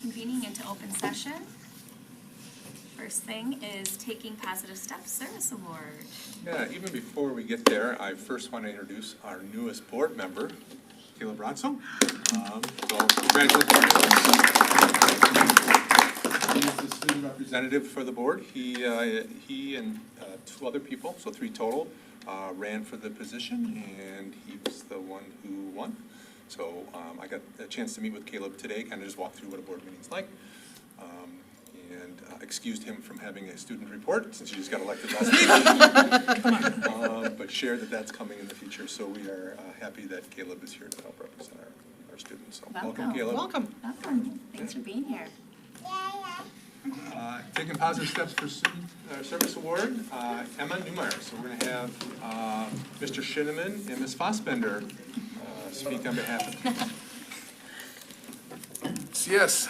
convening into open session. First thing is taking positive steps service award. Yeah, even before we get there, I first want to introduce our newest board member, Caleb Ronso. So congratulations. He's the student representative for the board. He and two other people, so 3 total, ran for the position, and he was the one who won. So I got a chance to meet with Caleb today, kind of just walk through what a board meeting's like. And excused him from having a student report since he just got elected last week. But shared that that's coming in the future. So we are happy that Caleb is here to help represent our students. So welcome, Caleb. Welcome. Thanks for being here. Taking positive steps for student service award, Emma Newmeyer. So we're going to have Mr. Shinneman and Ms. Fossbender speak on behalf of them. Yes,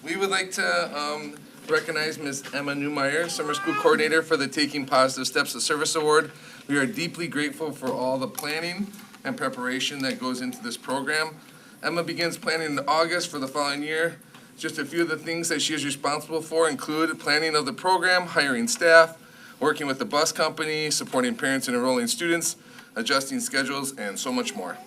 we would like to recognize Ms. Emma Newmeyer, Summer School Coordinator for the Taking Positive Steps to Service Award. We are deeply grateful for all the planning and preparation that goes into this program. Emma begins planning in August for the following year. Just a few of the things that she is responsible for include planning of the program, hiring staff, working with the bus company, supporting parents and enrolling students, adjusting schedules, and so much more.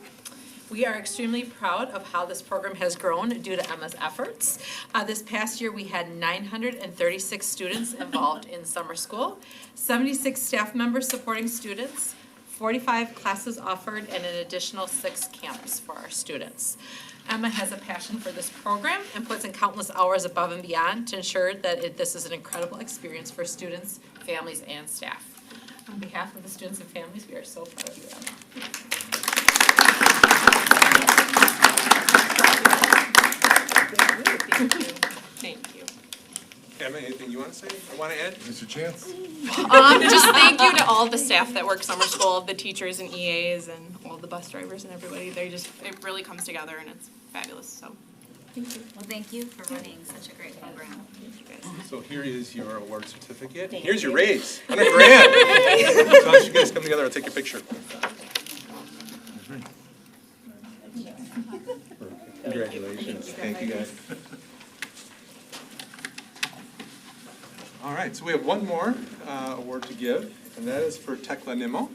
We are extremely proud of how this program has grown due to Emma's efforts. This past year, we had 936 students involved in summer school, 76 staff members supporting students, 45 classes offered, and an additional 6 camps for our students. Emma has a passion for this program and puts in countless hours above and beyond to ensure that this is an incredible experience for students, families, and staff. On behalf of the students and families, we are so proud of you, Emma. Thank you. Emma, anything you want to say or want to add? Here's your chance. Just thank you to all the staff that work summer school, the teachers and EAs and all the bus drivers and everybody. It really comes together and it's fabulous, so thank you. Well, thank you for running such a great program. Thank you guys. So here is your award certificate. Here's your raise, $100 grand. So as you guys come together, I'll take your picture. Congratulations. Thank you, guys. All right, so we have one more award to give, and that is for Tekla Nimmo.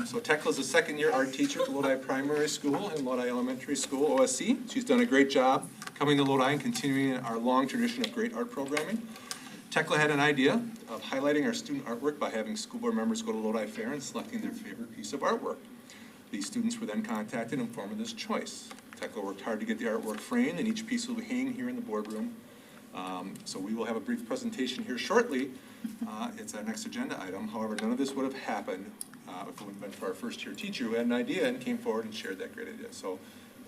So Tekla is a second-year art teacher at Lodi Primary School and Lodi Elementary School, OSC. She's done a great job coming to Lodi and continuing our long tradition of great art programming. Tekla had an idea of highlighting our student artwork by having school board members go to Lodi Fair and selecting their favorite piece of artwork. These students were then contacted and informed of this choice. Tekla worked hard to get the artwork framed, and each piece will be hanging here in the boardroom. So we will have a brief presentation here shortly. It's our next agenda item. However, none of this would have happened if it wouldn't have been for our first-year teacher who had an idea and came forward and shared that great idea. So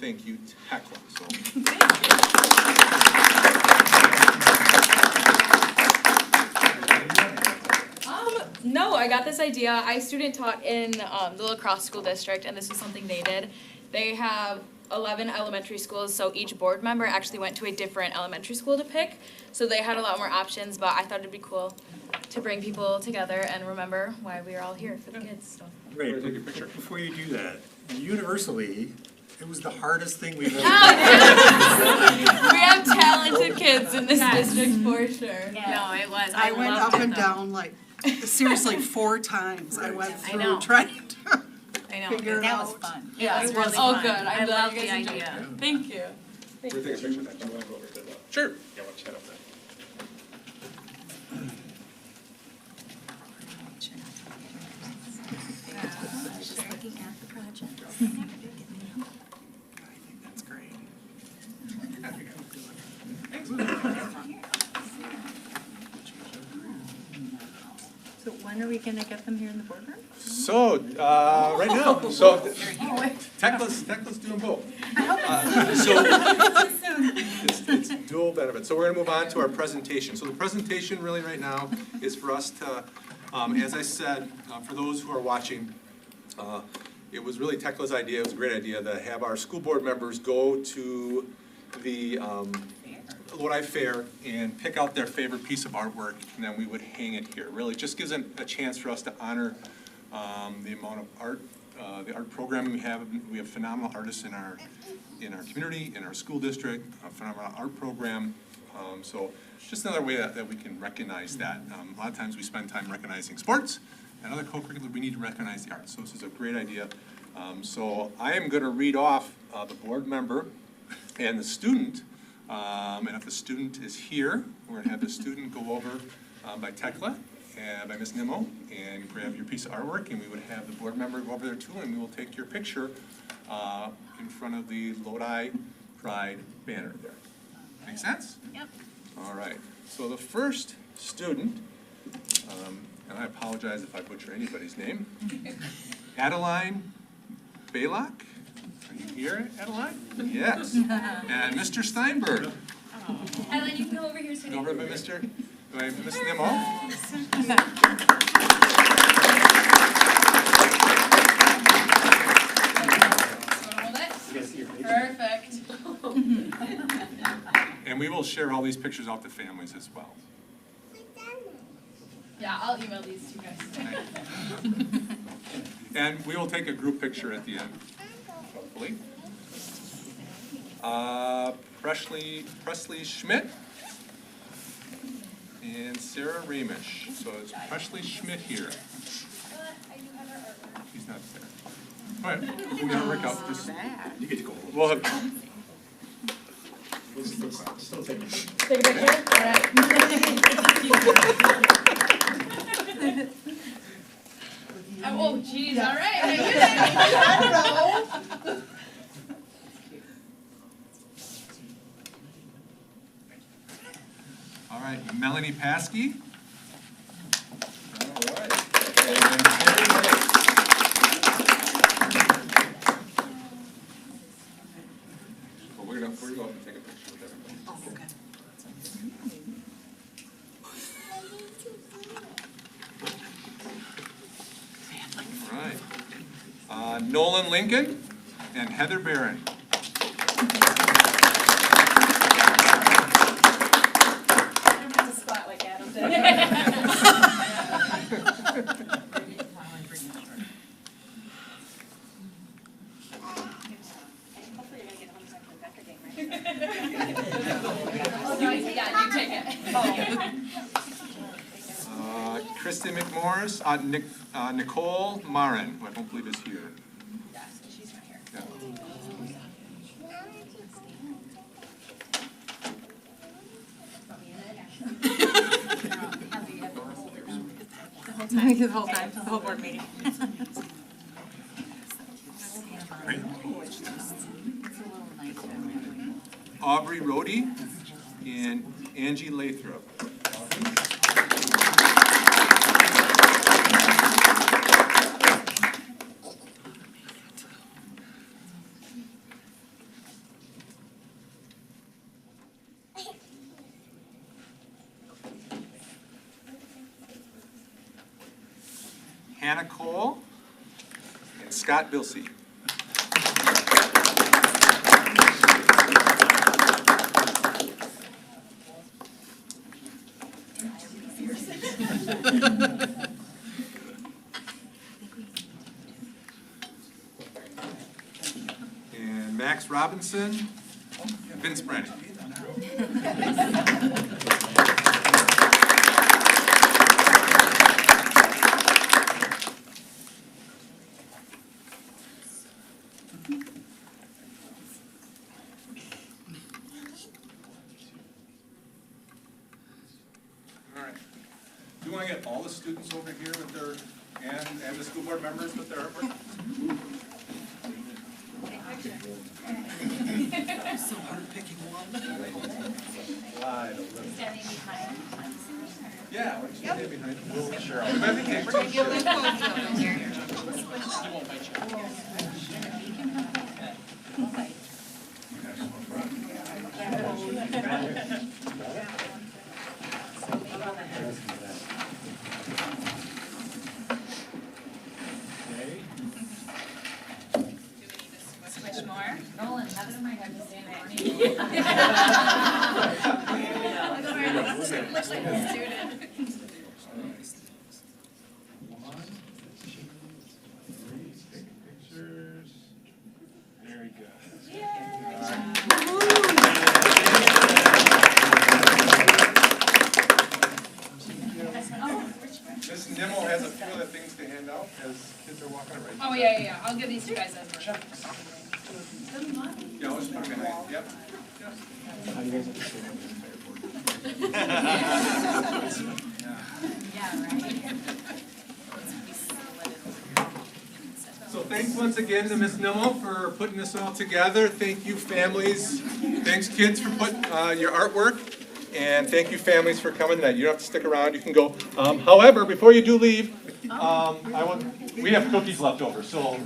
thank you, Tekla. So. No, I got this idea. I student taught in the La Crosse School District, and this is something they did. They have 11 elementary schools, so each board member actually went to a different elementary school to pick. So they had a lot more options, but I thought it'd be cool to bring people together and remember why we are all here for the kids. So. Wait, before you do that, universally, it was the hardest thing we've ever done. We have talented kids in this district for sure. Yeah. No, it was. I went up and down like, seriously, 4 times. I went through trying to figure it out. That was fun. Yeah, it was really oh fun. good. I love the idea. idea. Thank you. We're taking a picture of that. Do you want to go over to the... Sure. Yeah, we'll chat up there. Just looking at the project. I think that's great. So when are we gonna get them here in the boardroom? So, right now, so Tekla's doing both. So it's dual benefit. So we're gonna move on to our presentation. So the presentation really right now is for us to, as I said, for those who are watching, it was really Tekla's idea, it was a great idea to have our school board members go to the Lodi Fair and pick out their favorite piece of artwork, and then we would hang it here. Really just gives a chance for us to honor the amount of art the art program we have phenomenal artists in our community, in our school district, a phenomenal art program. So just another way that we can recognize that. A lot of times we spend time recognizing sports, and other co-curricular, we need to recognize the arts. So this is a great idea. So I am going to read off the board member and the student. And if the student is here, we're going to have the student go over by Tekla and by Ms. Nimmo and grab your piece of artwork, and we would have the board member go over there too, and we will take your picture in front of the Lodi Pride banner there. Make sense? Yep. All right. So the first student, and I apologize if I butcher anybody's name, Adeline Baylock. Are you here, Adeline? Yes. And Mr. Steinberg. Adeline, you can go over here so Go over by Ms. Nimmo. Hold it. Perfect. And we will share all these pictures out to families as well. Yeah, I'll email these to you guys. And we will take a group picture at the end, hopefully. Presley Schmidt and Sarah Ramish. So it's Presley Schmidt here. He's not there. All right, we're gonna work out this. You get to go. We'll have. Still take it. Take a picture? All right. Oh, geez, all right. All right, Melanie Paskey. All right. Well, we're gonna go up and take a picture with everybody. All right. Nolan Lincoln and Heather Barron. Spot like Adam did. Yeah, you take it. Kristen McMorris, Nicole Marin, who I don't believe is here. Yes, she's not here. Yeah. The whole time, the whole board meeting. Aubrey Rohde and Angie Lathrop. Hannah Cole and Scott Bilsey. And Max Robinson and Vince Brennan. All right. Do you want to get all the students over here with their, and the school board members with their artwork? So hard picking one. Standing behind. Yeah, we're just standing behind. We'll share all. Switch more. Nolan, have it in my head to say in the morning. Looks like a student. Kids are walking right. Oh, yeah, I'll give these to you guys as Yeah, I'll just put them behind, yep. So thanks once again to Ms. Nimmel for putting this all together. Thank you, families. Thanks, kids, for putting your artwork. And thank you, families, for coming tonight. You don't have to stick around. You can go. However, before you do leave, we have cookies left over, so.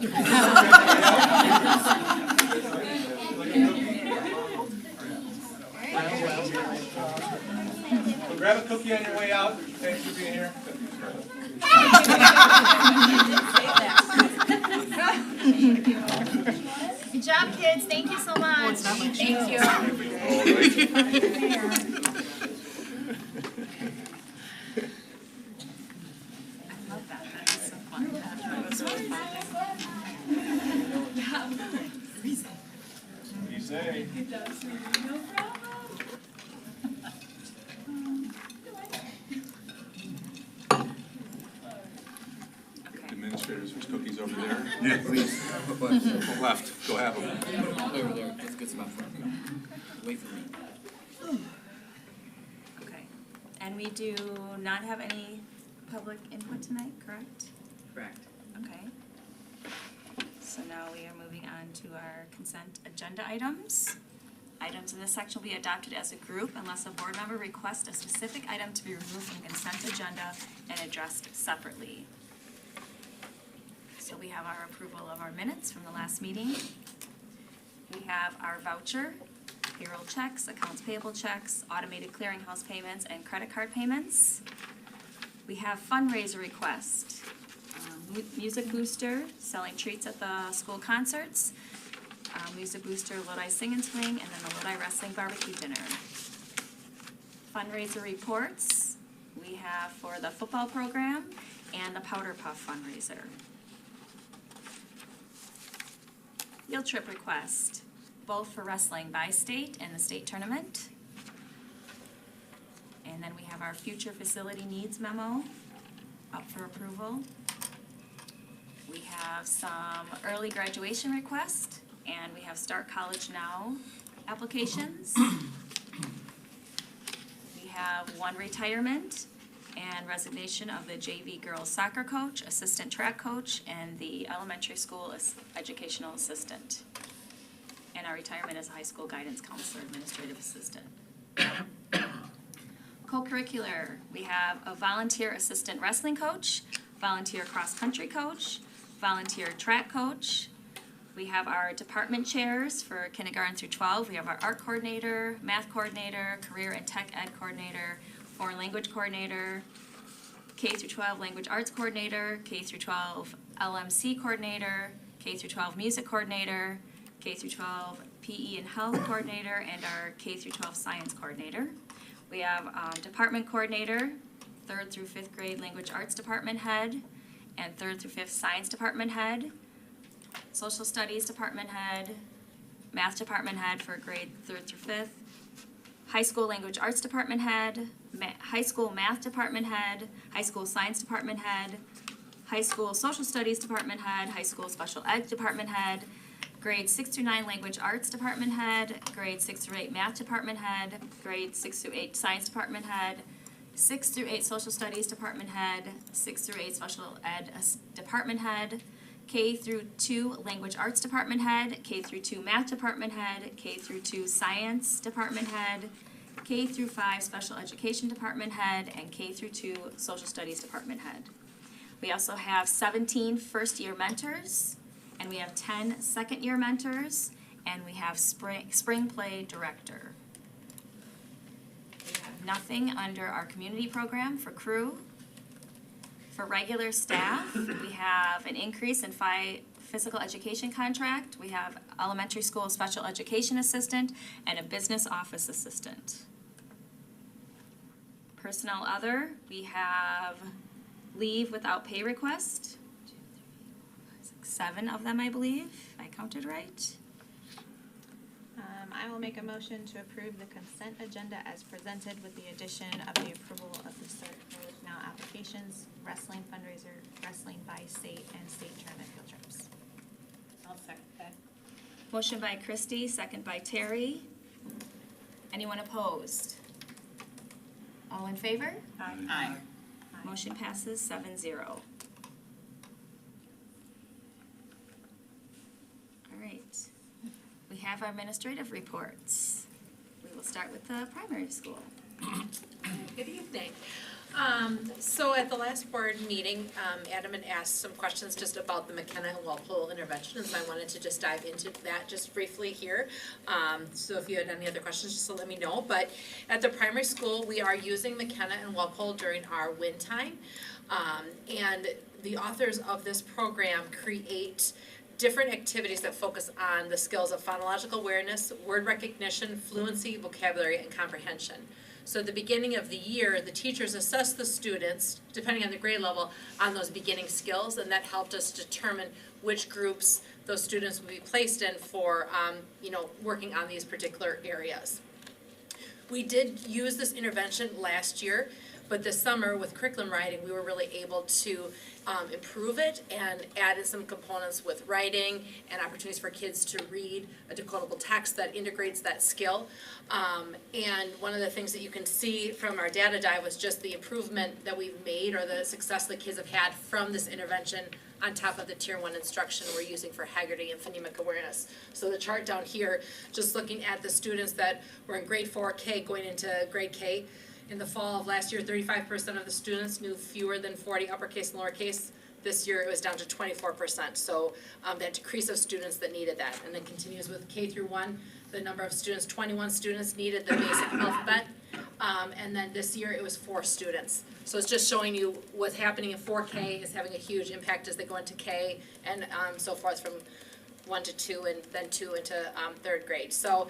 So grab a cookie on your way out. Thanks for being here. Good job, kids. Thank you so much. Thank you. What do you say? Administrators, there's cookies over there. Yeah, please. Left, go have them. Over there, that's a good spot for me. Wait for me. Okay. And we do not have any public input tonight, correct? Correct. Okay. So now we are moving on to our consent agenda items. Items in this section will be adopted as a group unless a board member requests a specific item to be removed from the consent agenda and addressed separately. So we have our approval of our minutes from the last meeting. We have our voucher, payroll checks, accounts payable checks, automated clearinghouse payments, and credit card payments. We have fundraiser request, music booster, selling treats at the school concerts, music booster, Lodi Sing and Swing, and then the Lodi Wrestling Barbecue Dinner. Fundraiser reports, we have for the football program and the Powder Puff fundraiser. Field trip request, both for wrestling by state and the state tournament. And then we have our future facility needs memo up for approval. We have some early graduation requests, and we have Start College Now applications. We have one retirement and resignation of the JV girls soccer coach, assistant track coach, and the elementary school educational assistant. And our retirement as a high school guidance counselor, administrative assistant. Co-curricular, we have a volunteer assistant wrestling coach, volunteer cross-country coach, volunteer track coach. We have our department chairs for kindergarten through 12. We have our art coordinator, math coordinator, career and tech ed coordinator, foreign language coordinator, K through 12 language arts coordinator, K through 12 LMC coordinator, K through 12 music coordinator, K through 12 PE and health coordinator, and our K through 12 science coordinator. We have department coordinator, 3rd through 5th grade language arts department head, and 3rd through 5th science department head, social studies department head, math department head for grade 3rd through 5th, high school language arts department head, high school math department head, high school science department head, high school social studies department head, high school special ed department head, grade 6 through 9 language arts department head, grade 6 through 8 math department head, grade 6 through 8 science department head, 6 through 8 social studies department head, 6 through 8 special ed department head, K through 2 language arts department head, K through 2 math department head, K through 2 science department head, K through 5 special education department head, and K through 2 social studies department head. We also have 17 first-year mentors, and we have 10 second-year mentors, and we have spring play director. We have nothing under our community program for crew. For regular staff, we have an increase in physical education contract. We have elementary school special education assistant and a business office assistant. Personnel other, we have leave without pay request. 7 of them, I believe, if I counted right. I will make a motion to approve the consent agenda as presented with the addition of the approval of the Start College Now applications, wrestling fundraiser, wrestling by state, and state tournament field trips. I'll second that. Motion by Christie, second by Terry. Anyone opposed? All in favor? Aye. Motion passes 7-0. All right. We have our administrative reports. We will start with the primary school. Good evening. So at the last board meeting, Adam had asked some questions just about the McKenna and Walpole interventions. I wanted to just dive into that just briefly here. So if you had any other questions, just to let me know. But at the primary school, we are using McKenna and Walpole during our win time. And the authors of this program create different activities that focus on the skills of phonological awareness, word recognition, fluency, vocabulary, and comprehension. So at the beginning of the year, the teachers assess the students, depending on the grade level, on those beginning skills, and that helped us determine which groups those students would be placed in for, working on these particular areas. We did use this intervention last year, but this summer with curriculum writing, we were really able to improve it and added some components with writing and opportunities for kids to read a decodable text that integrates that skill. And one of the things that you can see from our data dive was just the improvement that we've made or the success the kids have had from this intervention on top of the Tier 1 instruction we're using for Haggerty and phonemic awareness. So the chart down here, just looking at the students that were in grade 4K going into grade K, in the fall of last year, 35% of the students knew fewer than 40 uppercase and lowercase. This year, it was down to 24%. So that decrease of students that needed that. And then continues with K through 1, the number of students, 21 students needed the basic alphabet. And then this year, it was 4 students. So it's just showing you what's happening in 4K is having a huge impact as they go into K and so forth from 1 to 2 and then 2 into 3rd grade. So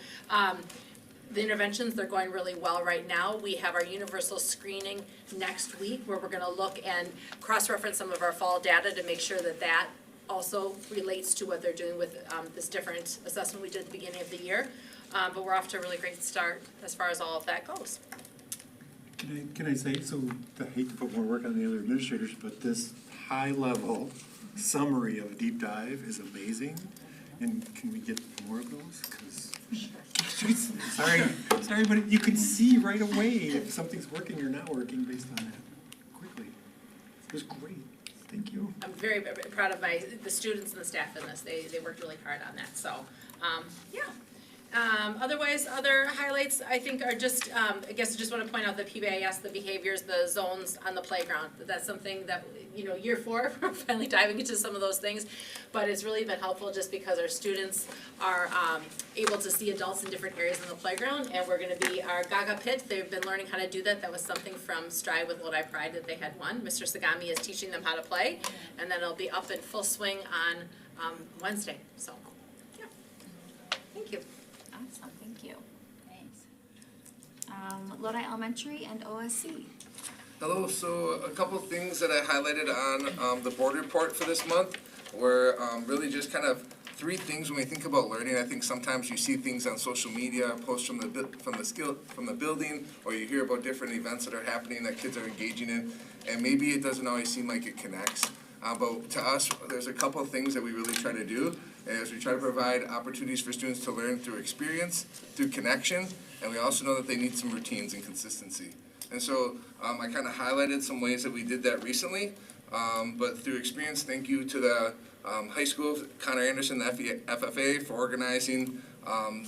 the interventions, they're going really well right now. We have our universal screening next week where we're gonna look and cross-reference some of our fall data to make sure that that also relates to what they're doing with this different assessment we did at the beginning of the year. But we're off to a really great start as far as all of that goes. Can I say, so I hate to put more work on the other administrators, but this high-level summary of a deep dive is amazing. And can we get more of those? 'Cause sorry, but you can see right away if something's working or not working based on that quickly. It was great. Thank you. I'm very, very proud of the students and the staff in this. They worked really hard on that, so, yeah. Otherwise, other highlights, I think, are just, I guess I just want to point out the PBIS, the behaviors, the zones on the playground. That's something that, year 4, we're finally diving into some of those things. But it's really been helpful just because our students are able to see adults in different areas on the playground. And we're going to be our Gaga Pit. They've been learning how to do that. That was something from Stride with Lodi Pride that they had won. Mr. Sagami is teaching them how to play. And then it'll be up in full swing on Wednesday. So, yeah. Thank you. Awesome, thank you. Thanks. Lodi Elementary and OSC. Hello, so a couple of things that I highlighted on the board report for this month were really just kind of 3 things when we think about learning. I think sometimes you see things on social media, posts from the building, or you hear about different events that are happening that kids are engaging in, and maybe it doesn't always seem like it connects. But to us, there's a couple of things that we really try to do, as we try to provide opportunities for students to learn through experience, through connection, and we also know that they need some routines and consistency. And so I kind of highlighted some ways that we did that recently, but through experience, thank you to the high school, Connor Anderson, the FFA, for organizing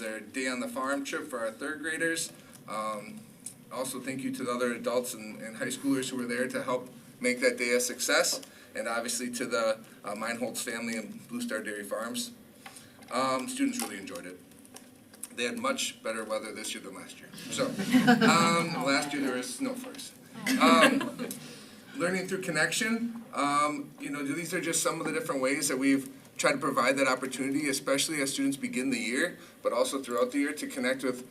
their Day on the Farm trip for our 3rd graders. Also, thank you to the other adults and high schoolers who were there to help make that day a success. And obviously to the Meinholz family and Blue Star Dairy Farms. Students really enjoyed it. They had much better weather this year than last year. So, last year there was snow first. Learning through connection, these are just some of the different ways that we've tried to provide that opportunity, especially as students begin the year, but also throughout the year, to connect with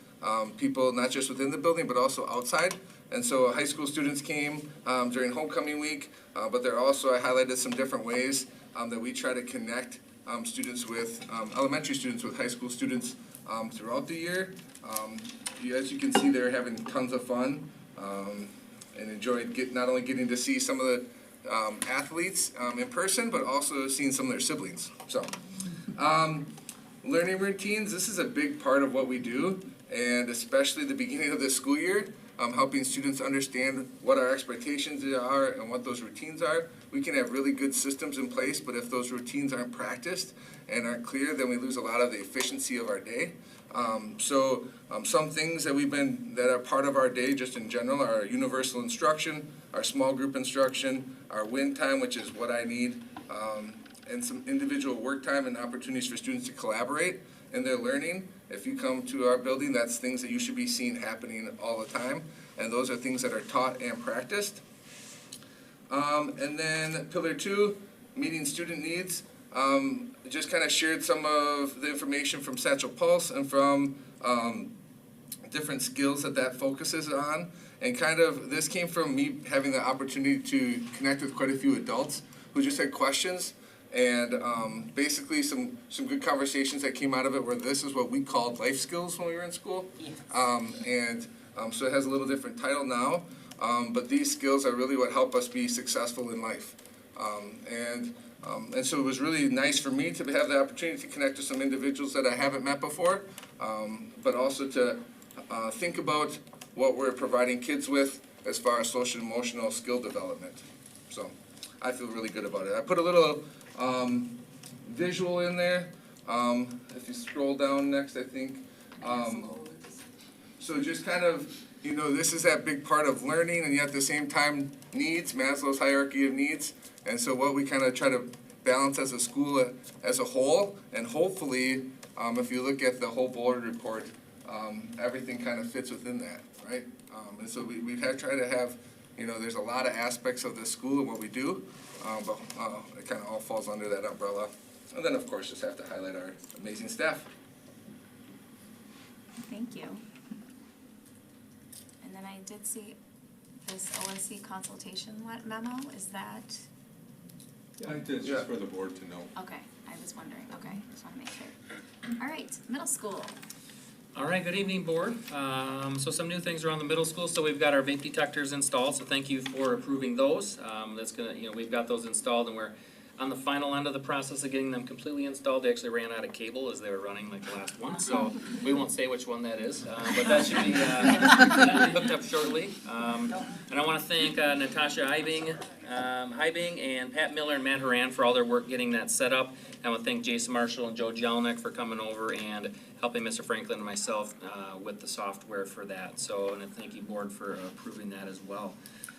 people not just within the building, but also outside. And so high school students came during homecoming week, but there also, I highlighted some different ways that we try to connect students with, elementary students with high school students throughout the year. As you can see, they're having tons of fun and enjoyed not only getting to see some of the athletes in person, but also seeing some of their siblings. So, learning routines, this is a big part of what we do, and especially the beginning of the school year, helping students understand what our expectations are and what those routines are. We can have really good systems in place, but if those routines aren't practiced and aren't clear, then we lose a lot of the efficiency of our day. Some things that are part of our day just in general are universal instruction, our small group instruction, our win time, which is what I need, and some individual work time and opportunities for students to collaborate in their learning. If you come to our building, that's things that you should be seeing happening all the time, and those are things that are taught and practiced. And then pillar 2, meeting student needs. Just kind of shared some of the information from Satchel Pulse and from different skills that focuses on. And kind of this came from me having the opportunity to connect with quite a few adults who just had questions. And basically some good conversations that came out of it where this is what we called life skills when we were in school. Yes. So it has a little different title now. But these skills are really what help us be successful in life. And so it was really nice for me to have the opportunity to connect to some individuals that I haven't met before, but also to think about what we're providing kids with as far as social and emotional skill development. So I feel really good about it. I put a little visual in there. If you scroll down next, I think. So just kind of, this is that big part of learning and yet at the same time needs, Maslow's hierarchy of needs. And so what we kind of try to balance as a school as a whole, and hopefully, if you look at the whole board report, everything kind of fits within that, right? And so we've tried to have, there's a lot of aspects of the school and what we do, but it kind of all falls under that umbrella. And then, of course, just have to highlight our amazing staff. Thank you. And then I did see this OSC consultation memo, is that? Yeah, it's just for the board to know. Okay, I was wondering, okay, just want to make sure. All right, middle school. All right, good evening, board. So some new things around the middle school. So we've got our vape detectors installed, so thank you for approving those. That's gonna, we've got those installed and we're on the final end of the process of getting them completely installed. They actually ran out of cable as they were running like the last one, so we won't say which one that is, but that should be hooked up shortly. And I want to thank Natasha Hybing and Pat Miller and Matt Haran for all their work getting that set up. I want to thank Jason Marshall and Joe Jelinek for coming over and helping Mr. Franklin and myself with the software for that. So, and thank you, board, for approving that as well.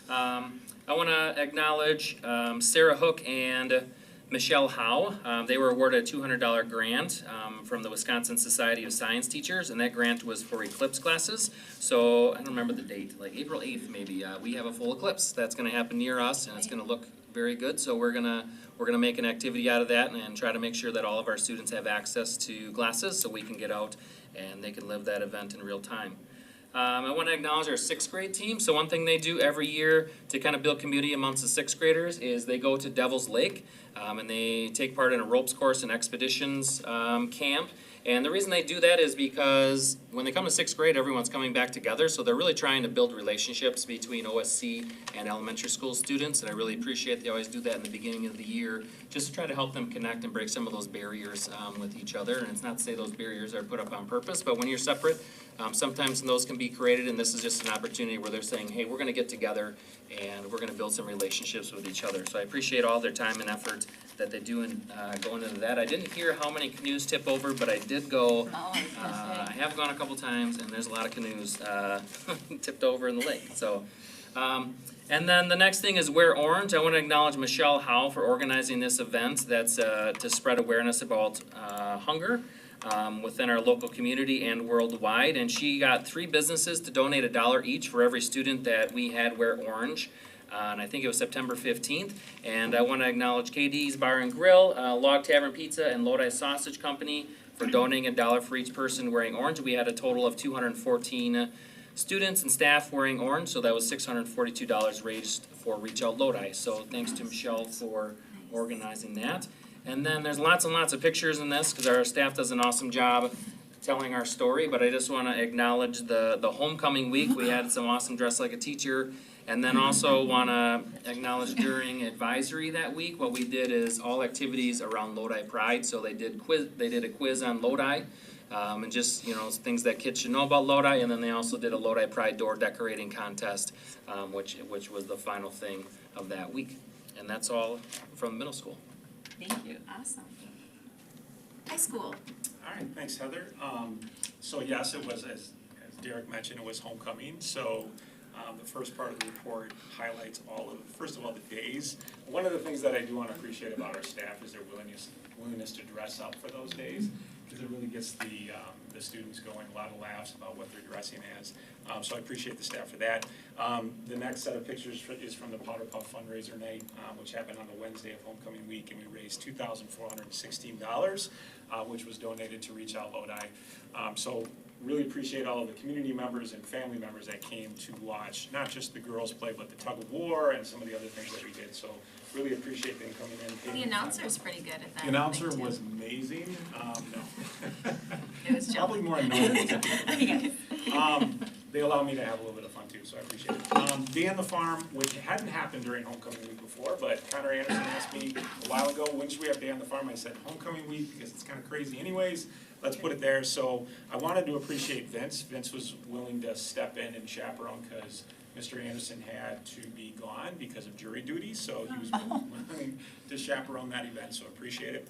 I want to acknowledge Sarah Hook and Michelle Howe. They were awarded a $200 grant from the Wisconsin Society of Science Teachers, and that grant was for eclipse classes. So I don't remember the date, like April 8th maybe. We have a full eclipse that's going to happen near us, and it's going to look very good. So we're gonna make an activity out of that and try to make sure that all of our students have access to glasses so we can get out and they can live that event in real time. I want to acknowledge our 6th grade team. So one thing they do every year to kind of build community amongst the 6th graders is they go to Devil's Lake and they take part in a ropes course and expeditions camp. And the reason they do that is because when they come to 6th grade, everyone's coming back together, so they're really trying to build relationships between OSC and elementary school students, and I really appreciate they always do that in the beginning of the year, just to try to help them connect and break some of those barriers with each other. And it's not to say those barriers are put up on purpose, but when you're separate, sometimes those can be created, and this is just an opportunity where they're saying, hey, we're gonna get together and we're gonna build some relationships with each other. So I appreciate all their time and effort that they do in going into that. I didn't hear how many canoes tip over, but I did go. I have gone a couple times, and there's a lot of canoes tipped over in the lake. So, and then the next thing is Wear Orange. I want to acknowledge Michelle Howe for organizing this event. That's to spread awareness about hunger within our local community and worldwide. And she got 3 businesses to donate $1 each for every student that we had Wear Orange. And I think it was September 15th. And I want to acknowledge KD's Bar and Grill, Log Tavern Pizza, and Lodi Sausage Company for donating $1 for each person wearing orange. We had a total of 214 students and staff wearing orange, so that was $642 raised for Reach Out Lodi. So thanks to Michelle for organizing that. And then there's lots and lots of pictures in this because our staff does an awesome job telling our story, but I just want to acknowledge the homecoming week. We had some awesome Dress Like a Teacher. And then also want to acknowledge during advisory that week, what we did is all activities around Lodi Pride. So they did a quiz on Lodi, and just, you know, things that kids should know about Lodi. And then they also did a Lodi Pride door decorating contest, which was the final thing of that week. And that's all from middle school. Thank you, awesome. High school. All right, thanks, Heather. So yes, it was, as Derek mentioned, it was homecoming. So the first part of the report highlights first of all, the days. One of the things that I do want to appreciate about our staff is their willingness to dress up for those days, because it really gets the students going, a lot of laughs about what they're dressing as. So I appreciate the staff for that. The next set of pictures is from the Powder Puff fundraiser night, which happened on the Wednesday of homecoming week, and we raised $2,416, which was donated to Reach Out Lodi. So really appreciate all of the community members and family members that came to watch, not just the girls play, but the tug of war and some of the other things that we did. So really appreciate them coming in. The announcer's pretty good at that. The announcer thing, too. was amazing. No. It was Probably more annoying than they allow me to have a little bit of fun too, so I appreciate it. Day on the Farm, which hadn't happened during homecoming week before, but Connor Anderson asked me a while ago, when should we have Day on the Farm? I said homecoming week, because it's kind of crazy anyways. Let's put it there. So I wanted to appreciate Vince. Vince was willing to step in and chaperone because Mr. Anderson had to be gone because of jury duty, so he was willing to chaperone that event, so appreciate it.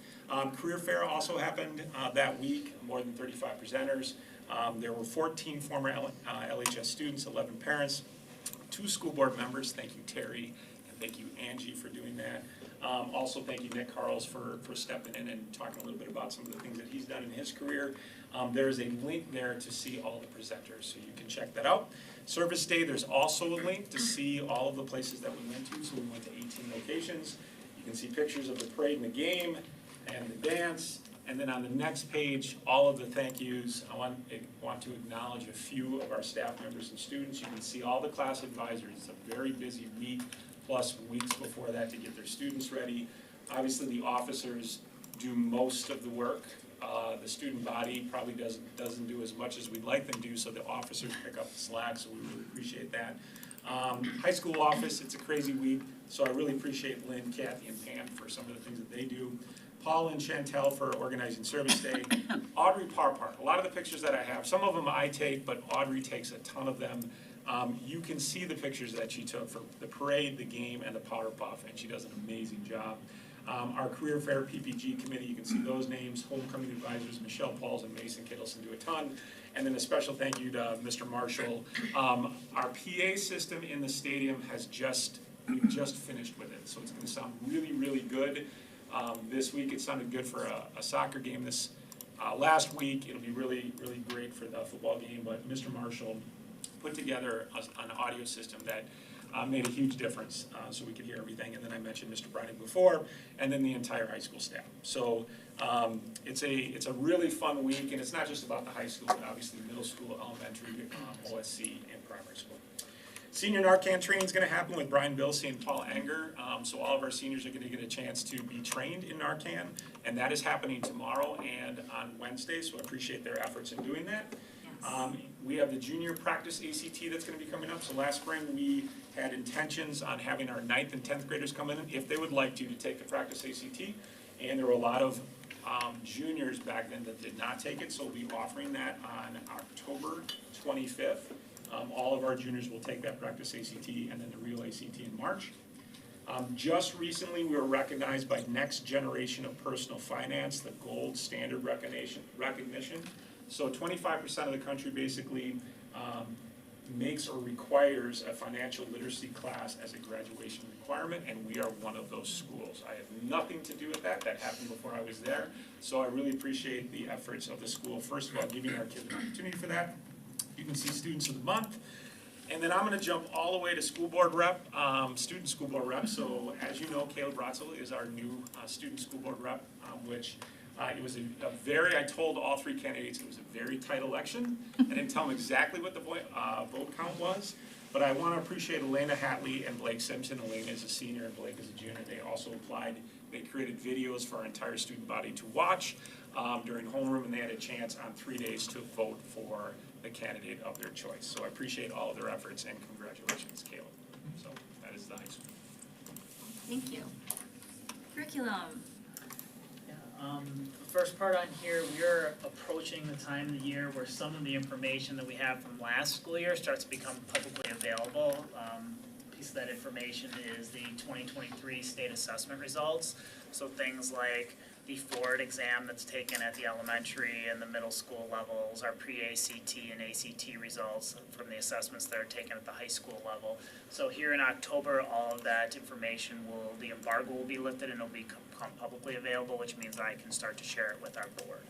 Career Fair also happened that week, more than 35 presenters. There were 14 former LHS students, 11 parents, 2 school board members. Thank you, Terry, and thank you, Angie, for doing that. Also, thank you, Nick Carls, for stepping in and talking a little bit about some of the things that he's done in his career. There's a link there to see all the presenters, so you can check that out. Service Day, there's also a link to see all of the places that we went to. So we went to 18 locations. You can see pictures of the parade and the game and the dance. And then on the next page, all of the thank yous. I want to acknowledge a few of our staff members and students. You can see all the class advisors. It's a very busy week, plus weeks before that to get their students ready. Obviously, the officers do most of the work. The student body probably doesn't do as much as we'd like them to, so the officers pick up the slack, so we really appreciate that. High school office, it's a crazy week, so I really appreciate Lynn, Kathy, and Pam for some of the things that they do. Paul and Chantel for organizing Service Day. Audrey Park, a lot of the pictures that I have, some of them I take, but Audrey takes a ton of them. You can see the pictures that she took for the parade, the game, and the Powder Puff, and she does an amazing job. Our Career Fair PPG committee, you can see those names, homecoming advisors, Michelle Pauls and Mason Kittleson do a ton. And then a special thank you to Mr. Marshall. Our PA system in the stadium we've just finished with it, so it's gonna sound really, really good. This week it sounded good for a soccer game this last week. It'll be really, really great for the football game, but Mr. Marshall put together an audio system that made a huge difference, so we could hear everything. And then I mentioned Mr. Browning before, and then the entire high school staff. So it's a really fun week, and it's not just about the high school, but obviously middle school, elementary, OSC, and primary school. Senior Narcan training is going to happen with Brian Bilsey and Paul Anger. So all of our seniors are going to get a chance to be trained in Narcan, and that is happening tomorrow and on Wednesday, so I appreciate their efforts in doing that. We have the junior practice ACT that's going to be coming up. So last spring we had intentions on having our 9th and 10th graders come in if they would like to take the practice ACT. And there were a lot of juniors back then that did not take it, so we'll be offering that on October 25th. All of our juniors will take that practice ACT and then the real ACT in March. Just recently we were recognized by Next Generation of Personal Finance, the gold standard recognition. So 25% of the country basically makes or requires a financial literacy class as a graduation requirement, and we are one of those schools. I have nothing to do with that. That happened before I was there. So I really appreciate the efforts of the school, first of all, giving our kids an opportunity for that. You can see Students of the Month. And then I'm going to jump all the way to school board rep, student school board rep. So as you know, Caleb Rotzel is our new student school board rep, which it was I told all 3 candidates it was a very tight election. I didn't tell them exactly what the vote count was, but I want to appreciate Elena Hatley and Blake Simpson. Elena is a senior and Blake is a junior. They also applied. They created videos for our entire student body to watch. during homeroom, and they had a chance on 3 days to vote for the candidate of their choice. So I appreciate all of their efforts, and congratulations, Caleb. So that is the high school. Thank you. Curriculum. The first part on here, we're approaching the time of the year where some of the information that we have from last school year starts to become publicly available. A piece of that information is the 2023 state assessment results. So things like the Ford exam that's taken at the elementary and the middle school levels, our pre-ACT and ACT results from the assessments that are taken at the high school level. So here in October, all of that information the embargo will be lifted and it'll become publicly available, which means I can start to share it with our board.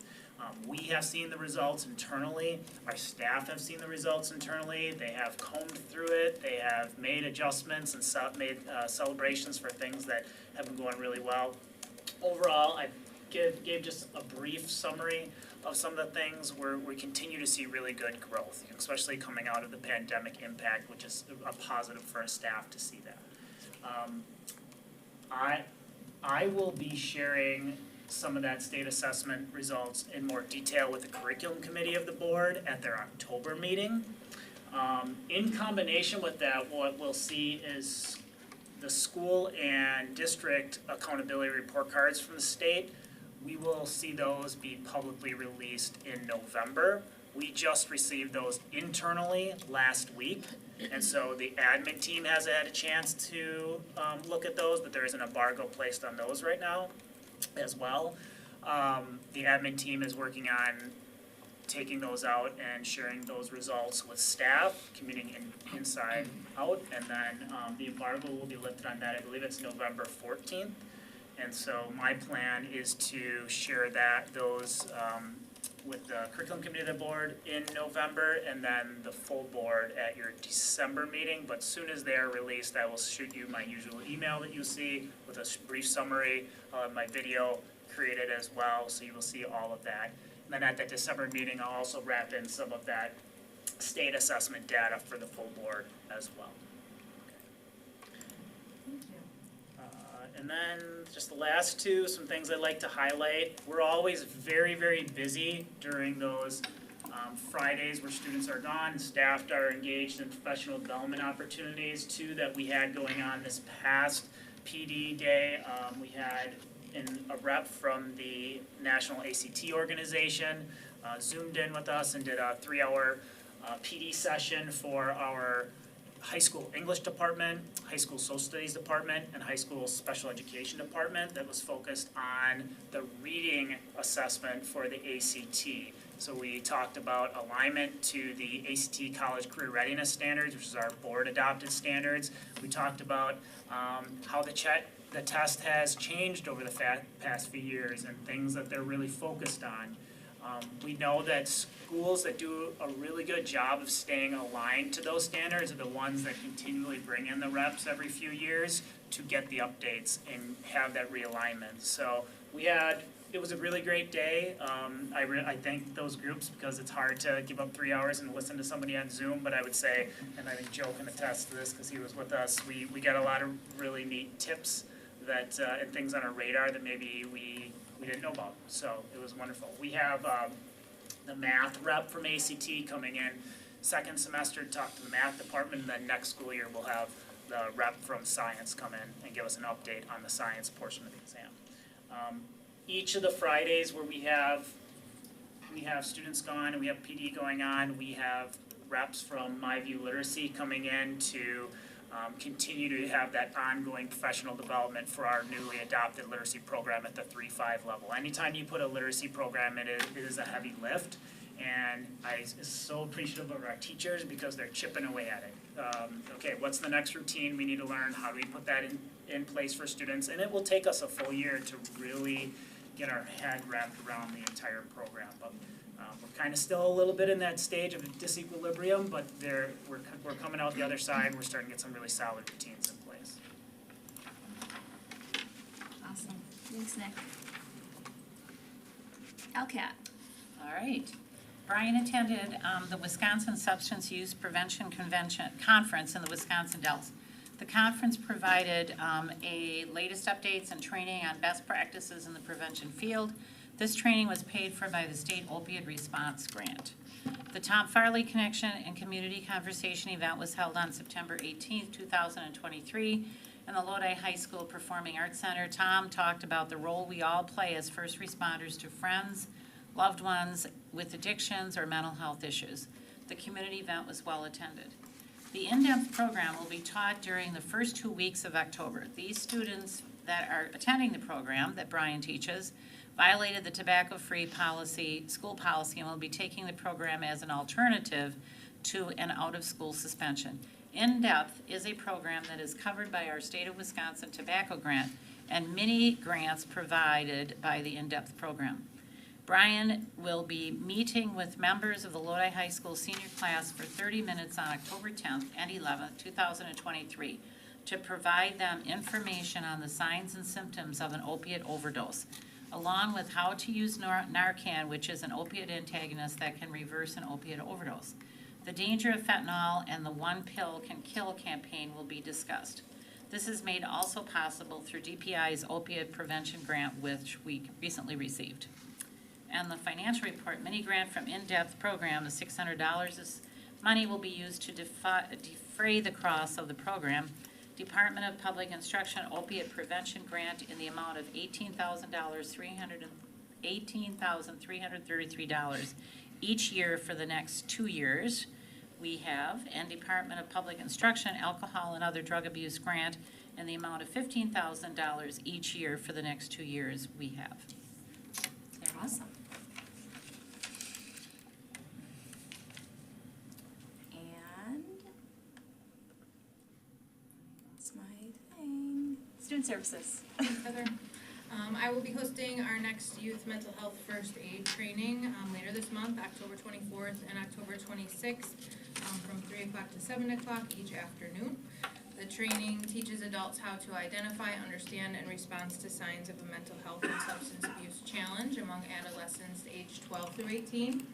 We have seen the results internally, our staff have seen the results internally, they have combed through it, they have made adjustments and made celebrations for things that have been going really well. Overall, I gave just a brief summary of some of the things where we continue to see really good growth, especially coming out of the pandemic impact, which is a positive for our staff to see that. I will be sharing some of that state assessment results in more detail with the curriculum committee of the board at their October meeting. In combination with that, what we'll see is the school and district accountability report cards from the state. We will see those be publicly released in November. We just received those internally last week, and so the admin team has had a chance to look at those, but there is an embargo placed on those right now as well. The admin team is working on taking those out and sharing those results with staff, communicating inside out, and then the embargo will be lifted on that. I believe it's November 14th. And so my plan is to share those with the curriculum committee of the board in November, and then the full board at your December meeting. But soon as they are released, I will shoot you my usual email that you see with a brief summary. I'll have my video created as well, so you will see all of that. And then at that December meeting, I'll also wrap in some of that state assessment data for the full board as well. And then just the last two, some things I'd like to highlight. We're always very, very busy during those Fridays where students are gone and staff are engaged in professional development opportunities too that we had going on this past PD day. We had a rep from the National ACT organization zoomed in with us and did a 3-hour PD session for our high school English department, high school social studies department, and high school special education department that was focused on the reading assessment for the ACT. So we talked about alignment to the ACT College Career Readiness Standards, which is our board adopted standards. We talked about how the test has changed over the past few years and things that they're really focused on. We know that schools that do a really good job of staying aligned to those standards are the ones that continually bring in the reps every few years to get the updates and have that realignment. So it was a really great day. I thank those groups because it's hard to give up 3 hours and listen to somebody on Zoom, but I would say, and I think Joe can attest to this because he was with us, we got a lot of really neat tips that and things on our radar that maybe we didn't know about, so it was wonderful. We have the math rep from ACT coming in second semester to talk to the math department, and then next school year we'll have the rep from science come in and give us an update on the science portion of the exam. Each of the Fridays where we have students gone and we have PD going on, we have reps from MyView Literacy coming in to continue to have that ongoing professional development for our newly adopted literacy program at the 3-5 level. Anytime you put a literacy program in it, it is a heavy lift, and I'm so appreciative of our teachers because they're chipping away at it. Okay, what's the next routine we need to learn? How do we put that in place for students? And it will take us a full year to really get our head wrapped around the entire program. But we're kind of still a little bit in that stage of disequilibrium, but we're coming out the other side. We're starting to get some really solid routines in place. Awesome. Thanks, Nick. LCAT. All right. Brian attended the Wisconsin Substance Use Prevention Conference in the Wisconsin Dells. The conference provided latest updates and training on best practices in the prevention field. This training was paid for by the State Opioid Response Grant. The Tom Farley Connection and Community Conversation event was held on September 18th, 2023, in the Lodi High School Performing Arts Center. Tom talked about the role we all play as first responders to friends, loved ones with addictions or mental health issues. The community event was well attended. The in-depth program will be taught during the first 2 weeks of October. These students that are attending the program that Brian teaches violated the tobacco-free policy, school policy, and will be taking the program as an alternative to an out-of-school suspension. In-depth is a program that is covered by our State of Wisconsin Tobacco Grant and many grants provided by the in-depth program. Brian will be meeting with members of the Lodi High School senior class for 30 minutes on October 10th and 11th, 2023, to provide them information on the signs and symptoms of an opiate overdose, along with how to use Narcan, which is an opiate antagonist that can reverse an opiate overdose. The danger of fentanyl and the One Pill Can Kill campaign will be discussed. This is made also possible through DPI's Opiate Prevention Grant, which we recently received. And the financial report, mini grant from in-depth program is $600. This money will be used to defray the costs of the program. Department of Public Instruction Opiate Prevention Grant in the amount of $18,333 each year for the next 2 years we have, and Department of Public Instruction Alcohol and Other Drug Abuse Grant in the amount of $15,000 each year for the next 2 years we have. Awesome. And that's my thing. Student services. Heather. I will be hosting our next youth mental health first aid training later this month, October 24th and October 26th, from 3 o'clock to 7 o'clock each afternoon. The training teaches adults how to identify, understand, and respond to signs of a mental health and substance abuse challenge among adolescents aged 12 through 18.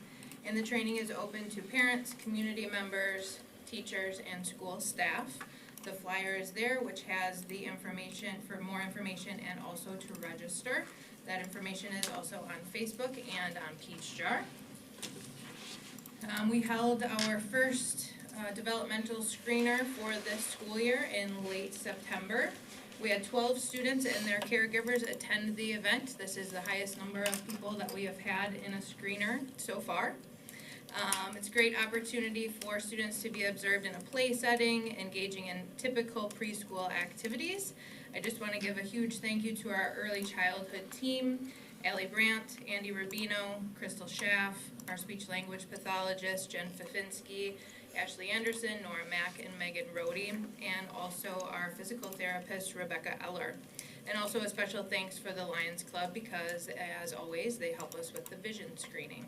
And the training is open to parents, community members, teachers, and school staff. The flyer is there, which has the information for more information and also to register. That information is also on Facebook and on Peach Jar. We held our first developmental screener for this school year in late September. We had 12 students and their caregivers attend the event. This is the highest number of people that we have had in a screener so far. It's a great opportunity for students to be observed in a play setting, engaging in typical preschool activities. I just want to give a huge thank you to our early childhood team, Allie Brandt, Andy Rubino, Crystal Schaff, our speech language pathologist, Jen Fafinski, Ashley Anderson, Nora Mack, and Megan Rohde, and also our physical therapist, Rebecca Eller. And also a special thanks for the Lions Club because, as always, they help us with the vision screening.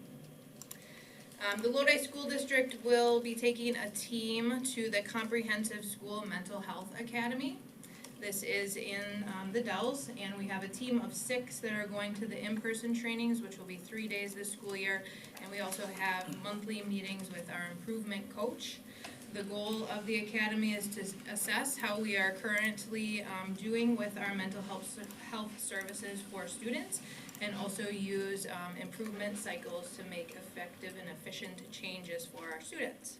The Lodi School District will be taking a team to the Comprehensive School Mental Health Academy. This is in the Dells, and we have a team of 6 that are going to the in-person trainings, which will be 3 days this school year, and we also have monthly meetings with our improvement coach. The goal of the academy is to assess how we are currently doing with our mental health services for students, and also use improvement cycles to make effective and efficient changes for our students.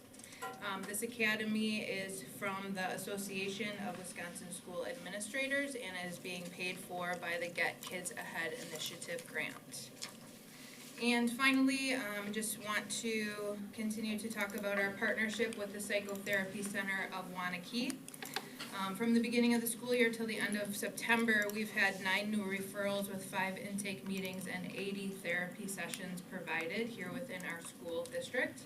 This academy is from the Association of Wisconsin School Administrators and is being paid for by the Get Kids Ahead Initiative grant. And finally, just want to continue to talk about our partnership with the Psychotherapy Center of Wanakee. From the beginning of the school year till the end of September, we've had 9 new referrals with 5 intake meetings and 80 therapy sessions provided here within our school district.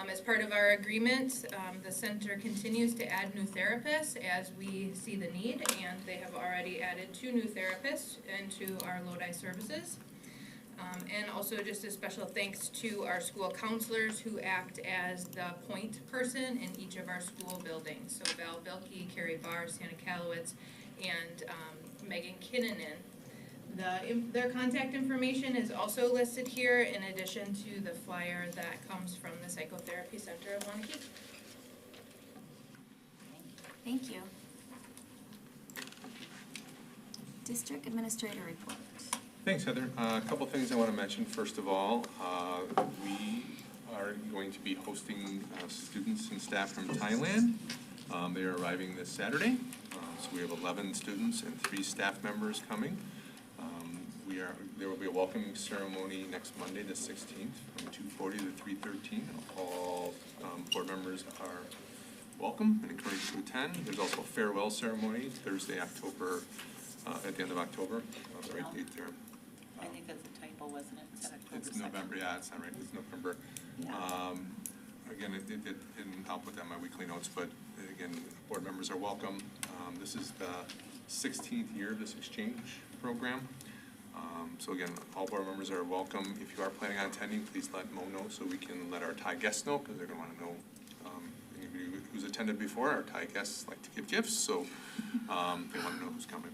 As part of our agreement, the center continues to add new therapists as we see the need, and they have already added 2 new therapists into our Lodi services. And also just a special thanks to our school counselors who act as the point person in each of our school buildings. So Val Bilkey, Carrie Barr, Santa Kalowitz, and Megan Kinnanen. Their contact information is also listed here in addition to the flyer that comes from the Psychotherapy Center of Wanakee. Thank you. District Administrator report. Thanks, Heather. A couple things I want to mention. First of all, we are going to be hosting students and staff from Thailand. They are arriving this Saturday. So we have 11 students and 3 staff members coming. There will be a welcoming ceremony next Monday, the 16th, from 2:40 to 3:13. All board members are welcome and encouraged to attend. There's also a farewell ceremony Thursday, October, at the end of October. The right date there. I think that's a typo, wasn't it? It's October It's 2nd. November, yeah, it's not right, it's November. Yeah. Again, and I'll put that in my weekly notes, but again, board members are welcome. This is the 16th year of this exchange program. So again, all board members are welcome. If you are planning on attending, please let Mo know so we can let our Thai guests know, because they're gonna wanna know, anybody who's attended before, our Thai guests like to give gifts, so, they wanna know who's coming.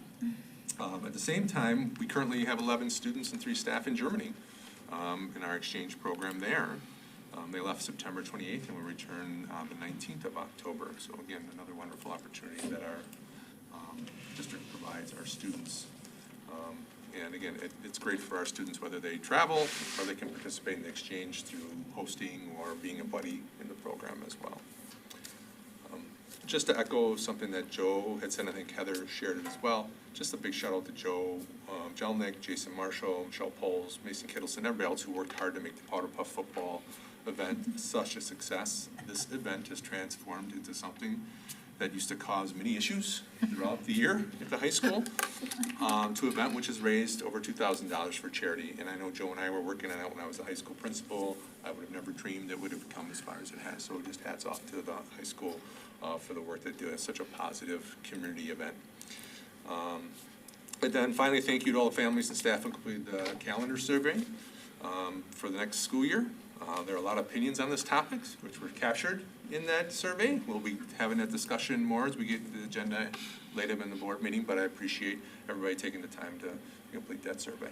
At the same time, we currently have 11 students and 3 staff in Germany, in our exchange program there. They left September 28th and will return, the 19th of October. So again, another wonderful opportunity that our, district provides our students. And again, it's great for our students whether they travel or they can participate in the exchange through hosting or being a buddy in the program as well. Just to echo something that Joe had said, I think Heather shared it as well, just a big shout out to Joe Jelnick, Jason Marshall, Michelle Poles, Mason Kittleson, everybody else who worked hard to make the Powder Puff football event such a success. This event has transformed into something that used to cause many issues throughout the year at the high school, to an event which has raised over $2,000 for charity. And I know Joe and I were working on it when I was a high school principal. I would have never dreamed it would have come as far as it has. So just hats off to the high school for the work they do. It's such a positive community event. And then finally, thank you to all the families and staff who completed the calendar survey for the next school year. There are a lot of opinions on this topic, which were captured in that survey. We'll be having that discussion more as we get to the agenda later in the board meeting, but I appreciate everybody taking the time to complete that survey.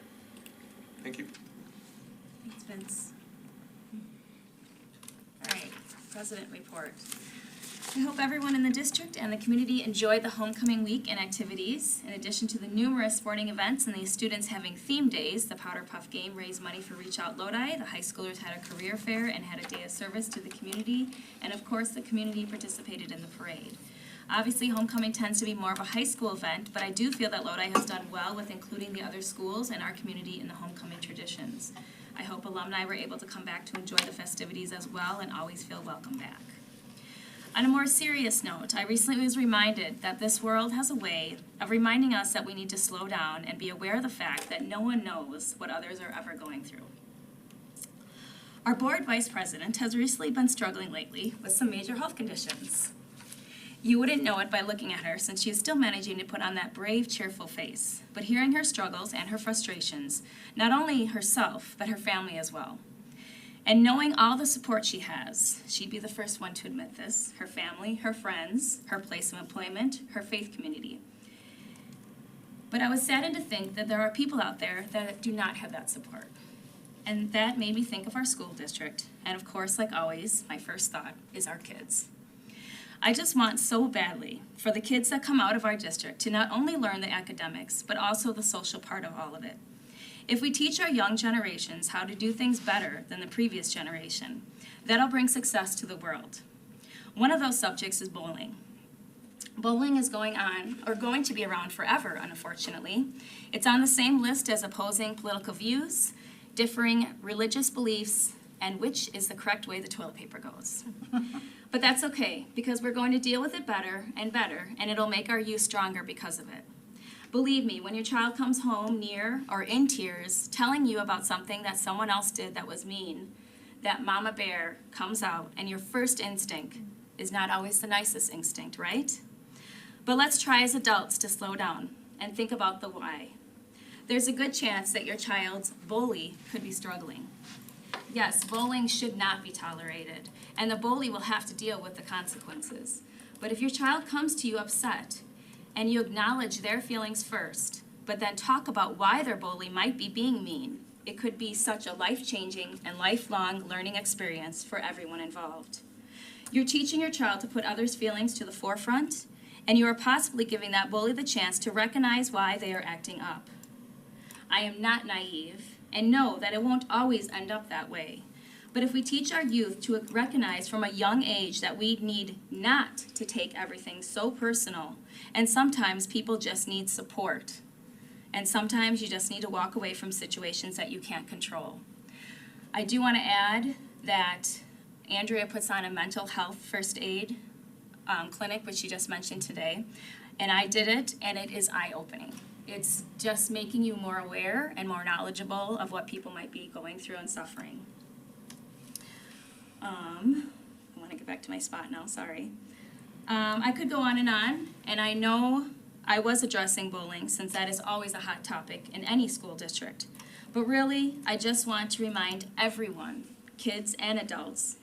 Thank you. Thanks, Vince. All right, president report. I hope everyone in the district and the community enjoyed the homecoming week and activities. In addition to the numerous sporting events and the students having theme days, the Powder Puff game raised money for Reach Out Lodi, the high schoolers had a career fair and had a day of service to the community, and of course the community participated in the parade. Obviously, homecoming tends to be more of a high school event, but I do feel that Lodi has done well with including the other schools and our community in the homecoming traditions. I hope alumni were able to come back to enjoy the festivities as well and always feel welcome back. On a more serious note, I recently was reminded that this world has a way of reminding us that we need to slow down and be aware of the fact that no one knows what others are ever going through. Our board vice president has recently been struggling lately with some major health conditions. You wouldn't know it by looking at her, since she is still managing to put on that brave, cheerful face. But hearing her struggles and her frustrations, not only herself, but her family as well. And knowing all the support she has, she'd be the first one to admit this, her family, her friends, her place of employment, her faith community. But I was saddened to think that there are people out there that do not have that support. And that made me think of our school district. And of course, like always, my first thought is our kids. I just want so badly for the kids that come out of our district to not only learn the academics, but also the social part of all of it. If we teach our young generations how to do things better than the previous generation, that'll bring success to the world. One of those subjects is bowling. Bowling is going to be around forever, unfortunately. It's on the same list as opposing political views, differing religious beliefs, and which is the correct way the toilet paper goes. But that's okay, because we're going to deal with it better, and it'll make our youth stronger because of it. Believe me, when your child comes home near or in tears, telling you about something that someone else did that was mean, that mama bear comes out, and your first instinct is not always the nicest instinct, right? But let's try as adults to slow down and think about the why. There's a good chance that your child's bully could be struggling. Yes, bullying should not be tolerated, and the bully will have to deal with the consequences. But if your child comes to you upset, and you acknowledge their feelings first, but then talk about why their bully might be being mean, it could be such a life-changing and lifelong learning experience for everyone involved. You're teaching your child to put others' feelings to the forefront, and you are possibly giving that bully the chance to recognize why they are acting up. I am not naive and know that it won't always end up that way. But if we teach our youth to recognize from a young age that we need not to take everything so personal, and sometimes people just need support, and sometimes you just need to walk away from situations that you can't control. I do want to add that Andrea puts on a mental health first aid clinic, which she just mentioned today, and I did it, and it is eye-opening. It's just making you more aware and more knowledgeable of what people might be going through and suffering. I want to get back to my spot now, sorry. I could go on, and I know I was addressing bullying since that is always a hot topic in any school district. But really, I just want to remind everyone, kids and adults,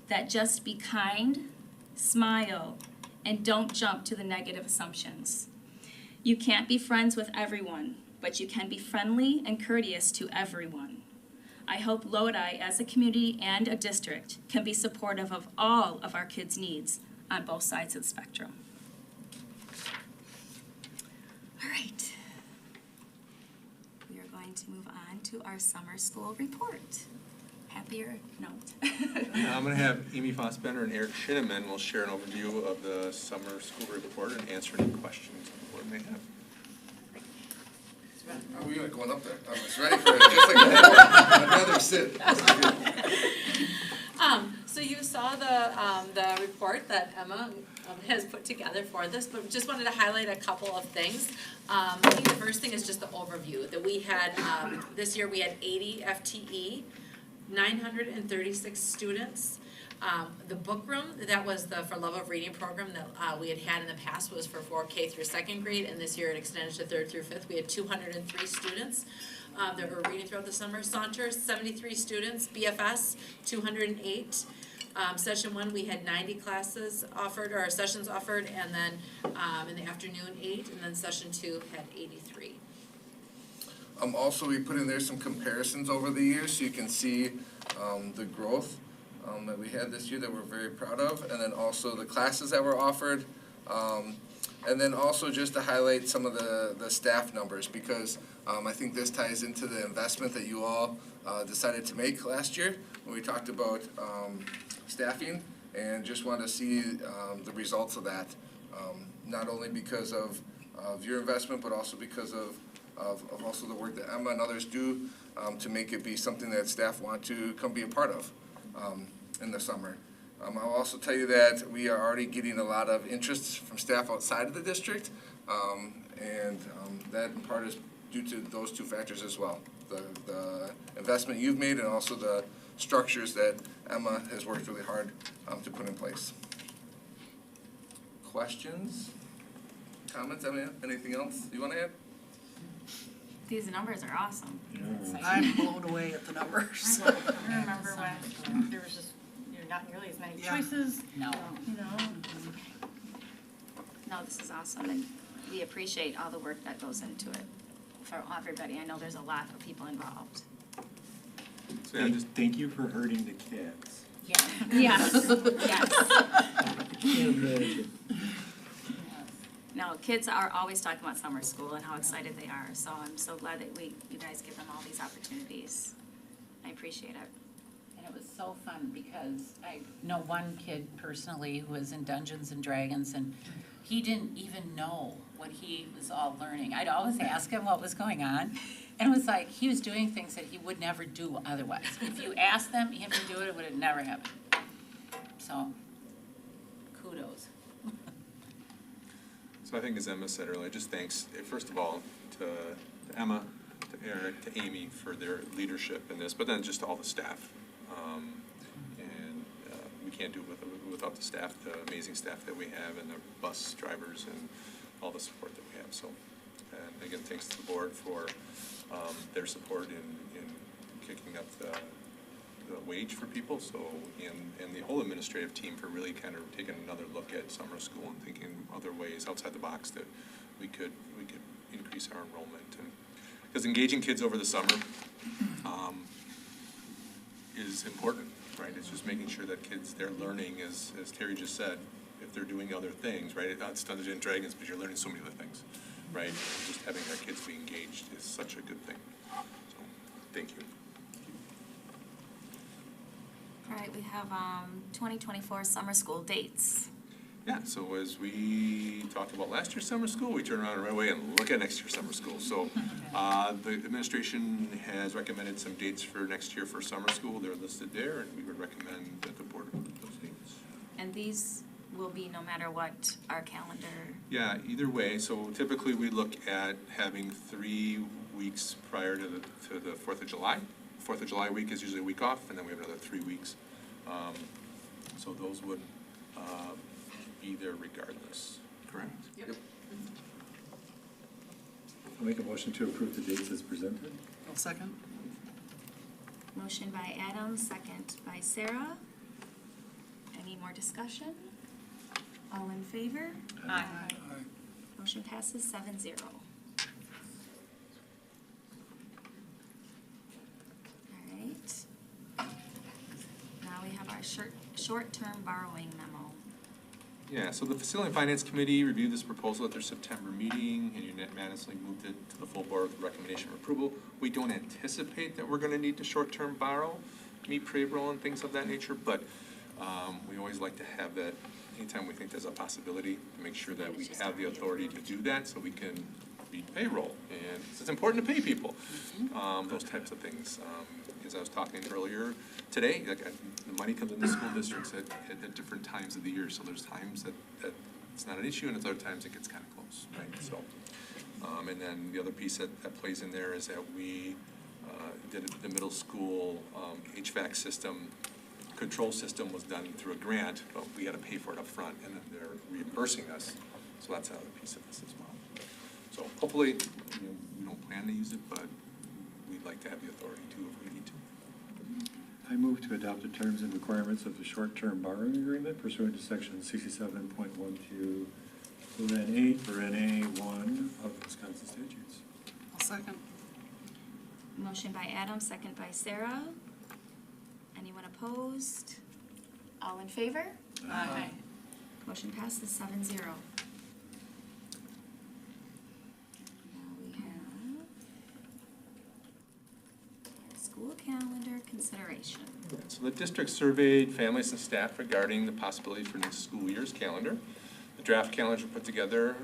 that just be kind, smile, and don't jump to the negative assumptions. You can't be friends with everyone, but you can be friendly and courteous to everyone. I hope Lodi as a community and a district can be supportive of all of our kids' needs on both sides of the spectrum. All right. We are going to move on to our summer school report. Happier note. I'm going to have Amy Fossbender and Eric Shinneman will share an overview of the summer school report and answer any questions the board may have. Oh, we are going up there. I was ready for it, just like that. I'd rather sit. This is good. So you saw the report that Emma has put together for this, but just wanted to highlight a couple of things. I think the first thing is just the overview, that we had, this year we had 80 FTE, 936 students. The book room, that was the For Love of Reading program that we had in the past, was for 4K through 2nd grade, and this year it extended to 3rd through 5th. We had 203 students that were reading throughout the summer. Saunter, 73 students. BFS, 208. Session 1, we had 90 classes offered, or sessions offered, and then in the afternoon, 8, and then session 2 had 83. Also, we put in there some comparisons over the years, so you can see the growth that we had this year that we're very proud of, and then also the classes that were offered, and then also just to highlight some of the staff numbers, because I think this ties into the investment that you all decided to make last year when we talked about staffing, and just want to see the results of that, not only because of your investment, but also because of also the work that Emma and others do to make it be something that staff want to come be a part of in the summer. I'll also tell you that we are already getting a lot of interest from staff outside of the district, and that in part is due to those two factors as well. The investment you've made and also the structures that Emma has worked really hard to put in place. Questions? Comments? Anything else you want to add? These numbers are awesome. I'm blown away at the numbers. I remember when there was just, not nearly as many choices. No. You know? No, this is awesome, and we appreciate all the work that goes into it for everybody. I know there's a lot of people involved. So yeah, Thank you for hurting the kids. Yeah. Yes, yes. I can't imagine. No, kids are always talking about summer school and how excited they are, so I'm so glad that you guys give them all these opportunities. I appreciate it. And it was so fun because I know one kid personally who was in Dungeons and Dragons, and he didn't even know what he was all learning. I'd always ask him what was going on, and it was like he was doing things that he would never do otherwise. If you asked him to do it, it would have never happened. So, kudos. So I think as Emma said earlier, just thanks, first of all, to Emma, to Eric, to Amy for their leadership in this, but then just to all the staff. We can't do it without the staff, the amazing staff that we have, and the bus drivers and all the support that we have. So, and again, thanks to the board for their support in kicking up the wage for people. So, and the whole administrative team for really kind of taking another look at summer school and thinking other ways outside the box that we could increase our enrollment. And because engaging kids over the summer is important, right? It's just making sure that kids, they're learning, as Terry just said, if they're doing other things, right? It's Dungeons and Dragons, but you're learning so many other things. right? Just having our kids be engaged is such a good thing. So, thank you. All right, we have 2024 summer school dates. Yeah, so as we talked about last year's summer school, we turn around right away and look at next year's summer school. So the administration has recommended some dates for next year for summer school. They're listed there, and we would recommend that the board approve those dates. And these will be no matter what our calendar. Yeah, either way. So typically we look at having 3 weeks prior to the 4th of July. 4th of July week is usually a week off, and then we have another 3 weeks. So those would be there regardless, correct? Yep. I'll make a motion to approve the dates as presented. I'll second. Motion by Adam, second by Sarah. Any more discussion? All in favor? Aye. Motion passes 7-0. All right. Now we have our short-term borrowing memo. Yeah, so the Facility and Finance Committee reviewed this proposal at their September meeting and unanimously moved it to the full board with recommendation of approval. We don't anticipate that we're gonna need to short-term borrow, meet payroll and things of that nature, but we always like to have that anytime we think there's a possibility, to make sure that we have the authority to do that so we can meet payroll. And it's important to pay people, those types of things. As I was talking earlier today, like, the money comes in the school districts at different times of the year. So there's times that it's not an issue, and there's other times it gets kind of close, right? So, and then the other piece that plays in there is that we did the middle school HVAC system, control system was done through a grant, but we had to pay for it up front, and then they're reimbursing us. So that's another piece of this as well. So hopefully, we don't plan to use it, but we'd like to have the authority to if we need to. I move to adopt the terms and requirements of the short-term borrowing agreement pursuant to section 67.12, N 8 for NA 1 of the Wisconsin statutes. I'll second. Motion by Adam, second by Sarah. Anyone opposed? All in favor? Aye. Motion passes 7-0. Now we have school calendar consideration. So the district surveyed families and staff regarding the possibility for next school year's calendar. The draft calendars were put together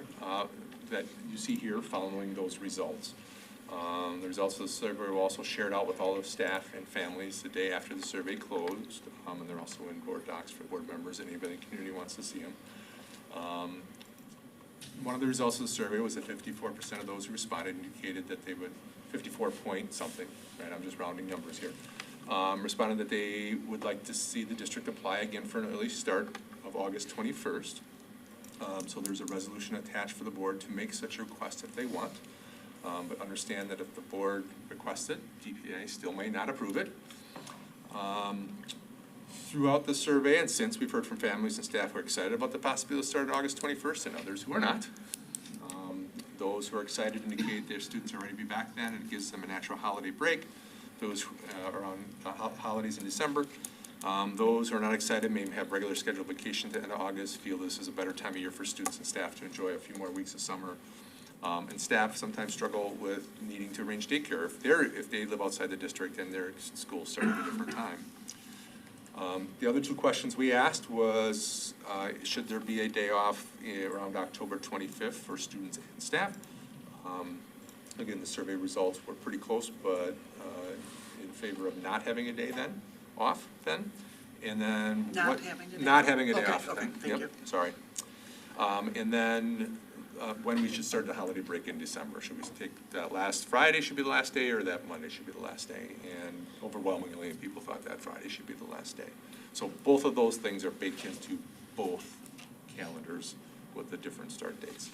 that you see here following those results. The results of the survey were also shared out with all the staff and families the day after the survey closed, and they're also in board docs for board members, anybody in the community wants to see them. One of the results of the survey was that 54% of those who responded indicated that they would, 54 point something, right, I'm just rounding numbers here, responded that they would like to see the district apply again for an early start of August 21st. So there's a resolution attached for the board to make such a request if they want. But understand that if the board requests it, DPA still may not approve it. Throughout the survey, and since we've heard from families and staff who are excited about the possibility of starting August 21st, and others who are not. Those who are excited indicate their students are ready to be back then, and it gives them a natural holiday break. Those around holidays in December. Those who are not excited may have regular scheduled vacation at the end of August, feel this is a better time of year for students and staff to enjoy a few more weeks of summer. And staff sometimes struggle with needing to arrange daycare if they live outside the district and their school starts at a different time. The other two questions we asked was, should there be a day off around October 25th for students and staff? Again, the survey results were pretty close, but in favor of not having a day then, off then. And then Not having a day not off. having a day Okay, off okay, then. thank you. Sorry. And then when we should start the holiday break in December. Should we take that last Friday should be the last day, or that Monday should be the last day? And overwhelmingly, people thought that Friday should be the last day. So both of those things are baked into both calendars with the different start dates.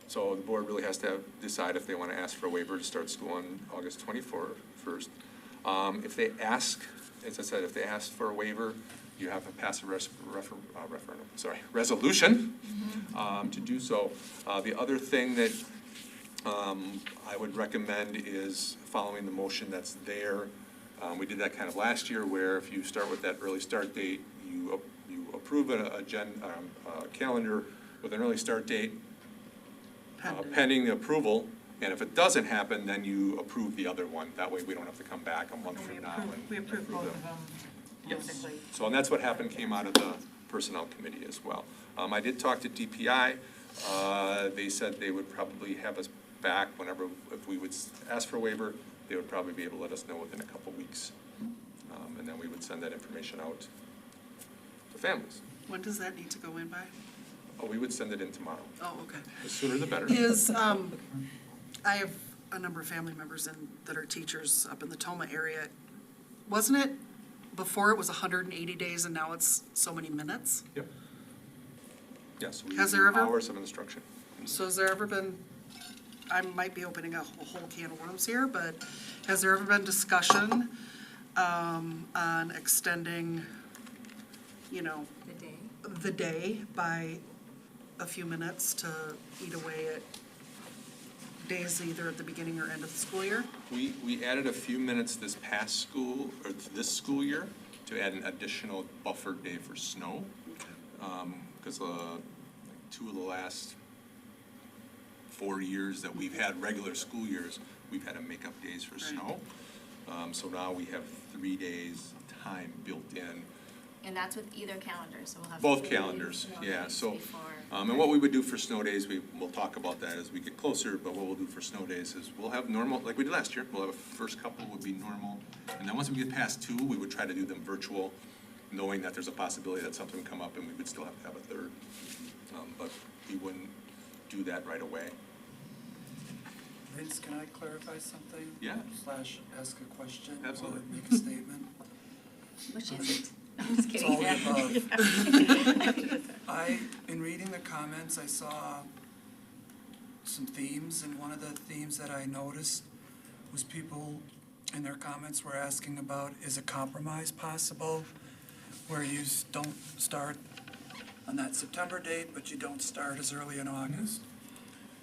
So the board really has to decide if they want to ask for a waiver to start school on August 21st. If they ask, as I said, if they ask for a waiver, you have to pass a resolution to do so. The other thing that I would recommend is following the motion that's there. We did that kind of last year, where if you start with that early start date, you approve a calendar with an early start date pending the approval. And if it doesn't happen, then you approve the other one. That way we don't have to come back a month from now and We approved both of them, Yes. basically. So, and that's what happened, came out of the Personnel Committee as well. I did talk to DPI. They said they would probably have us back whenever, if we would ask for a waiver, they would probably be able to let us know within a couple weeks. And then we would send that information out to families. When does that need to go in by? Oh, we would send it in tomorrow. Oh, okay. The sooner the better. Is, I have a number of family members that are teachers up in the Toma area. Wasn't it, before it was 180 days and now it's so many minutes? Yep. Yes, we Has do there ever- hours of instruction. So has there ever been, I might be opening a whole can of worms here, but has there ever been discussion on extending, you know, the day by a few minutes to eat away at days either at the beginning or end of the school year? We added a few minutes this past school, or this school year, to add an additional buffer day for snow. Because 2 of the last 4 years that we've had regular school years, we've had to make up days for snow. So now we have 3 days time built in. And that's with either calendar, so we'll have. Both 3 calendars, snow yeah, days so, before. and what we would do for snow days, we'll talk about that as we get closer, but what we'll do for snow days is we'll have normal, like we did last year, we'll have a first couple would be normal, and then once we get past 2, we would try to do them virtual, knowing that there's a possibility that something would come up and we would still have to have a third, but we wouldn't do that right away. Vince, can I clarify something? Yeah. Slash ask a question? Absolutely. Or make a statement? Which is it? No, I'm just It's kidding. all the Yeah. above. In reading the comments, I saw some themes, and one of the themes that I noticed was people in their comments were asking about, is a compromise possible where you don't start on that September date, but you don't start as early in August?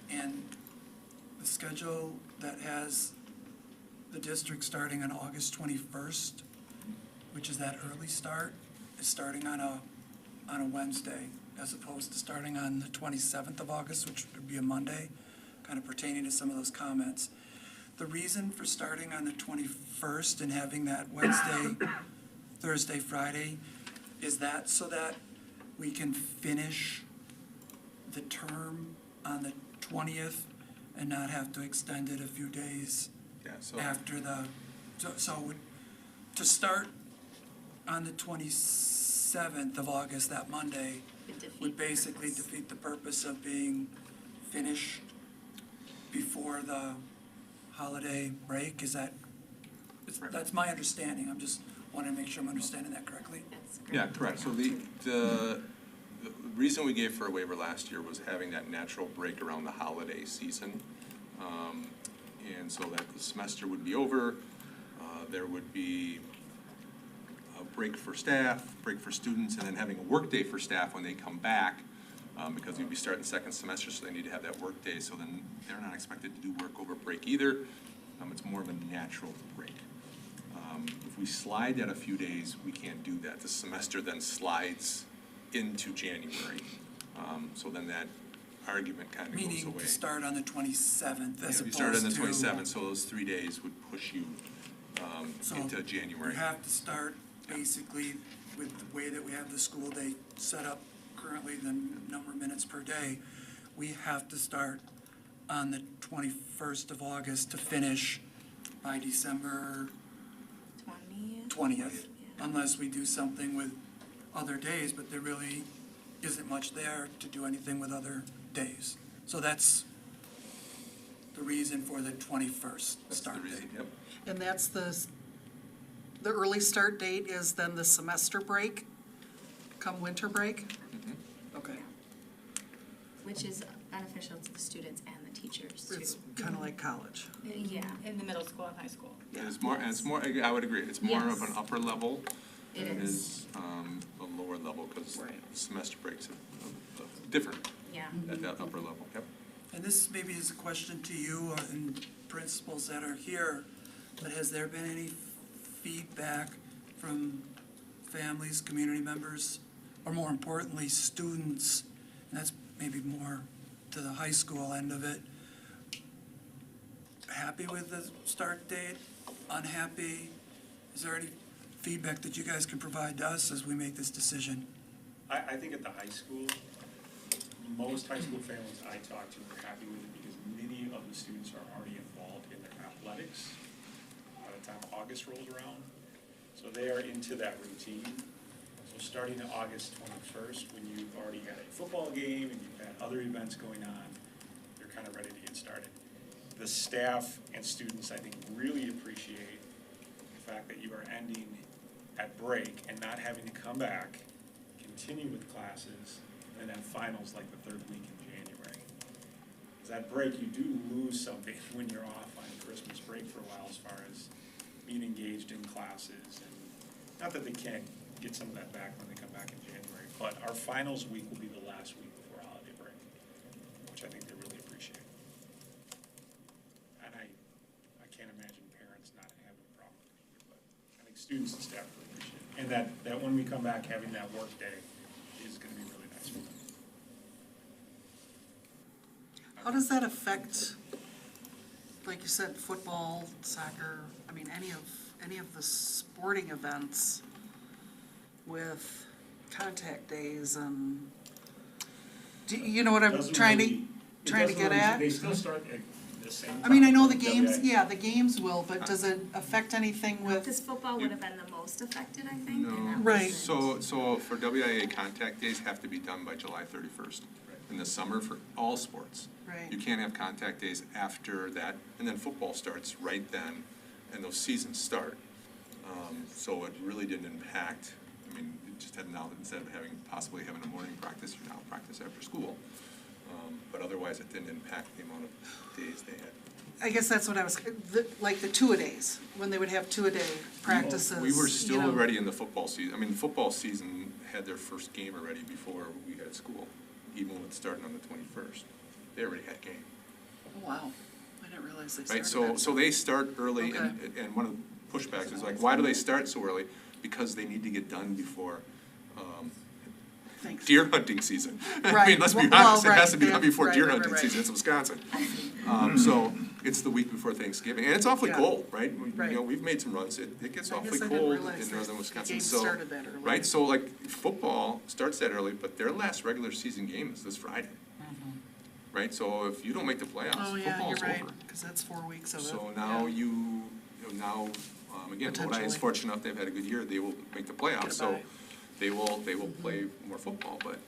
And the schedule that has the district starting on August 21st, which is that early start, is starting on a Wednesday, as opposed to starting on the 27th of August, which would be a Monday, kind of pertaining to some of those comments. The reason for starting on the 21st and having that Wednesday, Thursday, Friday, is that so that we can finish the term on the 20th and not have to extend it a few days Yeah, so. after the, to start on the 27th of August, that Monday, would basically defeat the purpose of being finished before the holiday break. Is that, that's my understanding. I'm just wanting to make sure I'm understanding that correctly. Yeah, correct. So the reason we gave for a waiver last year was having that natural break around the holiday season. And so that the semester would be over, there would be a break for staff, break for students, and then having a work day for staff when they come back, because we'd be starting the second semester, so they need to have that work day. So then they're not expected to do work over break either. It's more of a natural break. If we slide that a few days, we can't do that. The semester then slides into January. So then that argument kind of goes away. Meaning to start on the 27th Yeah, as if you opposed to. started on the 27th, so those 3 days would push you So into January. We have to start basically with the way that we have the school day set up currently, the number of minutes per day. We have to start on the 21st of August to finish by December 20th, unless we do something with other days, but there really isn't much there to do anything with other days. So that's the reason for the 21st That's the start reason, date. yep. And that's the early start date is then the semester break, come winter break? Okay. Which is beneficial to the students and the teachers too. It's kind of like college. Yeah. In the middle school and high school. It's more, and it's more, I would agree, it's more of an Yes. upper level It than it is. is a lower level, because semester breaks are different Yeah. at that upper level, yep. And this maybe is a question to you and principals that are here, but has there been any feedback from families, community members, or more importantly, students? And that's maybe more to the high school end of it. Happy with the start date? Unhappy? Is there any feedback that you guys can provide to us as we make this decision? I think at the high school, most high school families I talk to are happy with it because many of the students are already involved in their athletics by the time August rolls around. So they are into that routine. So starting on August 21st, when you've already had a football game and you've had other events going on, you're kind of ready to get started. The staff and students, I think, really appreciate the fact that you are ending at break and not having to come back, continue with classes, and then finals like the third week in January. Because that break, you do lose something when you're off on Christmas break for a while as far as being engaged in classes. And not that they can't get some of that back when they come back in January, but our finals week will be the last week before holiday break, which I think they really appreciate. And I can't imagine parents not having a problem with it either, but I think students and staff really appreciate it. And that when we come back, having that work day is gonna be really nice for them. How does that affect, like you said, football, soccer, I mean, any of the sporting events with contact days and, do you know what I'm Doesn't trying really- to, it trying to doesn't get really- at? They still start at the same time. I mean, I know the as games, WIA. yeah, the games will, but does it affect anything with, Because football would have been the most affected, I think. and that No. was- Right. So for WIA, contact days have to be done by July 31st. In the summer for all sports. right? You can't have contact days after that, and then football starts right then, and those seasons start. So it really didn't impact, I mean, it just had now, instead of possibly having a morning practice, you now practice after school. But otherwise, it didn't impact the amount of days they had. I guess that's what I was, like the two-a-days, when they would have two-a-day practices, We were you still know. already in the football season. I mean, the football season had their first game already before we had school, even with starting on the 21st. They already had a game. Oh, wow, I didn't realize they Right, started so that. they start early, and one of the pushbacks is like, why do they start so early? Because they need to get done before Thanks. deer hunting season. I Right, mean, let's be well, honest, it has to be right, done before right, deer right, hunting right. season, it's Wisconsin. So it's the week before Thanksgiving, and it's awfully Yeah. cold, right? Right. You know, we've made some runs, it gets I awfully guess I didn't cold realize in that northern the Wisconsin, games so. started that early. Right, so like, football starts that early, but their last regular season game is this Friday. Right, so if you don't make the playoffs, Oh, yeah, football's you're right, over. because that's 4 weeks of it. So now yeah. again, Lodi is Potentially. fortunate enough, they've had a good year, they will make the Get playoffs, a so bye. they will play more football, but,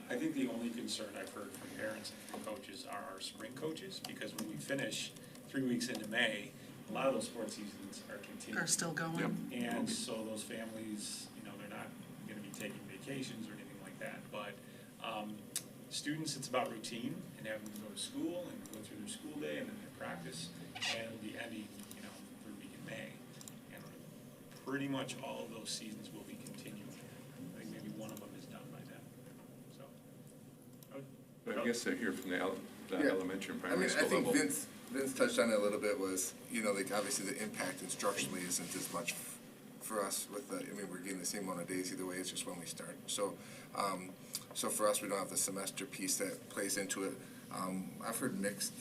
I think the only concern I've heard from parents and from coaches are our spring coaches, because when we finish 3 weeks into May, a lot of those sports seasons are continuing. Are still going. Yep. And so those families, they're not gonna be taking vacations or anything like that, but, students, it's about routine and having them go to school and go through their school day and then their practice, and it'll be ending, third week in May. And pretty much all of those seasons will be continuing. I think maybe one of them is done by then, so. but I guess I hear from the Yeah. elementary and I mean, primary I school think level. Vince touched on it a little bit, was, like, obviously the impact instructionally isn't as much for us with the, I mean, we're getting the same amount of days either way, it's just when we start. So for us, we don't have the semester piece that plays into it. I've heard mixed,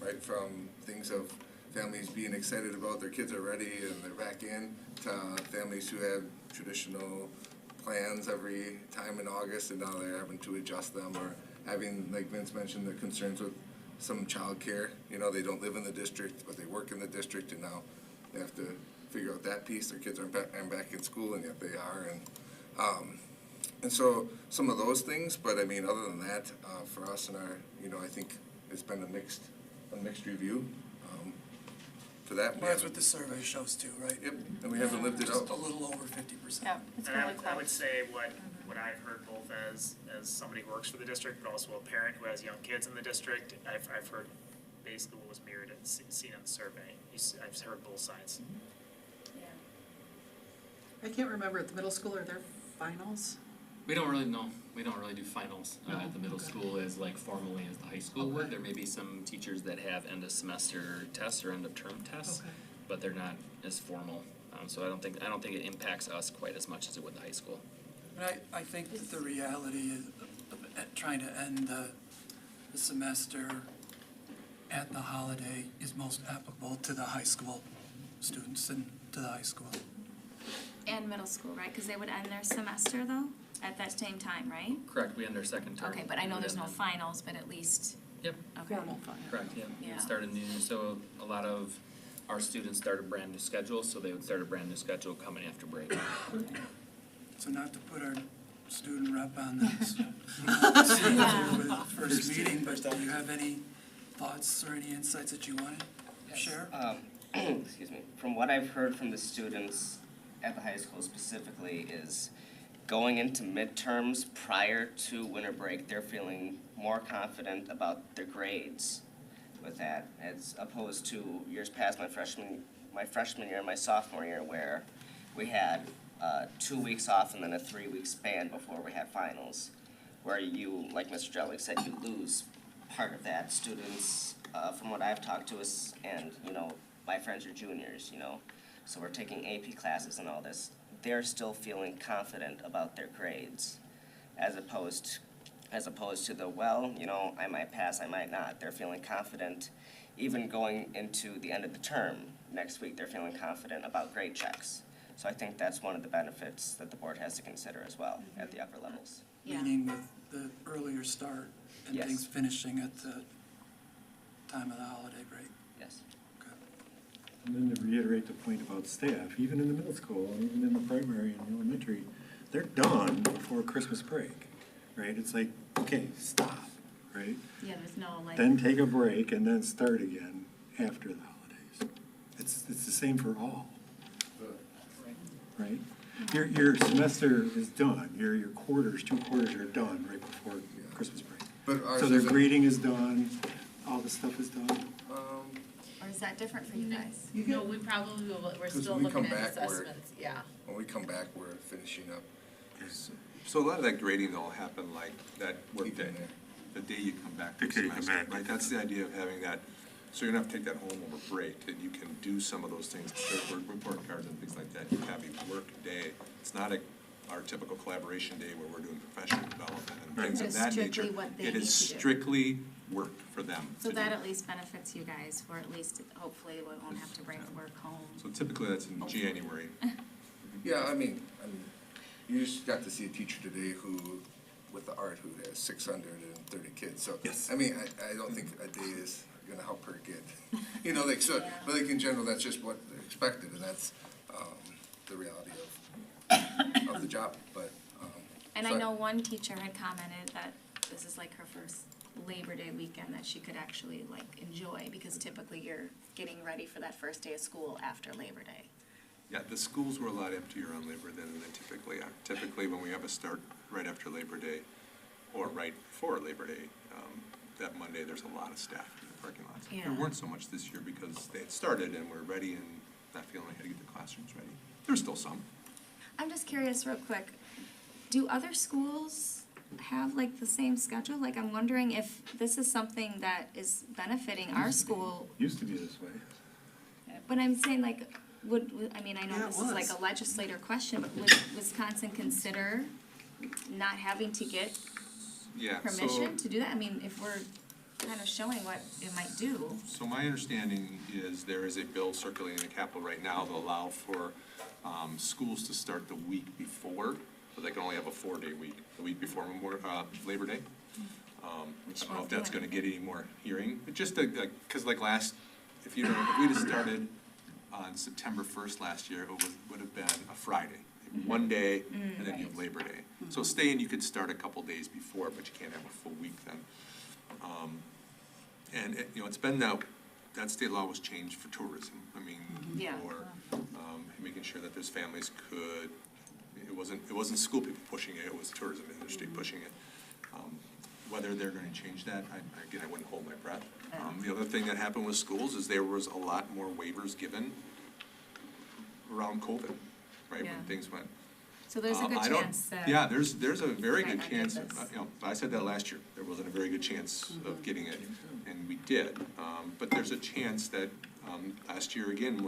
right, from things of families being excited about their kids are ready and they're back in, to families who had traditional plans every time in August and now they're having to adjust them, or having, like Vince mentioned, the concerns with some childcare. They don't live in the district, but they work in the district, and now they have to figure out that piece. Their kids aren't back in school, and yet they are, and so some of those things. But I mean, other than that, for us and our, I think it's been a mixed review. For that, Well, that's what the survey shows too, right? Yep, and we haven't lived it Just out. a little over 50%. Yeah, it's And really I would close. say what I've heard both as somebody who works for the district, but also a parent who has young kids in the district, I've heard basically what was mirrored and seen in the survey. I've heard both sides. I can't remember, at the middle school, are there finals? We don't really know. We don't really do finals at the middle school as formally as the high school would. Okay. There may be some teachers that have end of semester tests or end of term tests, Okay. but they're not as formal. So I don't think it impacts us quite as much as it would the high school. And I think that the reality is, of trying to end the semester at the holiday is most applicable to the high school students and to the high school. And middle school, right? Because they would end their semester though, at that same time, right? Correct, we end our second term. Okay, but I know there's no finals, but at least, Yep, okay. correct, yeah. We Yeah. would start a new, so a lot of our students start a brand new schedule, so they would start a brand new schedule coming after break. So not to put our student rep on this with the first meeting, but do you have any thoughts or any insights that you want to share? Excuse me. From what I've heard from the students at the high school specifically is going into midterms prior to winter break, they're feeling more confident about their grades with that, as opposed to years past, my freshman year and my sophomore year, where we had 2 weeks off and then a 3-week span before we had finals, where you, like Mr. Jellick said, you lose part of that. Students, from what I've talked to us, and, you know, my friends are juniors, you know, so we're taking AP classes and all this. They're still feeling confident about their grades, as opposed to the, well, you know, I might pass, I might not. They're feeling confident, even going into the end of the term next week, they're feeling confident about grade checks. So I think that's one of the benefits that the board has to consider as well at the upper levels. Yeah. Meaning with the earlier start and Yes. things finishing at the time of the holiday break. Yes. And then to reiterate the point about staff, even in the middle school, and even in the primary and the elementary, they're done before Christmas break, right? It's like, okay, stop, right? Yeah, there's no like. Then take a break and then start again after the holidays. It's the same for all, right? Your semester is done, your quarters, 2 quarters are done right before Christmas break. But ours So their isn't- grading is done, all the stuff is done. Or is that different for you guys? No, we probably will, we're 'Cause still when we looking come at back, we're- assessments, yeah. When we come back, we're finishing up. So a lot of that grading will happen like that work day, the day you come back from The day you come semester, back. right? That's the idea of having that, so you're gonna have to take that home over break, that you can do some of those things, work report cards and things like that. You have a work day. It's not our typical collaboration day where we're doing professional development and things of It's that nature. strictly what they It is need to do. strictly work for them So to that do. at least benefits you guys, or at least hopefully we won't have to bring work home. So typically that's in January. Yeah, I mean, you just got to see a teacher today who, with the art, who has 630 kids, so. Yes. I mean, I don't think a day is gonna help her get, you know, like, so, but like in general, that's just what they're expected, and that's, the reality of the job, but, And I so know one teacher had commented that this is like her first Labor Day weekend that she could actually like enjoy, because typically you're getting ready for that first day of school after Labor Day. Yeah, the schools were a lot emptier on Labor Day than they typically are. Typically, when we have a start right after Labor Day, or right before Labor Day, that Monday, there's a lot of staff in the parking lots. There Yeah. weren't so much this year because they had started and were ready and not feeling they had to get the classrooms ready. There's still some. I'm just curious real quick, do other schools have like the same schedule? Like I'm wondering if this is something that is benefiting our school, Used to be this way. but I'm saying like, I mean, I know Yeah, it this is like was. a legislator question, but would Wisconsin consider not having to get Yeah, permission to do that? I mean, if we're kind of showing what it might do. So my understanding is there is a bill circulating in the Capitol right now to allow for schools to start the week before, but they can only have a 4-day week, the week before Labor Day. I don't know if that's gonna get any more hearing, but just because like if we'd have started on September 1st last year, it would have been a Friday. One day, and then you have Labor Day. So staying, you could start a couple days before, but you can't have a full week then. And it's been that state law was changed for tourism. I mean, Yeah. for making sure that those families could, it wasn't school people pushing it, it was tourism industry pushing it. Whether they're gonna change that, I wouldn't hold my breath. The other thing that happened with schools is there was a lot more waivers given around COVID, right, Yeah. when things went. So there's a good I don't- chance that. Yeah, there's a very might good not get chance, this. I said that last year, there wasn't a very good chance of getting it, and we did. But there's a chance that, last year again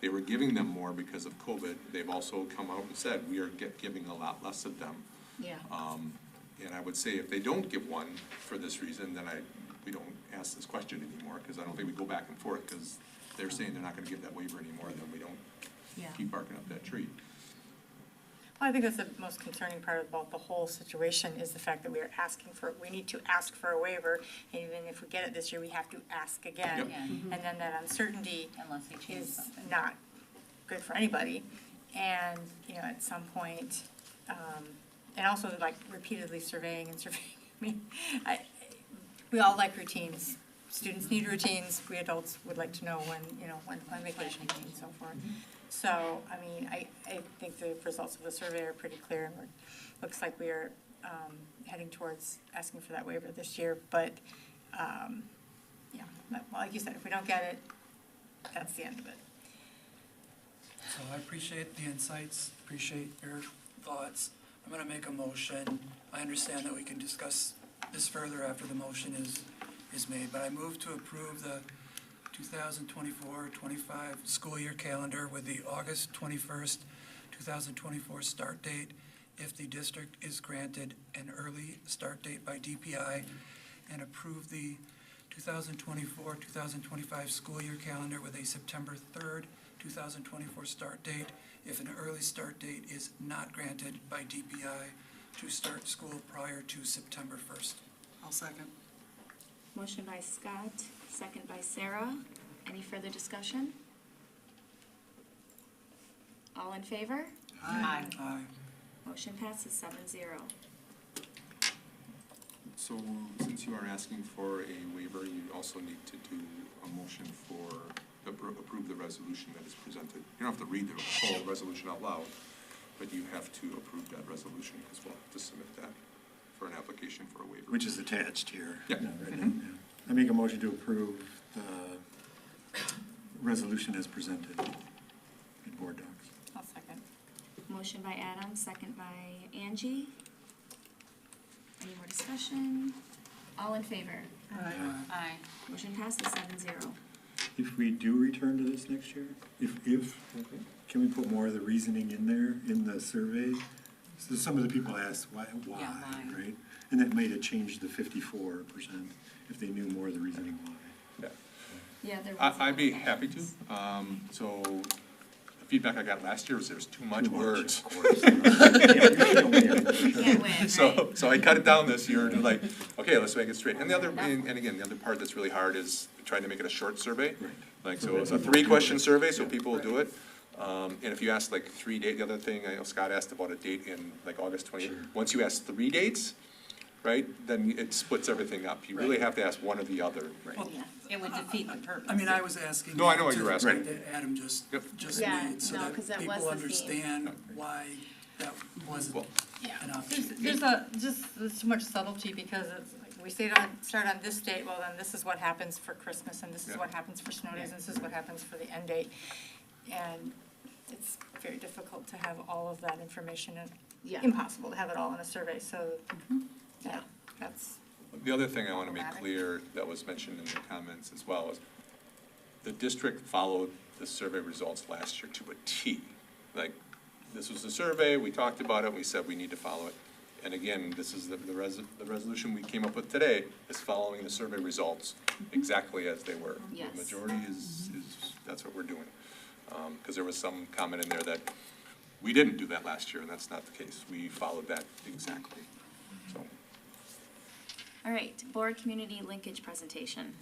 they were giving them more because of COVID. They've also come out and said, we are giving a lot less of them. Yeah. And I would say if they don't give one for this reason, then we don't ask this question anymore, because I don't think we go back and forth, because they're saying they're not gonna give that waiver anymore, then we don't keep barking up that tree. Well, I think that's the most concerning part about the whole situation is the fact that we are asking for, we need to ask for a waiver. And even if we get it this year, we have to ask again. Yep. Yeah, And then that uncertainty unless they change is something. not good for anybody. And, you know, at some point, and also like repeatedly surveying and surveying. I mean, we all like routines. Students need routines. We adults would like to know when, you know, when vacation is and so forth. So, I mean, I think the results of the survey are pretty clear, and looks like we are heading towards asking for that waiver this year. But, yeah, like you said, if we don't get it, that's the end of it. So I appreciate the insights, appreciate your thoughts. I'm gonna make a motion. I understand that we can discuss this further after the motion is made, but I move to approve the 2024-25 school year calendar with the August 21st, 2024 start date if the district is granted an early start date by DPI, and approve the 2024-2025 school year calendar with a September 3rd, 2024 start date if an early start date is not granted by DPI to start school prior to September 1st. I'll second. Motion by Scott, second by Sarah. Any further discussion? All in favor? Aye. Aye. Motion passes 7-0. So since you are asking for a waiver, you also need to do a motion for, approve the resolution that is presented. You don't have to read the whole resolution out loud, but you have to approve that resolution, because we'll have to submit that for an application for a waiver. Which is attached here. Yeah. Right now, yeah. I make a motion to approve the resolution as presented in board docs. I'll second. Motion by Adam, second by Angie. Any more discussion? All in favor? Aye. Motion passes 7-0. If we do return to this next year, can we put more of the reasoning in there, in the survey? So some of the people asked, why, Yeah, why? right? And that might have changed the 54% if they knew more of the reasoning why. Yeah, there was. I'd be happy to. So the feedback I got last year was there's too much words. Of course. Can't win, So I cut it down this year to like, okay, let's make it straight. And the other, and again, the other part that's really hard is trying to make it a short survey. Right. Like, so it's a 3-question survey, so people will do it. And if you ask like 3 dates, the other thing, I know Scott asked about a date in like August 28th. Sure. Once you ask 3 dates, right, then it splits everything up. You really have to ask one or the other. Well, It would defeat the purpose. I mean, I was asking. No, I know what you were to- asking. That Adam just Yep. Yeah, made, so no, that 'cause that was people the theme. understand why that wasn't Well, an option. There's too much subtlety because it's, like, we start on this date, well, then this is what happens for Christmas, and this is Yeah. what happens for snow days, and this is what happens for the end date. And it's very difficult to have all of that information, and Yeah. impossible to have it all in a survey, so, yeah, that's. The other thing I want to make Problematic. clear that was mentioned in the comments as well is the district followed the survey results last year to a T. Like, this was the survey, we talked about it, we said we need to follow it. And again, this is the resolution we came up with today is following the survey results exactly as they were. Yes. The majority is, that's what we're doing. Because there was some comment in there that we didn't do that last year, and that's not the case. We followed that exactly, so. All right, board community linkage presentation.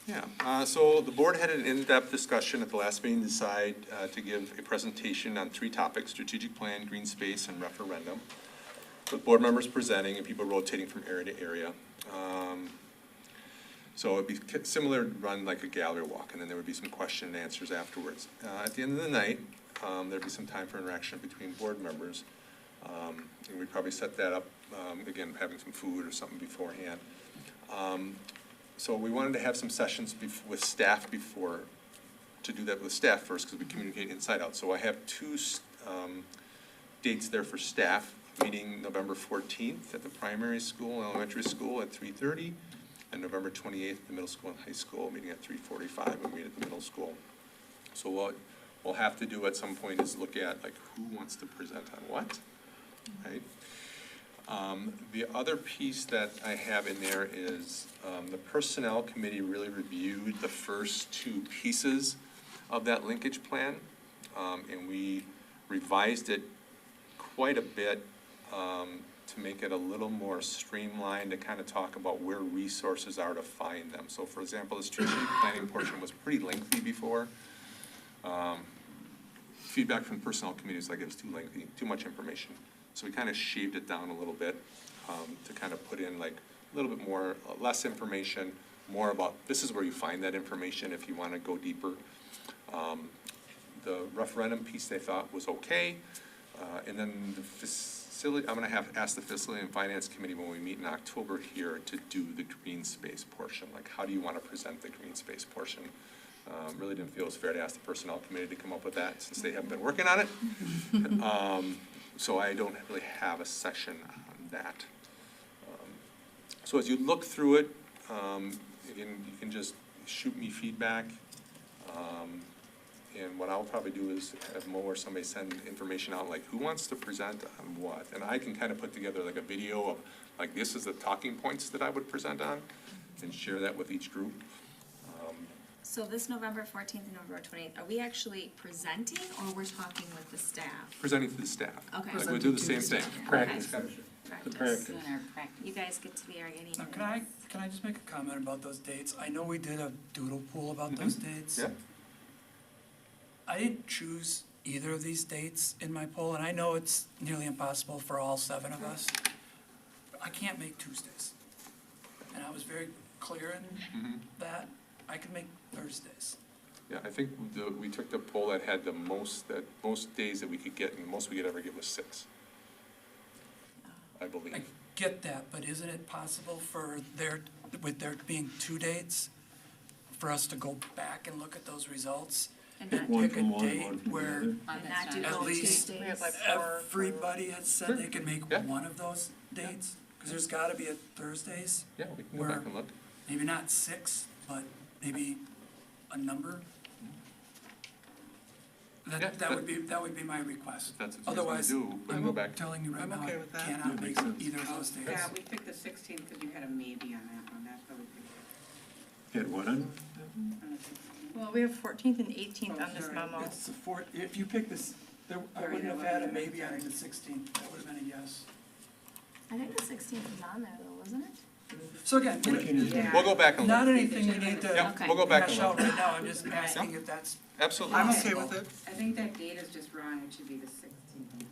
Yeah, so the board had an in-depth discussion at the last meeting to decide to give a presentation on 3 topics: strategic plan, green space, and referendum, with board members presenting and people rotating from area to area. So it'd be similar, run like a gallery walk, and then there would be some question and answers afterwards. At the end of the night, there'd be some time for interaction between board members. And we'd probably set that up, again, having some food or something beforehand. So we wanted to have some sessions with staff before, to do that with staff first, because we communicate inside out. So I have 2 dates there for staff, meeting November 14th at the primary school, elementary school at 3:30, and November 28th, the middle school and high school, meeting at 3:45, we meet at the middle school. So we'll we'll have to do at some point is look at like who wants to present on what, right? The other piece that I have in there is, the Personnel Committee really reviewed the first two pieces of that linkage plan, and we revised it quite a bit, to make it a little more streamlined, to kind of talk about where resources are to find them. So for example, the strategic planning portion was pretty lengthy before. Feedback from the Personnel Committee is like it was too lengthy, too much information. So we kind of shaved it down a little bit, to kind of put in like a little bit more, less information, more about, this is where you find that information if you want to go deeper. The referendum piece they thought was okay, and then the facility, I'm gonna ask the Facility and Finance Committee when we meet in October here to do the green space portion, like how do you want to present the green space portion? Really didn't feel it was fair to ask the Personnel Committee to come up with that since they haven't been working on it. So I don't really have a section on that. So as you look through it, you can just shoot me feedback. And what I'll probably do is have Mo or somebody send information out, like who wants to present on what? And I can kind of put together like a video of, like this is the talking points that I would present on, and share that with each group. So this November 14th and November 28th, are we actually presenting or we're talking with the staff? Presenting to the staff. Okay. Like we'll do the same thing. Practice. Practice. Doing our practice. You guys get to be our guinea Now, pigs. can I just make a comment about those dates? I know we did a doodle pool about those dates. Yeah. I didn't choose either of these dates in my poll, and I know it's nearly impossible for all 7 of us. But I can't make Tuesdays. And I was very clear in that I could make Thursdays. Yeah, I think we took the poll that had the most days that we could get, and the most we could ever get was 6. I believe. I get that, but isn't it possible for with there being 2 dates, for us to go back and look at those results? And And not One pick a from one, date one from the where other. and not do At both least Tuesdays. We have like 4. everybody had said they could make Yeah. one of those dates? Because there's gotta be a Thursdays, Yeah, we can go Where- back and look. maybe not 6, but maybe a number. Yeah, That would be my request. That's what you Otherwise, do. We can go back. I'm telling you right I'm now, okay I with that. cannot Yeah, make makes sense. either of those days. Yeah, we picked the 16th because you had a maybe on that one, that's what we picked. Had what on? On the 16th. Well, we have 14th and 18th on this sorry. memo. It's the fourth, if you pick this, I wouldn't have had a maybe on the 16th, that would have been a yes. I think the 16th is on there though, wasn't it? So again, Yeah. We'll go back and not look. anything you need to Yeah, Okay. we'll go back and hash out look. right now, I'm just asking if that's Absolutely. I'm okay with it. I think that date is just wrong, it should be the 16th.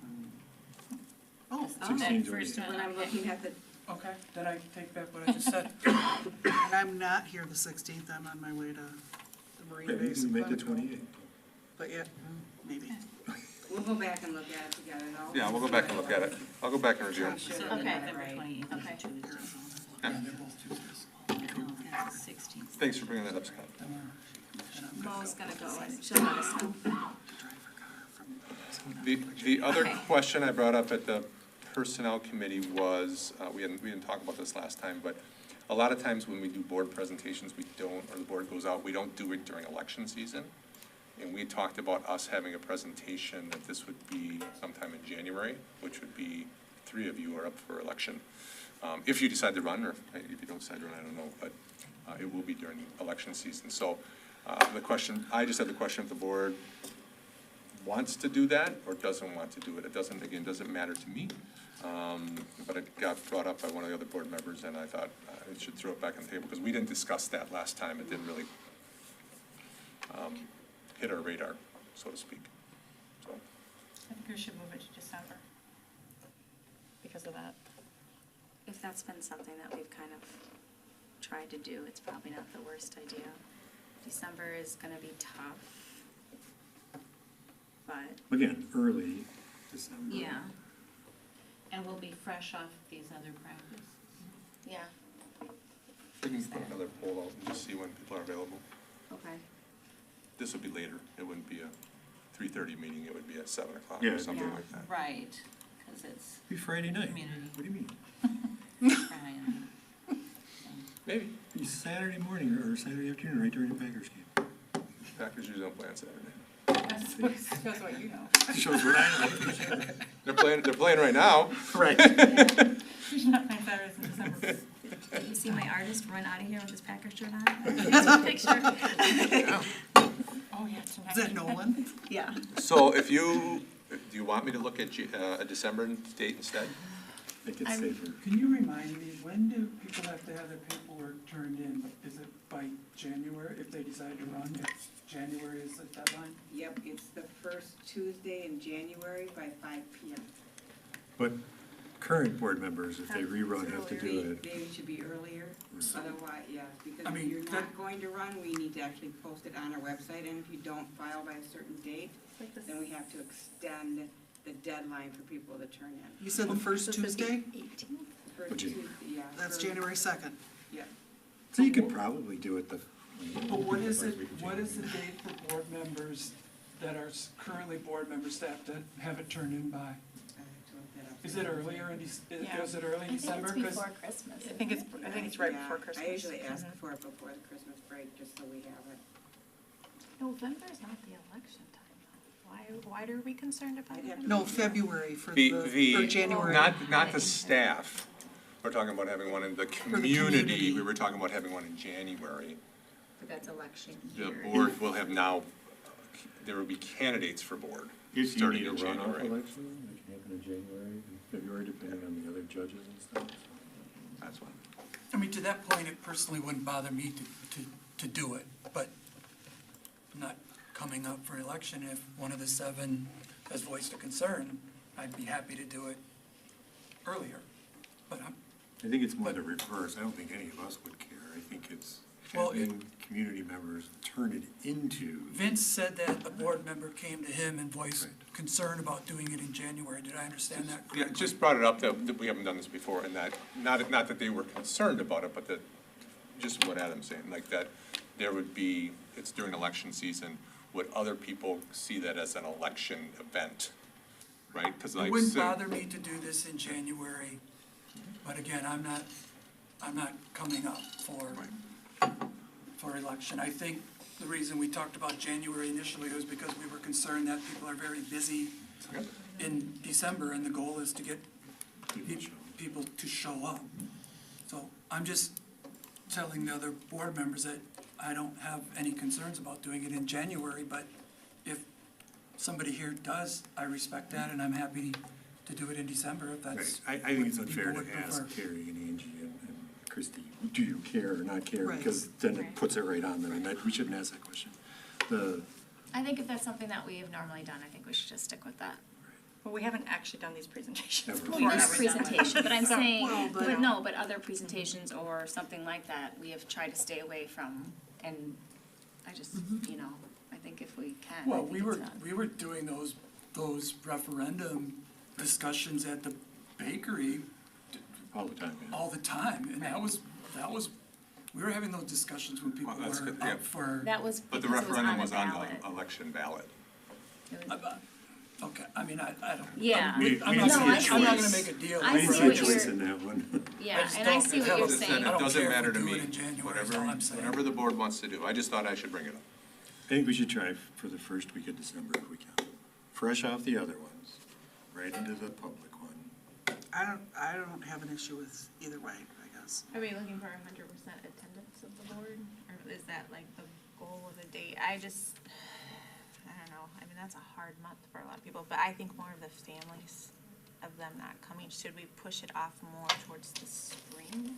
Oh, 16's already. So when I'm looking at the, okay, then I take back what I just said. and I'm not here the 16th, I'm on my way to the Marine Maybe base. we make the in Glencoe. 28th. But yeah, maybe. we'll go back and look at it together though. Yeah, we'll go back and look at it. I'll go back and review I'm it. sure So that we got it November right. 28th is Okay. Tuesday. Yeah, they're both Tuesdays. No, that's the 16th. Thanks for bringing that up, Scott. Then we're- Mo's gonna go and she'll let us know. The other Okay. question I brought up at the Personnel Committee was, we didn't talk about this last time, but a lot of times when we do board presentations, we don't, or the board goes out, we don't do it during election season. And we talked about us having a presentation that this would be sometime in January, which would be 3 of you are up for election. If you decide to run, or if you don't decide to run, I don't know, but it will be during election season. So the question, I just had the question if the board wants to do that or doesn't want to do it. It doesn't, again, doesn't matter to me. But it got brought up by one of the other board members, and I thought I should throw it back on the table, because we didn't discuss that last time. It didn't really hit our radar, so to speak. So, I think we should move it to December. Because of that. If that's been something that we've kind of tried to do, it's probably not the worst idea. December is gonna be tough. But, Again, early December. yeah, And we'll be fresh off these other practices. yeah, we can put another poll out and just see when people are available. okay. This would be later. It wouldn't be a 3:30 meeting. It would be at 7 o'clock Yeah, or something Yeah, like that. right, because it's Be Friday night. community. What do you mean? Friday. Maybe. Be Saturday morning or Saturday afternoon, right during the Packers game. Packers usually don't play on Saturday. Shows what you know. Shows what I know. They're playing right now. Right. She's not playing Saturdays in December. You see my artist run out of here with his Packer shirt on? It's a picture. Oh, yeah, tonight. Is that Nolan? Yeah. So do you want me to look at a December date instead? I think it's safer. Can you remind me, when do people have to have their paperwork turned in? Is it by January, if they decide to run, it's January is the deadline? Yep, it's the first Tuesday in January by 5 p.m. But current board members, if they rerun, have to do it. They should be earlier, otherwise, yeah, because I if mean, you're that- not going to run, we need to actually post it on our website, and if you don't file by a certain date, then we have to extend the deadline for people to turn in. You said the first Tuesday? First Would you- Tuesday, yeah. That's first- January 2nd. Yeah. So you could probably do it the. But what is the it, first week of what is the January. date for board members that are currently board members that have to have it turned in by? I have to look that up. Is it earlier in, Yeah. is it early in December? I think it's 'Cause- before Christmas. I think it's right Yeah, before Christmas. I usually ask for it before the Christmas break, just so we have it. November's not the election time, though. Why are we concerned about I'd have it? to- No, February for The, January. not the staff. We're talking about having one in the community. community. We were talking about having one in January. But that's election The year. board will have now, there will be candidates for board If you starting need a in runoff January. election, it can happen in January, and February, depending on the other judges and stuff. That's one. I mean, to that point, it personally wouldn't bother me to do it, but not coming up for election, if one of the 7 has voiced a concern, I'd be happy to do it earlier. But I think it's more the reverse. I don't think any of us would care. I think it's Well, having community members turn it into. Vince said that a board member came to him and voiced Right. concern about doing it in January. Did I understand that Yeah, correctly? just brought it up that we haven't done this before, and that, not that they were concerned about it, but that, just what Adam's saying, like that there would be, it's during election season, would other people see that as an election event, right? Because It like. wouldn't bother me to do this in January, but again, I'm not coming up for election. I think the reason we talked about January initially was because we were concerned that people are very busy Yep. in December, and the goal is to get people to show up. So I'm just telling the other board members that I don't have any concerns about doing it in January, but if somebody here does, I respect that, and I'm happy to do it in December if that's. I think it's what unfair people to would ask prefer. Carrie and Angie and Christie, do you care or not care? Right. Because then it Right. puts it right on them, and that, we shouldn't ask that question. I think if that's something that we have normally done, I think we should just stick with that. Well, we haven't actually done these presentations. Never. Well, this presentation, but I'm saying, Well, but- but no, but other presentations or something like that, we have tried to stay away from. And I just, you know, I think if we can, I Well, think we it's were, done. we were doing those referendum discussions at the bakery All the time, yeah. all the time, and that was, we were having those discussions when people Well, that's were good, yeah. up for. That was But the because it referendum was was on on the ballot. the election ballot. It was- Okay, I mean, I don't. Yeah. I'm We- not we No, gonna, I see I'm not it. gonna make a deal. I We see didn't what see you're- choice in that one. Yeah, just and I don't see what have you're a- Just said saying. I it don't doesn't care if matter we to do me, it in January, is whatever, all I'm saying. whatever the board wants to do. I just thought I should bring it up. I think we should try for the first week of December if we can. Fresh off the other ones, right into the public one. I don't have an issue with either way, I guess. Are we looking for 100% attendance of the board, or is that like the goal of the date? I don't know, I mean, that's a hard month for a lot of people, but I think more of the families of them not coming, should we push it off more towards the spring?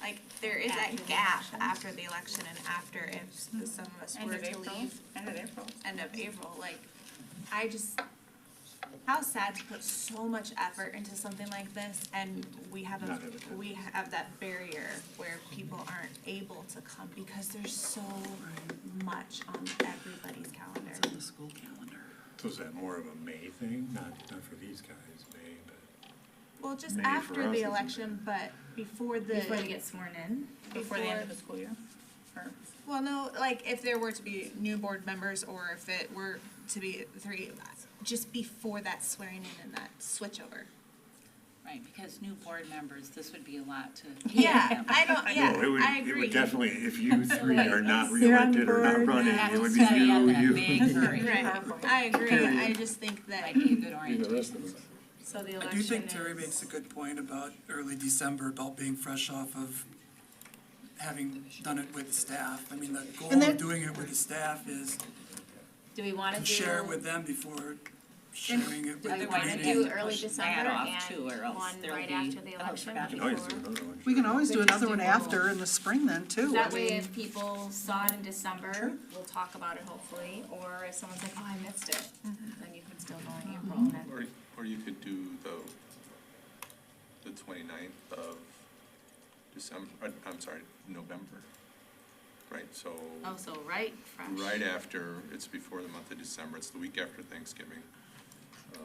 Like, there is that After the gap elections? after the election and after if some of us End were of to April. leave. End of April. End of April, like, I just, how sad to put so much effort into something like this and we have Not have it. we have that barrier where people aren't able to come because there's so much on everybody's calendar. It's on the school calendar. So is that more of a May thing? Not for these guys, May, but. Well, just May for after us the is election, but before the. Before they get sworn in. Before the end of the school year? Or- Well, no, like if there were to be new board members or if it were to be 3, just before that swearing in and that switchover. Right, because new board members, this would be a lot to. Yeah, I don't, yeah, No, I it agree. would definitely, if you three are not You're on reelected or not board. running, Have it to would be study up in a you. big hurry. Right, I agree, I just think that, Might be a good The orientation. rest of us. So the I election do think Terry is- makes a good point about early December, about being fresh off of having done it with the staff. I mean, the goal And that- of doing it with the staff is Do we wanna to do? share it with them before sharing it with the Do we wanna community. do to early push that December off and too, or else one there'll right be- after the oh, election? forgot We can always do before? another one. We can always We do just another do one both. after in the spring then too. That I way, mean, if people saw it in December, we'll talk about it hopefully, or if someone's like, oh, I missed it, then you can still go in April and then. Or you could do the 29th of December, I'm sorry, November, right? So, Oh, so right, fresh. right after, it's before the month of December, it's the week after Thanksgiving. We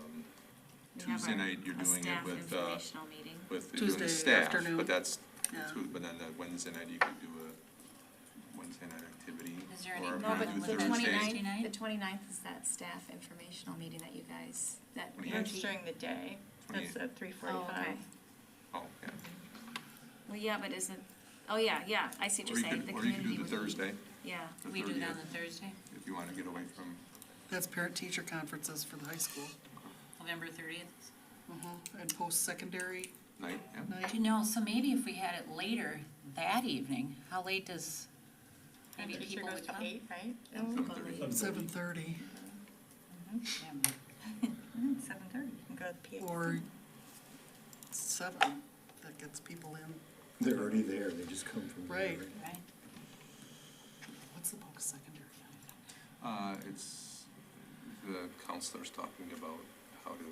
have Tuesday our- night, you're a doing it staff with, informational meeting. you're doing the Tuesday staff, afternoon. but that's, Yeah. but then the Wednesday night, you could do a Wednesday night activity. Is there any Or if No, you but wanna do the Thursday. 29th, the 29th is that staff informational meeting that you guys, that. Twenty-eighth. It's during the day, that's 28th. at 3:45. Oh, yeah. Well, yeah, but isn't, oh, yeah, I see what Or you're you saying, could, the or you could community do would the be- Thursday, Yeah, the We do it on 30th, the Thursday, if you wanna get away from, that's parent-teacher conferences for the high school. November 30th. And post-secondary night, yeah. night. You know, so maybe if we had it later that evening, how late does, maybe Teacher people goes would to come? 8, right? 7:30. 7:30, Yeah. 7:30, you can go to the PA. or 7, that gets people in. They're already there, they just come from there. Right. Right. What's the post-secondary night? It's the counselors talking about how to,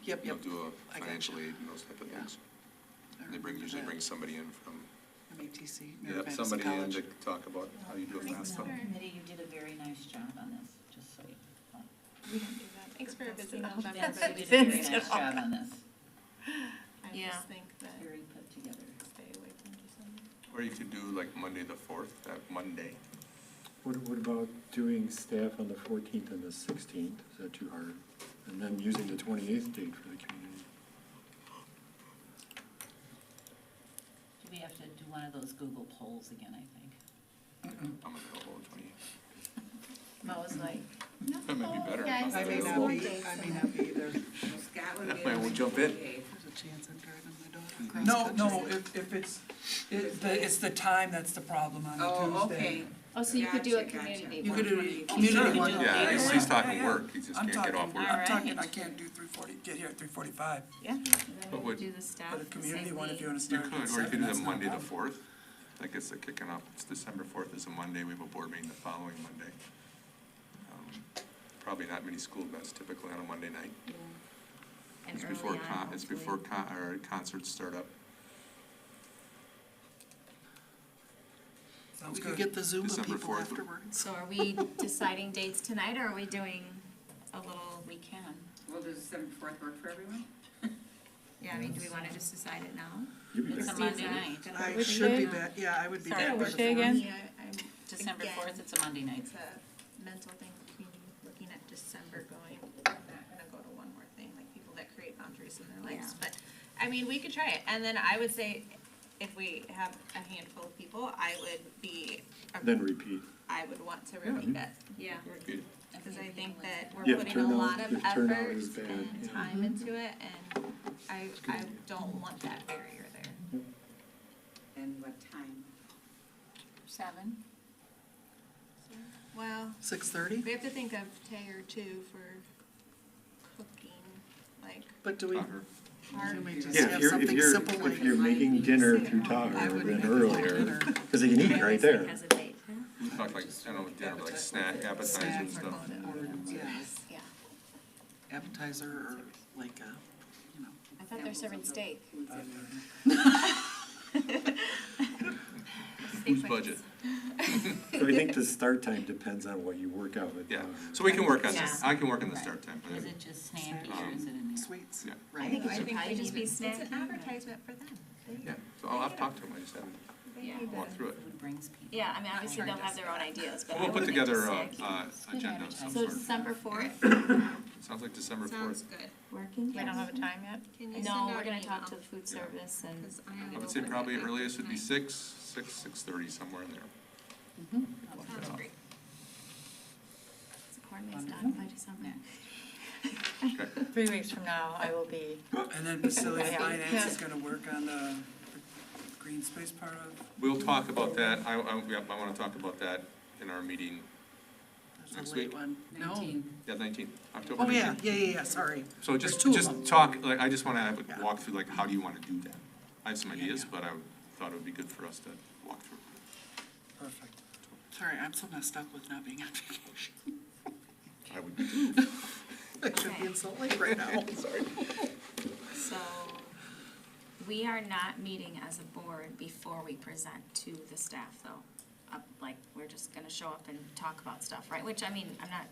Yep, you know, yep. do a I gotcha. financial aid and those type of Yeah. things. I They remember usually that. bring somebody in from, MATC, yeah, Maryland somebody in College. to talk about how you do a FAFSA. Committee, you did a very nice job on this, just so you know. we don't do that. Thanks for visiting Vince, November. you did a very nice job on this, I Yeah. just think that very put together. stay away from December. Or you could do like Monday the 4th, that Monday. What about doing staff on the 14th and the 16th? Is that too hard? And then using the 28th date for the community? Do we have to do one of those Google polls again, I think? I'm available on 28th. Mo was like, That might be better. guys, I may There's not more be, dates I may in not be there. Well, Scott would be. Wait, we'll jump in. There's a chance I'm driving my daughter across No, country. if it's the time that's the problem on Oh, a Tuesday. okay. oh, so you could do a Gotcha, gotcha. community You one. could do Sure, community you one. do. Yeah, Yeah, he's talking yeah. work, he just I'm can't get off talking, work. I'm talking, Alright. I can't do 3:40, get here at 3:45. Yeah. And then But we would- could do the staff But a the community same one, if week. you wanna You start could, at or you 7, could do that's the not a Monday the problem. 4th, that gets it kicking off, it's December 4th is a Monday, we have a board meeting the following Monday. Probably not many school events typically on a Monday night. And It's early before on, it's hopefully. before our concerts start up. Sounds We could good. get the Zumba December people 4th. afterwards. So are we deciding dates tonight, or are we doing a little, We can. Well, does December 4th work for everyone? yeah, I mean, do we wanna just decide it now? You'll be It's back. a Monday night. I Which should be day? back, yeah, I would be Sorry, back by which the day 4th. again? Yeah, I'm, December again, 4th, it's a Monday night. It's a mental thing, looking at December going, I'm not gonna go to one more thing, like people that create boundaries in their lives, Yeah. but I mean, we could try it, and then I would say, if we have a handful of people, I would be, Then repeat. I would want to repeat it. yeah. Repeat. Because I think that Yeah, we're putting a turnout- lot of if turnout effort is bad, and yeah. time into it, and I don't want that barrier there. And what time? 7? Well, 6:30? we have to think of Tay or two for cooking, like, But do we, Taher. can we just Yeah, have something simple if like? you're making dinner through I Tahoe, would then make earlier, dinner. because they can eat right there. Hesitate. You talk like, I don't know, dinner, but like snack, appetizer and Snack stuff. or, yeah, yeah. appetizer or like a, you know. I thought they're serving steak. Whose budget? So I think the start time depends on what you work out with Yeah, Tahoe. so we can work on this, Yeah. I can work on the start time. Is it just snacky or is it in there? Sweets, Yeah. right? I think it should we probably just be need- It's an snacky. advertisement for them. Yeah, so I'll talk to him, I just haven't. Yeah. walk through it. Food brings people. Yeah, I mean, obviously they'll have their own ideas, but I We'll would put think together to a, say- agenda of some So sort. December 4th, Sounds like December Sounds 4th. good. working? We don't have a time yet? Can you No, send we're out gonna an talk email? to the food service and. 'Cause I I will would say put it probably back earliest would be tonight. 6:30, somewhere in there. Sounds great. So coordinate's done by December. 3 weeks from now, I will be, And then facility Yeah. finance is gonna work on the green space part of, We'll talk about that, I wanna talk about that in our meeting, That's Next a late week? one. No. 19. yeah, 19, October Oh, 19. yeah, sorry. So just, There's 2 of them. talk, like, I just wanna have Yeah. a walk through, like, how do you wanna do that? I have some Yeah, ideas, yeah. but I thought it would be good for us to walk through. perfect. Sorry, I'm so messed up with not being on vacation. I would be I should be in Salt Lake right now. sorry. So, we are not meeting as a board before we present to the staff though. Like, we're just gonna show up and talk about stuff, right? Which, I mean, I'm not,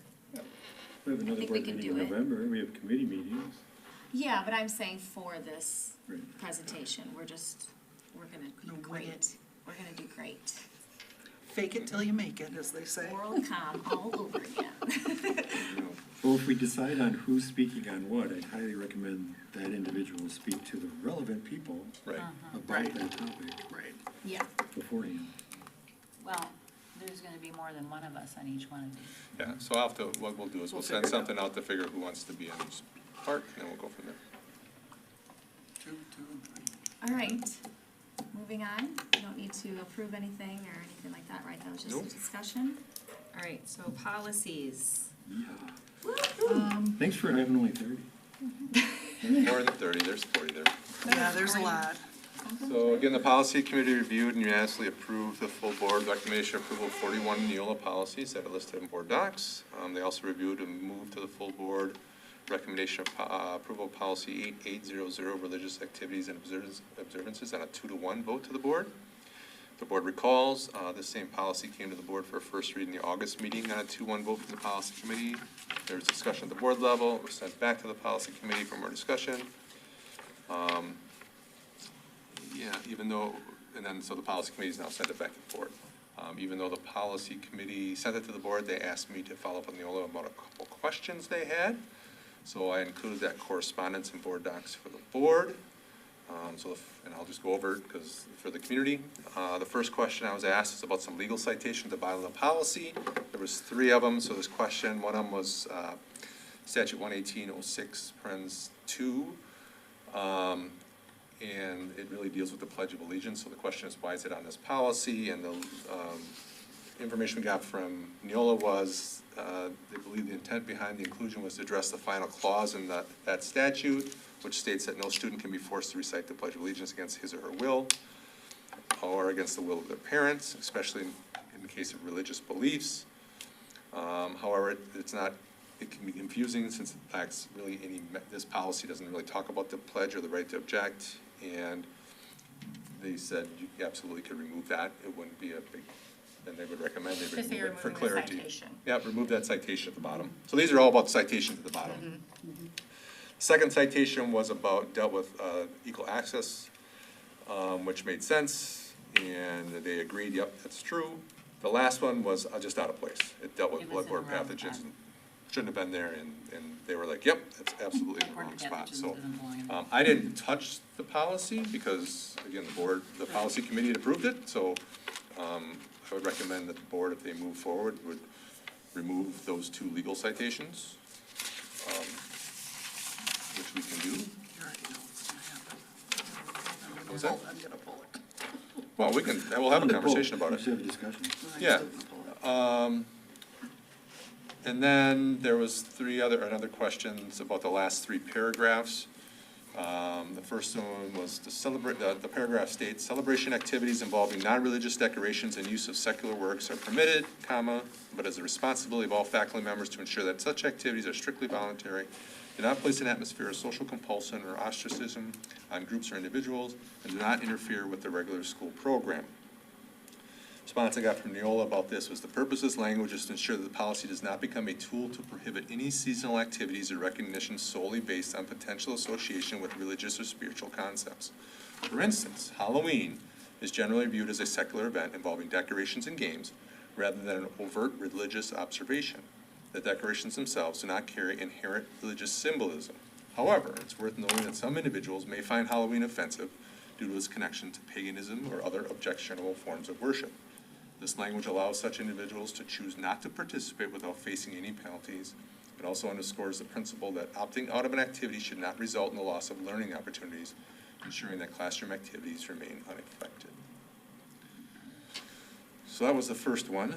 We have another think we board can meeting in do it. November, we have committee meetings. yeah, but I'm saying for this Right. presentation, we're gonna Gonna do wing great. We're gonna do great. Fake it till you make it, as they say. WorldCom all over again. Well, if we decide on who's speaking on what, I'd highly recommend that individual speak to the relevant people Right, about Right. that topic Right. Yeah. beforehand. Well, there's gonna be more than one of us on each one of these. yeah, so I'll have to, what we'll do is we'll send figure it out. something out to figure out who wants to be in each part, and then we'll go from there. 2, 2, and 3. All right, moving on. You don't need to approve anything or anything like that, right? That was just a Nope. discussion. All right, so policies. Yeah. Thanks for having only 30. More than 30, there's 40 there. Yeah, there's a lot. So again, the policy committee reviewed and unanimously approved the full board recommendation approval of 41 Neola policies that are listed in board docs. They also reviewed and moved to the full board recommendation of approval of policy 8800 religious activities and observances on a 2-to-1 vote to the board. The board recalls, this same policy came to the board for a first read in the August meeting on a 2-1 vote from the policy committee. There was discussion at the board level, it was sent back to the policy committee for more discussion. Yeah, even though, and then, so the policy committee's now sent it back to the board. Even though the policy committee sent it to the board, they asked me to follow up on Neola about a couple questions they had. So I included that correspondence in board docs for the board. And I'll just go over it because for the community. The first question I was asked is about some legal citations at the bottom of the policy. There was 3 of them, so this question, one of them was statute 11806, parens 2. And it really deals with the Pledge of Allegiance, so the question is, why is it on this policy? And the information we got from Neola was, they believe the intent behind the inclusion was to address the final clause in that statute, which states that no student can be forced to recite the Pledge of Allegiance against his or her will, or against the will of their parents, especially in the case of religious beliefs. However, it's not, it can be confusing since it lacks really any, this policy doesn't really talk about the pledge or the right to object, and they said you absolutely could remove that, it wouldn't be a big, then they would recommend they Just say you're remove it for removing the clarity. citation. Yeah, remove that citation at the bottom. So these are all about the citations at the bottom. Second citation was about, dealt with equal access, which made sense, and they agreed, yep, that's true. The last one was just out of place. It dealt with It was bloodborne in the wrong pathogens, spot. and shouldn't have been there, and they were like, yep, that's absolutely in the wrong Important spot, pathogens so. doesn't belong in there. I didn't touch the policy because, again, the policy committee had approved it, so I would recommend that the board, if they move forward, would remove those 2 legal citations, which we can do. You already know what's gonna happen. What's that? I'm gonna pull it. Well, we'll have a conversation about We it. should have a discussion. I'm Yeah. still gonna pull it. And then there was another questions about the last 3 paragraphs. The first one was to celebrate, the paragraph states, celebration activities involving non-religious decorations and use of secular works are permitted, comma, but as the responsibility of all faculty members to ensure that such activities are strictly voluntary, do not place an atmosphere of social compulsion or ostracism on groups or individuals, and do not interfere with the regular school program. Response I got from Neola about this was the purpose of this language is to ensure that the policy does not become a tool to prohibit any seasonal activities or recognition solely based on potential association with religious or spiritual concepts. For instance, Halloween is generally viewed as a secular event involving decorations and games rather than an overt religious observation. The decorations themselves do not carry inherent religious symbolism. However, it's worth noting that some individuals may find Halloween offensive due to its connection to paganism or other objectionable forms of worship. This language allows such individuals to choose not to participate without facing any penalties. It also underscores the principle that opting out of an activity should not result in the loss of learning opportunities, ensuring that classroom activities remain unaffected. So that was the first one.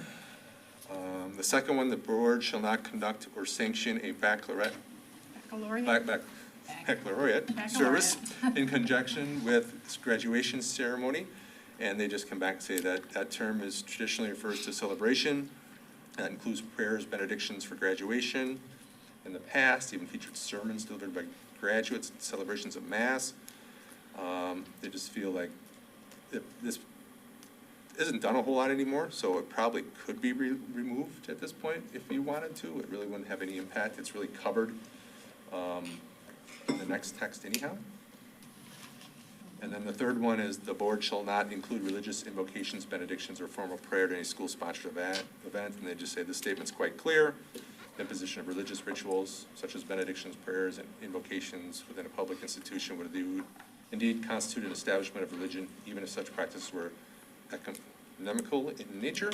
The second one, the board shall not conduct or sanction a baccalaureate service in conjunction with graduation ceremony. And they just come back and say that that term is traditionally refers to celebration. That includes prayers, benedictions for graduation. In the past, even featured sermons delivered by graduates, celebrations of mass. They just feel like this isn't done a whole lot anymore, so it probably could be removed at this point if you wanted to. It really wouldn't have any impact. It's really covered in the next text anyhow. And then the third one is the board shall not include religious invocations, benedictions, or formal prayer at any school-sponsored event. And they just say this statement's quite clear. The imposition of religious rituals, such as benedictions, prayers, and invocations within a public institution would indeed constitute an establishment of religion, even if such practices were economical in nature.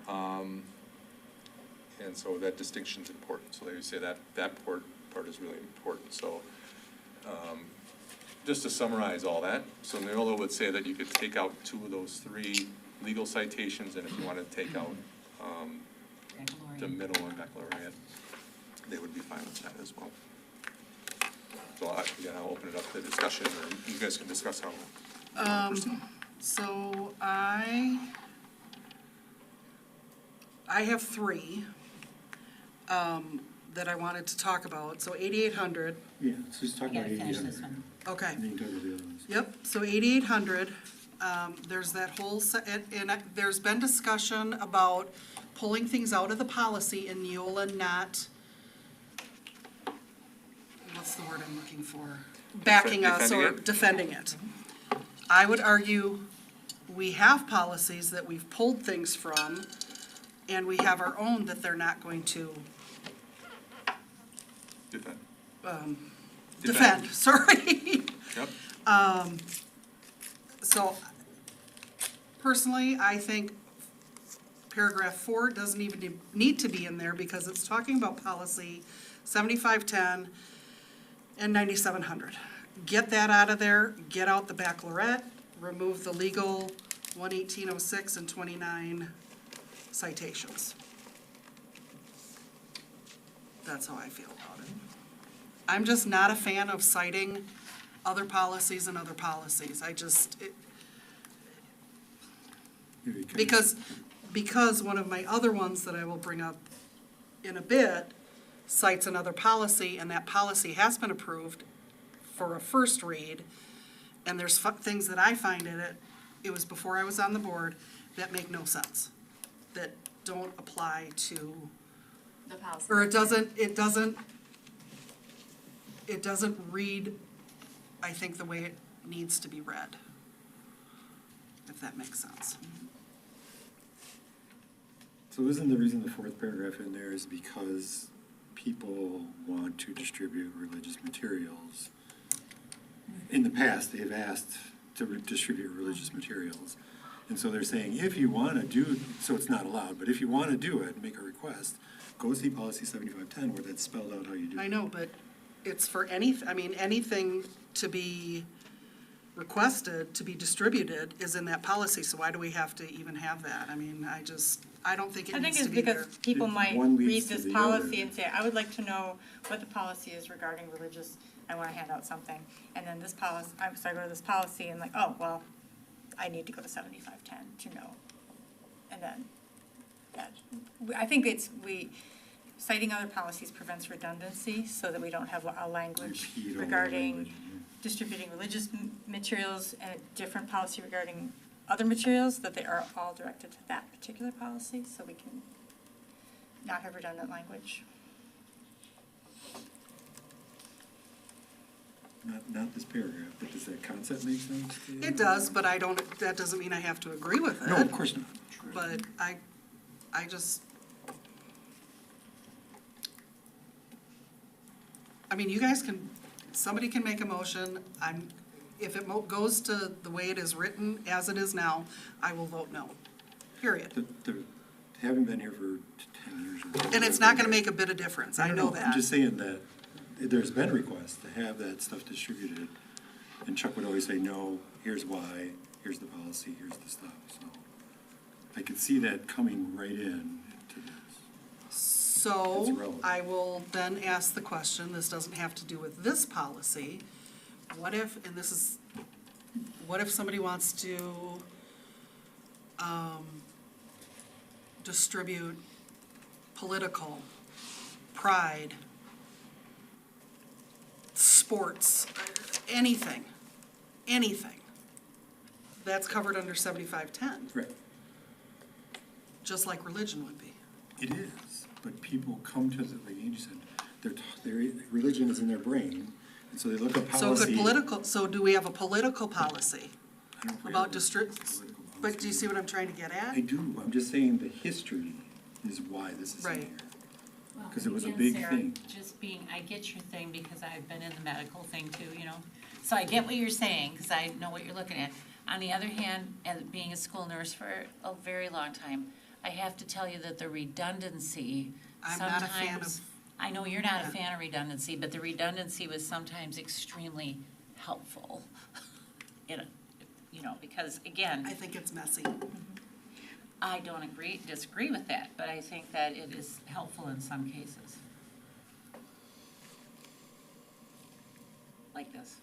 And so that distinction's important. So they would say that part is really important. So just to summarize all that, so Neola would say that you could take out 2 of those 3 legal citations, and if you wanted to take out the middle and baccalaureate, they would be fine with that as well. So again, I'll open it up to discussion, or you guys can discuss how. So I have 3 that I wanted to talk about. So 8800. Yeah, so just talk I about gotta finish 8800. this one. Okay. And then you go to the other ones. Yep, so 8800, there's that whole, there's been discussion about pulling things out of the policy and Neola not, what's the word I'm looking for? Backing us or defending it. I would argue we have policies that we've pulled things from, and we have our own that they're not going to defend, sorry. Yep. So personally, I think paragraph 4 doesn't even need to be in there because it's talking about policy 7510 and 9700. Get that out of there, get out the baccalaureate, remove the legal 11806 and 29 citations. That's how I feel about it. I'm just not a fan of citing other policies and other policies. Because one of my other ones that I will bring up in a bit cites another policy, and that policy has been approved for a first read, and there's things that I find in it, it was before I was on the board, that make no sense, that don't apply to, The policy. or it doesn't read, I think, the way it needs to be read, if that makes sense. So isn't the reason the 4th paragraph in there is because people want to distribute religious materials? In the past, they've asked to distribute religious materials. And so they're saying, if you want to do, so it's not allowed, but if you want to do it, make a request, go see policy 7510 where that's spelled out how you do it. I know, but it's for anything to be requested, to be distributed is in that policy, so why do we have to even have that? I mean, I don't think it I think needs it's to be there. because people might One read leads to this the policy other. and say, I would like to know what the policy is regarding religious, I wanna hand out something. And then this policy, so I go to this policy and like, oh, well, I need to go to 7510 to know. And then, I think citing other policies prevents redundancy so that we don't have a language Repeat all the regarding language, yeah. distributing religious materials and a different policy regarding other materials, that they are all directed to that particular policy, so we can not have redundant language. Not not this paragraph, but does that concept make sense to you? It does, but that doesn't mean I have to agree with it. No, of course not. But I just, I mean, you guys can, somebody can make a motion, if it goes to the way it is written, as it is now, I will vote no, period. Having been here for 10 years or whatever. And it's not gonna make a bit of difference, I know I'm that. just saying that there's been requests to have that stuff distributed, and Chuck would always say, no, here's why, here's the policy, here's the stuff, so. I could see that coming right in to this. It's So, relevant. I will then ask the question, this doesn't have to do with this policy, what if, and this is, what if somebody wants to, distribute political, pride, sports, anything, that's covered under 7510, Right. just like religion would be. It is, but people come to the, like Angie said, their religion is in their brain, and so they look at So policy. could political, so do we have a political policy I don't know if we about have a district, political but policy. do you see what I'm trying to get at? I do, I'm just saying the history is why this is in Right. here. Well, 'Cause it was a again, big Sarah, thing. Just being, I get your thing because I've been in the medical thing too, you know? So I get what you're saying, because I know what you're looking at. On the other hand, as being a school nurse for a very long time, I have to tell you that the redundancy I'm not a fan sometimes. of I know you're not a that. fan of redundancy, but the redundancy was sometimes extremely helpful. Because again, I think it's messy. I don't disagree with that, but I think that it is helpful in some cases. Like this.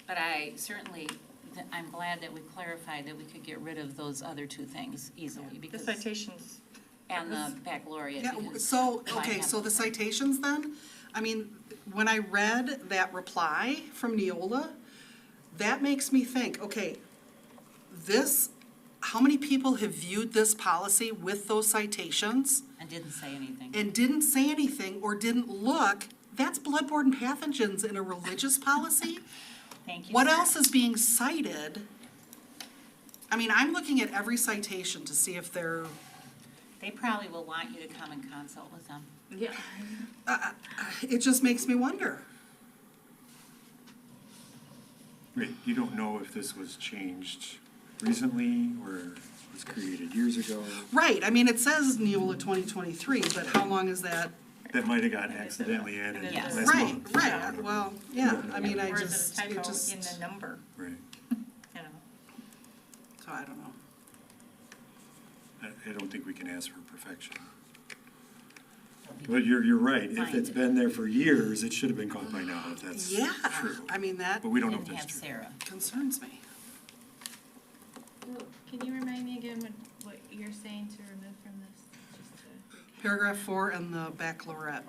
But I'm glad that we clarified that we could get rid of those other two things easily The because. citations, And the baccalaureate. Yeah, because so, mine okay, have so the those. citations then, I mean, when I read that reply from Neola, that makes me think, okay, how many people have viewed this policy with those citations And didn't say anything. and didn't say anything or didn't look? That's bloodborne pathogens in a religious policy? Thank you. What Sarah. else is being cited? I mean, I'm looking at every citation to see if they're, They probably will want you to come and consult with them. Yeah. it just makes me wonder. Right, you don't know if this was changed recently or was created years ago. Right, I mean, it says Neola 2023, but how long is that? That might have gotten accidentally added Yes. last Right, month. right, well, yeah, I mean, I or is just, it a it typo just, in the number, Right, you know? so I don't know. I don't think we can ask for perfection. But you're right, if it's been there for years, it should have been caught by now, if that's Yeah, true. I mean, that But we don't know if Didn't that's have true. Sarah. concerns me. Can you remind me again what you're saying to remove from this? Just to recap. Paragraph 4 and the baccalaureate.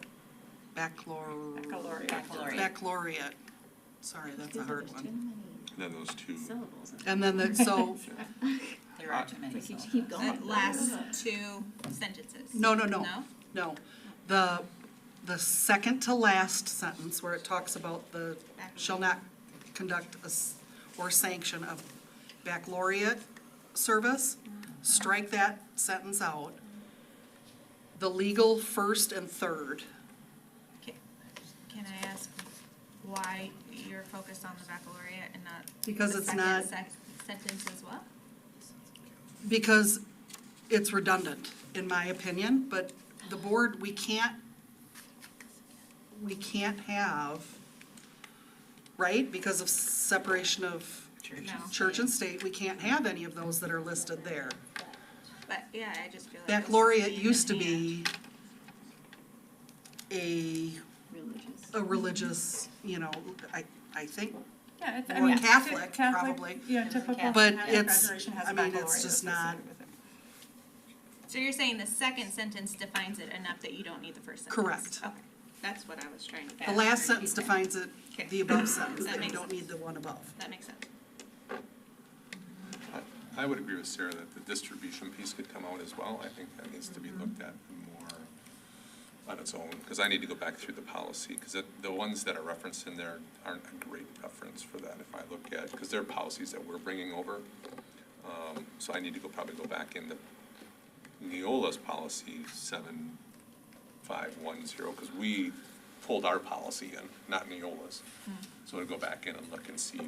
Baccalaureate. Sorry, that's a hard one. Then those two. And then, so, There are too many. If you syllables. keep going. Last two sentences. no, No? no. The second to last sentence where it talks about shall not conduct or sanction a baccalaureate service, strike that sentence out. The legal first and third. Can I ask why you're focused on the baccalaureate and not Because the it's second not- sentence as well? Because it's redundant, in my opinion, but the board, we can't have, right? Because of separation of No. church and state, we can't have any of those that are listed there. But, yeah, I just feel like. Baccalaureate used to be a religious, I think, Yeah, it's, Or Catholic, probably. Yeah, typical. but Catholic it's, graduation has I a mean, it's baccalaureate just not, associated with it. So you're saying the second sentence defines it enough that you don't need the first sentence? Correct. Okay, that's what I was trying to get. the last sentence defines it, Okay. the above sentence, That that you makes don't need the one above. That makes sense. I would agree with Sarah that the distribution piece could come out as well. I think that needs to be looked at more. on its own, because I need to go back through the policy, because the ones that are referenced in there aren't a great reference for that if I look at, because they're policies that we're bringing over. So I need to probably go back into Neola's policy 7510, because we pulled our policy in, not Neola's. So to go back in and look and see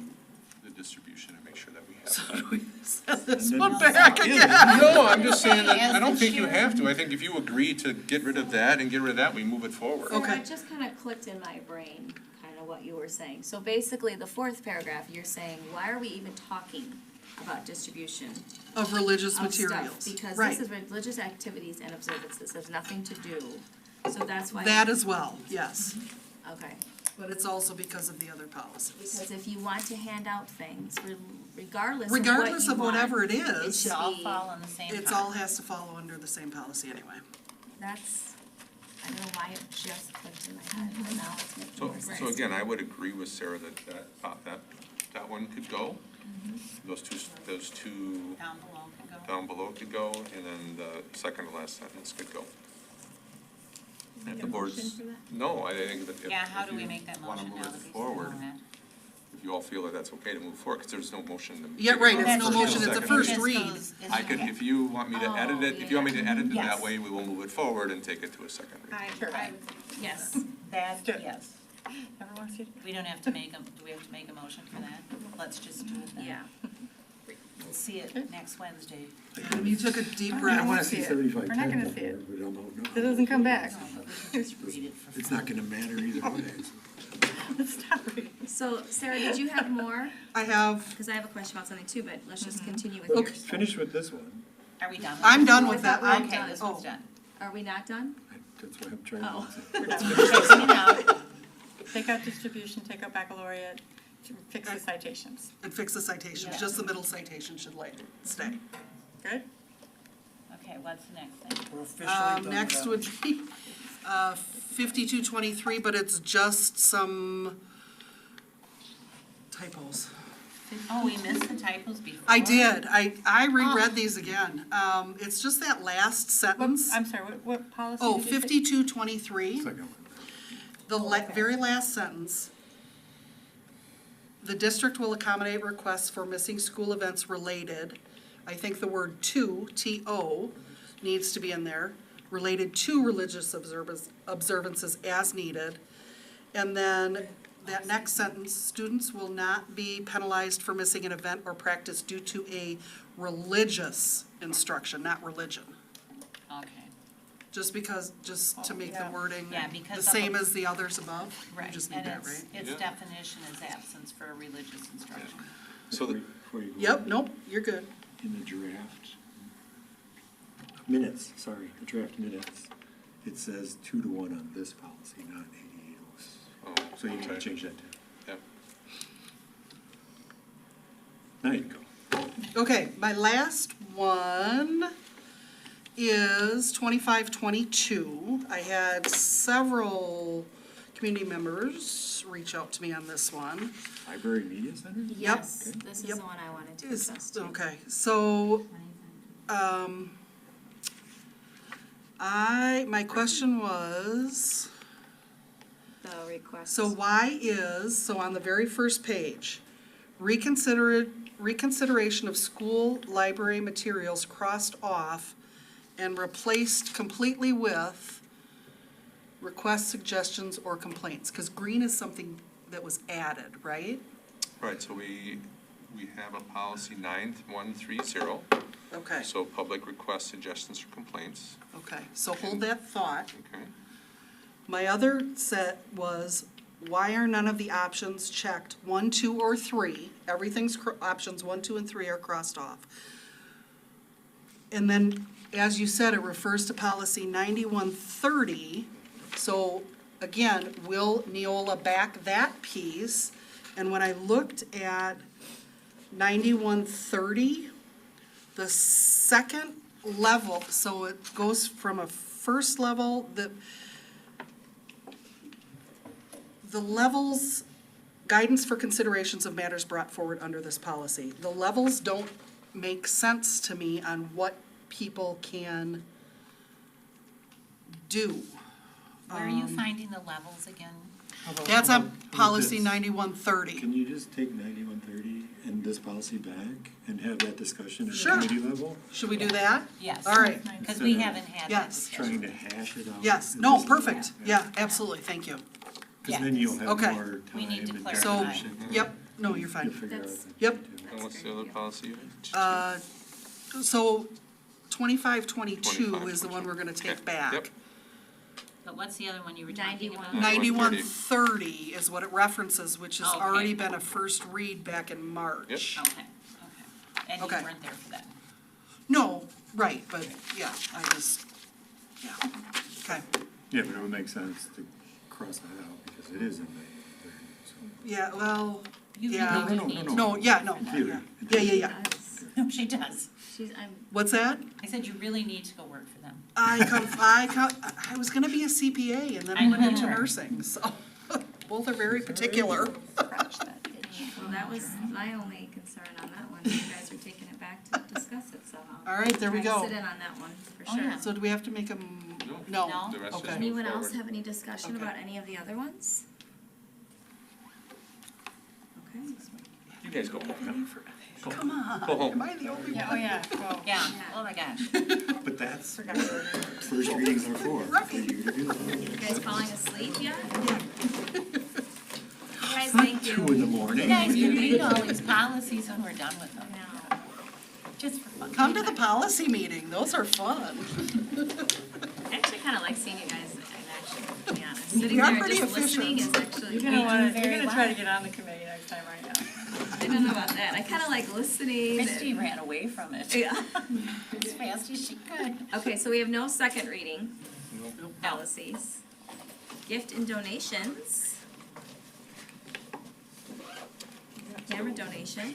the distribution and make sure that we have that. Send this And one then- back again. No, I'm just saying that, I don't As the think you chair. have to. I think if you agree to get rid of that and get rid of that, we move it forward. So Okay. it just kind of clicked in my brain, kind of what you were saying. So basically, the fourth paragraph, you're saying, why are we even talking about distribution Of religious of materials. stuff? Because Right. this is religious activities and observances, there's nothing to do. So that's why. That as well, yes. Okay, But it's also because of the other policies. because if you want to hand out things, regardless of what you Regardless of want, whatever it it is, should Should all be- fall in the same pot. it's all has to follow under the same policy anyway. That's, I don't know why it just clicked in my head, but now it's making So, more sense. so again, I would agree with Sarah that one could go. Those two Down below can go. down below could go, and then the second to last sentence could go. If the board's, no, I think that if Yeah, how if do we you make that wanna motion move now it that we forward, on that? if you all feel that that's okay to move forward, because there's no motion to. Yeah, right, it's That's no okay. motion, it's a Second first read. This read. goes- is I could, okay. if you want me to edit it, if you want me to edit it Yes. that way, we will move it forward and take it to a second read. Yes. That, Do it. yes. Everyone wants you to? We don't have to make a, do we have to make a motion for that? Let's just do it then. Yeah. We'll see it next Wednesday. And you took a deep I breath. don't wanna wanna see see it. 75 We're not gonna tenths see up it. there, but I'm out now. It doesn't come back. No, but we can just read it for It's fun. not gonna matter either way. Stop reading. So, Sarah, did you have more? I have, Because I have a question about something too, but let's just Mm-hmm. continue with Okay. yours. Finish with this one. Are we done? I'm done I with that. thought we were Okay, done. this one's Oh. done. Are we not done? That's why I'm trying Oh. to. Fixing it out. Take out distribution, take out baccalaureate, fix the citations. and fix the citations, Yeah. just the middle citation should stay. Good? Okay, what's the next thing? We're officially done with Next that. would be, 5223, but it's just some typos. Oh, we missed the typos before? I did, I reread these again. It's just that last sentence. I'm sorry, what policy Oh, did you say? 5223. Second one. The very last sentence. The district will accommodate requests for missing school events related. I think the word to, T-O, needs to be in there. Related to religious observances as needed. And then that next sentence, students will not be penalized for missing an event or practice due to a religious instruction, not religion. Okay, Just because, just to make the Yeah. wording Yeah, the because same of- as the others above. You right, just need and that, it's, right? its Yeah. definition is absence for religious instruction. So the, Before you go Yep, nope, you're good. in the draft minutes, sorry, the draft minutes, it says 2-1 on this policy, not 88. oh, So you need to okay. change that to. Yep. Now you can go. Okay, my last one is 2522. I had several community members reach out to me on this one. Library Media Center? Yes, Okay. this is Yep. the one I wanted to Is- discuss too. Okay, so, my question was, The request. so why is, so on the very first page, reconsideration of school library materials crossed off and replaced completely with requests, suggestions, or complaints? Because green is something that was added, right? Right, so we have a policy 9130, Okay, so public requests, suggestions, or complaints, okay, so hold that thought. okay? My other set was, why are none of the options checked, 1, 2, or 3? Everything's, options 1, 2, and 3 are crossed off. And then, as you said, it refers to policy 9130. So, again, will Neola back that piece? And when I looked at 9130, the second level, so it goes from a first level, the levels, guidance for considerations of matters brought forward under this policy. The levels don't make sense to me on what people can do. Where are you finding the levels again? That's on policy this? 9130. Can you just take 9130 and this policy back and have that discussion at Sure. committee level? Should we do that? Yes. All right. Because we haven't had that Yes. discussion. Trying to hash it out. Yes, and no, just- perfect. Yeah, absolutely, thank you. Because then you'll have Okay. more time We need to and clarify. So, definition. yep, no, you're You'll fine. figure out That's- that Yep. too. And what's the other policy? you had? So 2522 is the 25, one we're gonna okay. take back. Yep. But what's the other one you were talking 91. about? 9130 is what it references, which has Okay. already been a first read back in March. Okay, okay. And you Okay. weren't there for that. No, right, but yeah, I just, yeah, okay. Yeah, but it would make sense to cross that out because it is in 9030, so. Yeah, well, You yeah, really No, need no, to. no, yeah, no, Theory. yeah, yeah. No, she does. What's that? I said you really need to go work for them. I was gonna be a CPA and then I went into know. nursing, so both are very particular. Well, that was my only concern on that one. You guys are taking it back to discuss it, so. All right, there we Try to go. sit in on that one, for Oh, sure. yeah. So do we have to make a, no? No? The rest Okay. just move Anyone else forward. have any discussion Okay. about any of the other ones? Okay. You guys go home. Come on, Go home. am I the only one? Yeah, oh my gosh. But that's what first readings are for. For you to do them. You guys falling asleep yet? You guys, thank you. 2 in the morning. You guys can read all these policies when we're done with them. I know. Just for fun. Come to the policy meeting, those are fun. I actually kinda like seeing you guys in action, to be honest. Sitting You're there and pretty just listening is efficient. actually. You're gonna try to get on the committee next time, right now. I don't know about that. I kinda like listening. and- Christy ran away from it Yeah. as fast as she could. Okay, so we have no second reading policies. Gift and donations. Camera donation.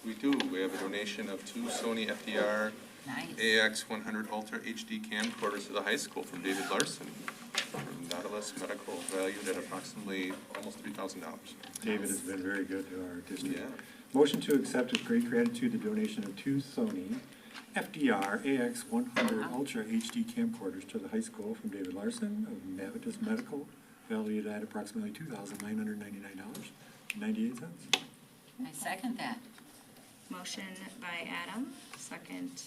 We do. We have a donation of 2 Sony FDR Nice. AX 100 Ultra HD camcorders to the high school from David Larson from Nautilus Medical, valued at approximately almost $3,000. David has been very good to our district. Yeah. Motion to accept with great gratitude the donation of 2 Sony FDR AX 100 Ultra HD camcorders to the high school from David Larson of Navitas Medical, valued at approximately $2,999.98. I second that. Motion by Adam, second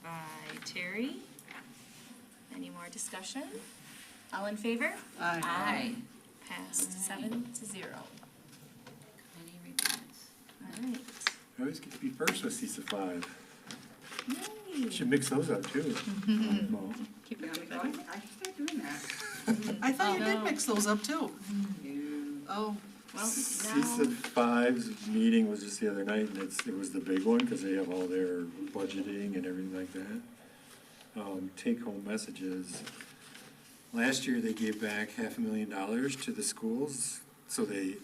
by Terry. Any more discussion? All in favor? Aye. Aye. Passed 7-0. Committee reports. All right. I always get to be first with CISA 5. Yay. Should mix those up too. Well, Keep it going. I should start doing that. I thought you did mix those up too. Oh, Well, CISA now, 5's meeting was just the other night, and it was the big one, because they have all their budgeting and everything like that. Take-home messages. Last year, they gave back $500,000 to the schools, so they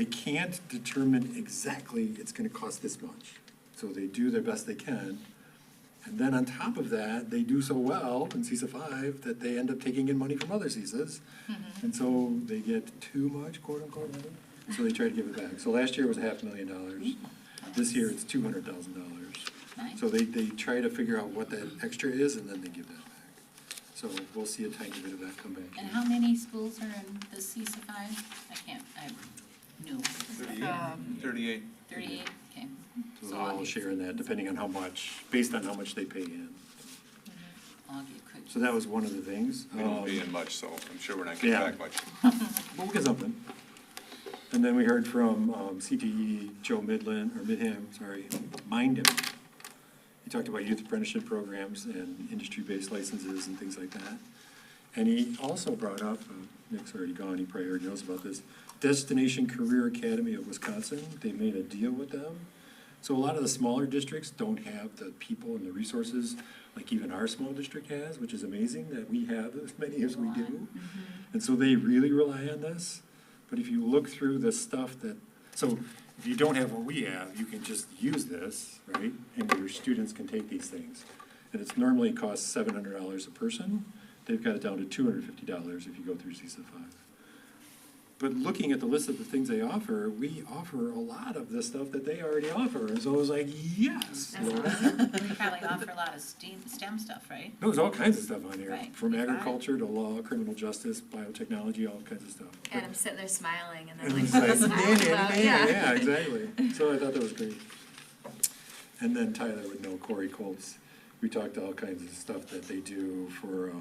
can't determine exactly it's gonna cost this much. So they do their best they can. And then on top of that, they do so well in CISA 5 that they end up taking in money from other CISAs. And so they get too much, quote unquote, money, so they try to give it back. So last year it was $500,000. This year it's $200,000. Nice. So they try to figure out what that extra is and then they give that back. So we'll see a tiny bit of that come back. And how many schools are in the CISA 5? I'm new. 38. 38, okay. So they'll all share in that, depending on how much, based on how much they pay in. I'll get cookies. So that was one of the things. We don't pay in much, so I'm sure we're not getting Yeah. back much. But we'll get something. And then we heard from CTE, Joe Midham, Mindham. He talked about youth apprenticeship programs and industry-based licenses and things like that. And he also brought up, Nick's already gone, he probably already knows about this, Destination Career Academy of Wisconsin. They made a deal with them. So a lot of the smaller districts don't have the people and the resources like even our small district has, which is amazing that we have as many as we do. And so they really rely on this. But if you look through the stuff that, so if you don't have what we have, you can just use this, right? And your students can take these things. And it's normally costs $700 a person. They've got it down to $250 if you go through CISA 5. but looking at the list of the things they offer, we offer a lot of the stuff that they already offer. And so I was like, yes. That's awesome. We probably offer a lot of STEM stuff, right? There was all kinds of stuff on here, Right. from agriculture to law, criminal justice, biotechnology, all kinds of stuff. Adam's sitting there smiling and And then it's like, like, what's smiling about? yeah, exactly. So I thought that was great. And then Tyler would know Corey Colts. We talked all kinds of stuff that they do for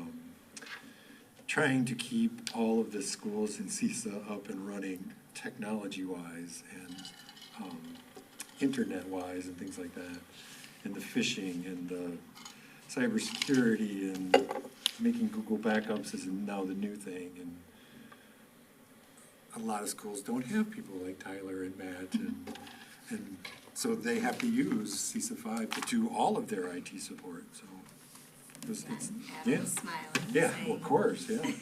trying to keep all of the schools in CISA up and running technology-wise and internet-wise and things like that. And the phishing and the cybersecurity and making Google backups is now the new thing. And a lot of schools don't have people like Tyler and Matt, and so they have to use CISA 5 to do all of their IT support, so. It's, yeah, Adam's smiling. yeah, saying, well, of course, yeah.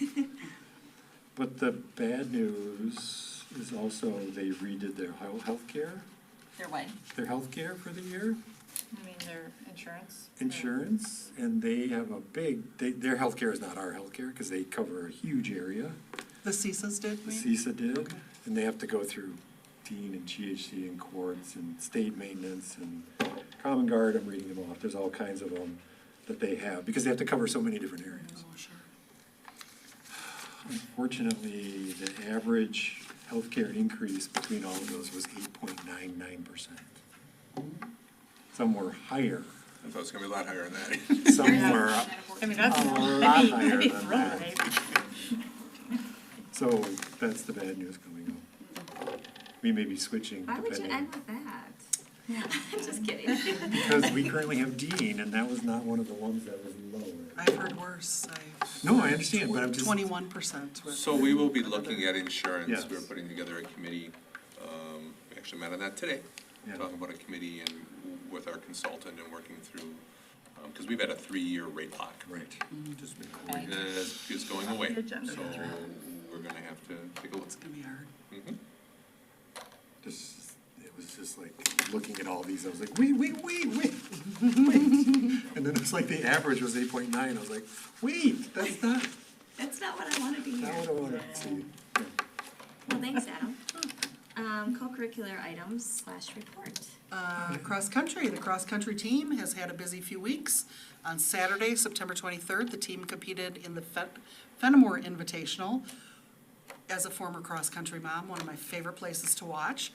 But the bad news is also they redid their healthcare, They're what? their healthcare for the year, I mean, their insurance. insurance, and they have a big, their healthcare is not our healthcare, because they cover a huge area. The CISAs did, The maybe? CISA did, and they have to go through Dean and GHC and courts and state maintenance and Common Guard, I'm reading them off, there's all kinds of them that they have, because they have to cover so many different areas. Oh, sure. Unfortunately, the average healthcare increase between all of those was 8.99%. Some were higher, I thought it was gonna be a lot higher than that. some were I mean, that's a lot higher than that. So that's the bad news coming up. We may be switching Why would you depending, end with that? Just kidding. because we currently have Dean, and that was not one of the ones that was lower. I've heard worse. No, I understand, but I'm just. 21% with. So we will be looking at insurance. Yes. We're putting together a committee. We actually met on that today. Yeah. Talking about a committee and with our consultant and working through, because we've had a 3-year rate lock. Right. Just been cool. Right. It's going away, agenda. so we're gonna have to take a look. It's gonna be hard. Mhm. It was just like looking at all these, I was like, wait. And then it was like the average was 8.9. I was like, wait, that's not That's not what I wanted to hear. what I wanted to see. Well, thanks, Adam. Co-curricular items / report. Cross-country, the cross-country team has had a busy few weeks. On Saturday, September 23rd, the team competed in the Fenimore Invitational. As a former cross-country mom, one of my favorite places to watch.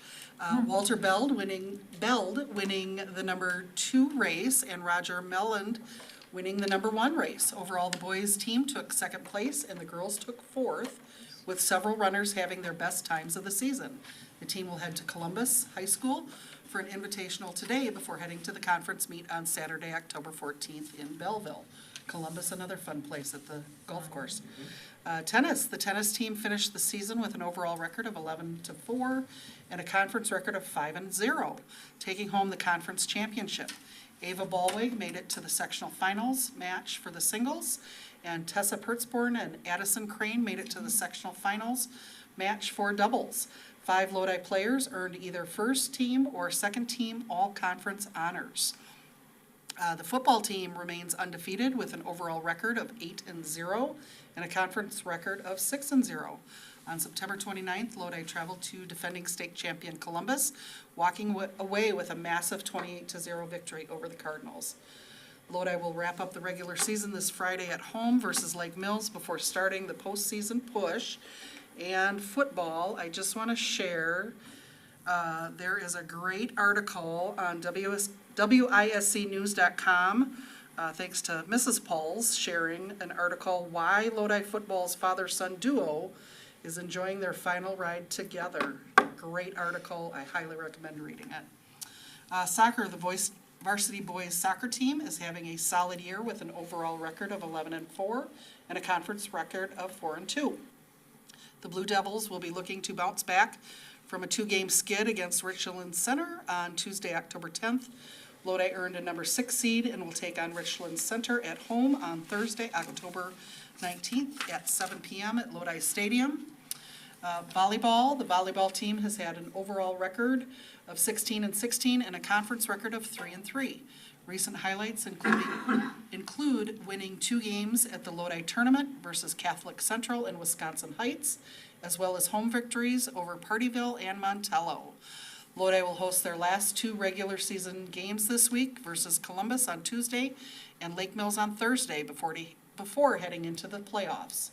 Walter Beld winning the number 2 race, and Roger Melland winning the number 1 race. Overall, the boys' team took 2nd place, and the girls took 4th, with several runners having their best times of the season. The team will head to Columbus High School for an invitational today before heading to the conference meet on Saturday, October 14th in Belleville. Columbus, another fun place at the golf course. Tennis, the tennis team finished the season with an overall record of 11-4 and a conference record of 5-0, taking home the conference championship. Ava Ballwig made it to the sectional finals match for the singles, and Tessa Pertzborn and Addison Crane made it to the sectional finals match for doubles. 5 Lodi players earned either first team or second team all-conference honors. The football team remains undefeated with an overall record of 8-0 and a conference record of 6-0. On September 29th, Lodi traveled to defending state champion Columbus, walking away with a massive 28-0 victory over the Cardinals. Lodi will wrap up the regular season this Friday at home versus Lake Mills before starting the postseason push. And football, I just want to share, there is a great article on WISCnews.com, thanks to Mrs. Pauls sharing an article, Why Lodi Football's Father-Son Duo is Enjoying Their Final Ride Together. Great article, I highly recommend reading it. Soccer, the varsity boys soccer team is having a solid year with an overall record of 11-4 and a conference record of 4-2. The Blue Devils will be looking to bounce back from a 2-game skid against Richland Center on Tuesday, October 10th. Lodi earned a number 6 seed and will take on Richland Center at home on Thursday, October 19th at 7 p.m. at Lodi Stadium. Volleyball, the volleyball team has had an overall record of 16-16 and a conference record of 3-3. Recent highlights include winning 2 games at the Lodi Tournament versus Catholic Central and Wisconsin Heights, as well as home victories over Partyville and Montello. Lodi will host their last 2 regular season games this week versus Columbus on Tuesday and Lake Mills on Thursday before heading into the playoffs.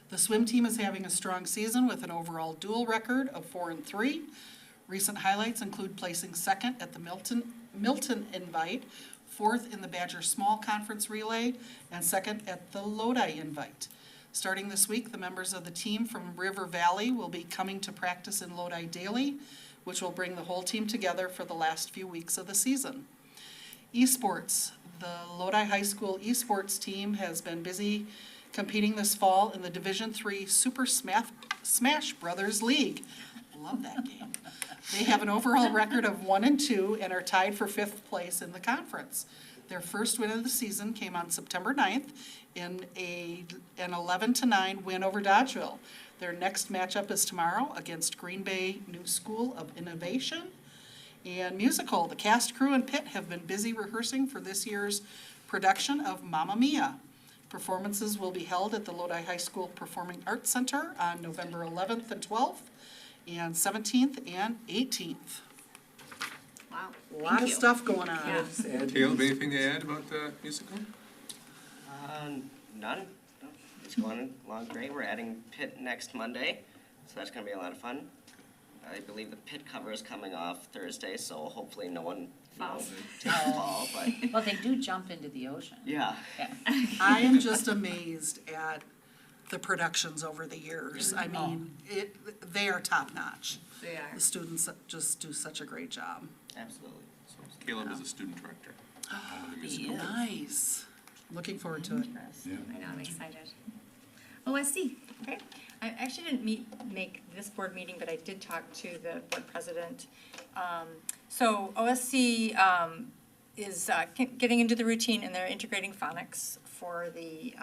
The swim team is having a strong season with an overall dual record of 4-3. Recent highlights include placing second at the Milton Invite, 4th in the Badger Small Conference Relay, and second at the Lodi Invite. Starting this week, the members of the team from River Valley will be coming to practice in Lodi daily, which will bring the whole team together for the last few weeks of the season. Esports. The Lodi High School esports team has been busy competing this fall in the Division III Super Smash Brothers League. Love that game. They have an overall record of 1-2 and are tied for 5th place in the conference. Their first win of the season came on September 9th in an 11-9 win over Dodgeville. Their next matchup is tomorrow against Green Bay New School of Innovation. And musical, the cast, crew, and pit have been busy rehearsing for this year's production of Mamma Mia. Performances will be held at the Lodi High School Performing Arts Center on November 11th and 12th, and 17th and 18th. Wow. A lot of stuff going on. Yeah. Caleb, anything to add about the musical? None. No. It's going along great. We're adding pit next Monday, so that's going to be a lot of fun. I believe the pit cover is coming off Thursday, so hopefully no one Falls. takes a fall. But Well, they do jump into the ocean. yeah, I am just amazed at the productions over the years. I mean, they are top-notch. They are. The students just do such a great job. absolutely. So Caleb is a student director of the musical. Nice. Looking forward to it. I know, I'm excited. OSC. Okay, I actually didn't make this board meeting, but I did talk to the board president. So OSC is getting into the routine, and they're integrating phonics for the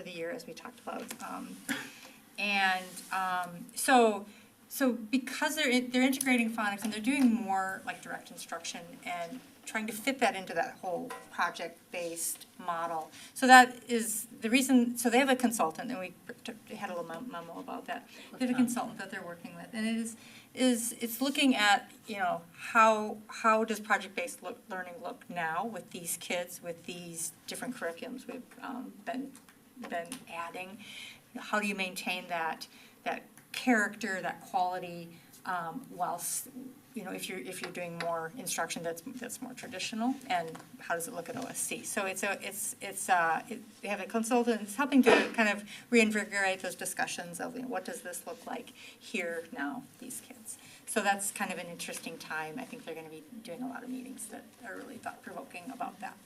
year, as we talked about. So because they're integrating phonics, and they're doing more like direct instruction and trying to fit that into that whole project-based model. So that is the reason, so they have a consultant, and we had a little memo about that. They have a consultant that they're working with, and it's looking at, you know, how does project-based learning look now with these kids, with these different curriculums we've been adding. How do you maintain that character, that quality, whilst, you know, if you're doing more instruction that's more traditional, and how does it look at OSC? So they have a consultant that's helping to kind of reinvigorate those discussions of, you know, what does this look like here now, these kids. So that's kind of an interesting time. I think they're going to be doing a lot of meetings that are really thought-provoking about that.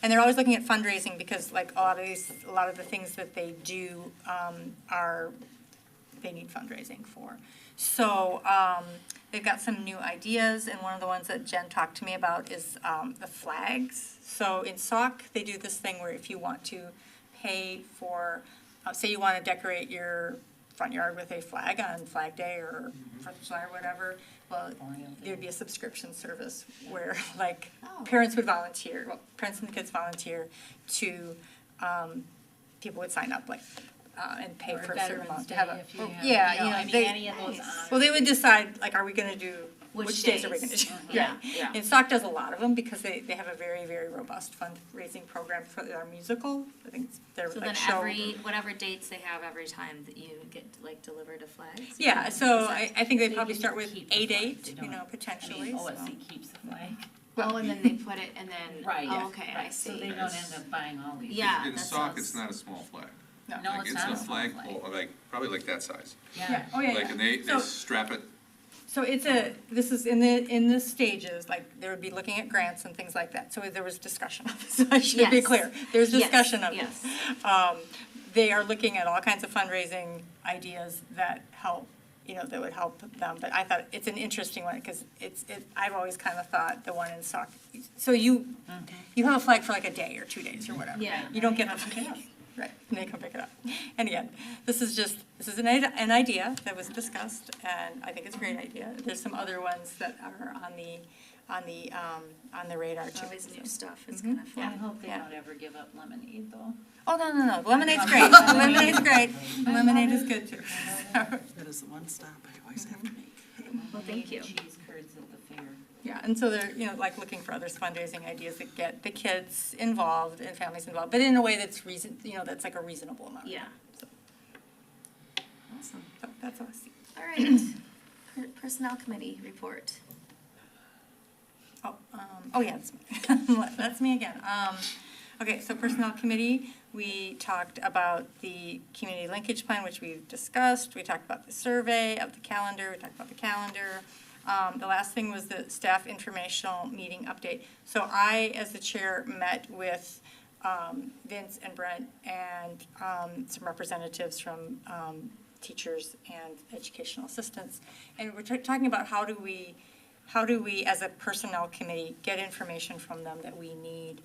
And they're always looking at fundraising, because like a lot of the things that they do they need fundraising for. So they've got some new ideas, and one of the ones that Jen talked to me about is the flags. So in SAUC, they do this thing where if you want to pay for, say you want to decorate your front yard with a flag on Flag Day or 4th of July or whatever, well, there'd be a subscription service where like parents would volunteer, parents and the kids volunteer to, people would sign up like, and pay for a certain amount to have a, Any of those honors. well, they would decide, like, are we gonna do, which days are we gonna do? Yeah, yeah. And SAUC does a lot of them, because they have a very, very robust fundraising program for their musical. I think it's their So like then show. whatever dates they have every time that you get like delivered a flag. Yeah, so I think they They probably get start to with keep the a flag. date, They you don't- know, potentially, so. OSC keeps the flag. Oh, and then they put it, and then, Right, oh, okay, I see. So they don't end up buying all these. Yeah. In that SAUC, sounds- it's not a small flag. No, Like, it's not a a small flagpole, like, probably like that size. Yeah, oh, yeah, Like, yeah. and they So- strap it, So this is in the stages, like, they would be looking at grants and things like that, so there was discussion of this, I should be Yes. clear, there's Yes, discussion of yes. this. They are looking at all kinds of fundraising ideas that help, you know, that would help them, but I thought it's an interesting one, because I've always kind of thought the one in SAUC, so you have a flag for like a day or 2 days or whatever. Yeah. You don't get them to pick it up. Right, and they come pick it up. And again, this is an idea that was discussed, and I think it's a great idea. There's some other ones that are on the on the radar too. Always new stuff, it's Mhm. kind of I fun. hope they Yeah. don't ever give up lemonade, though. Oh, no, lemonade's great, lemonade's great, lemonade is good too. That is the one stop I always have to make. Well, thank you. Cheese curds at the fair. Yeah, and so they're, like looking for other fundraising ideas that get the kids involved and families involved, but in a way that's that's like a reasonable amount. Yeah. So, Awesome. so that's all I see. All right. Personnel committee report. Oh yeah, that's me again. Okay, so Personnel Committee, we talked about the community linkage plan, which we've discussed. We talked about the survey of the calendar. We talked about the calendar. The last thing was the staff informational meeting update. So I, as the chair, met with Vince and Brent and some representatives from teachers and educational assistants. And we're talking about how do we, as a personnel committee, get information from them that we need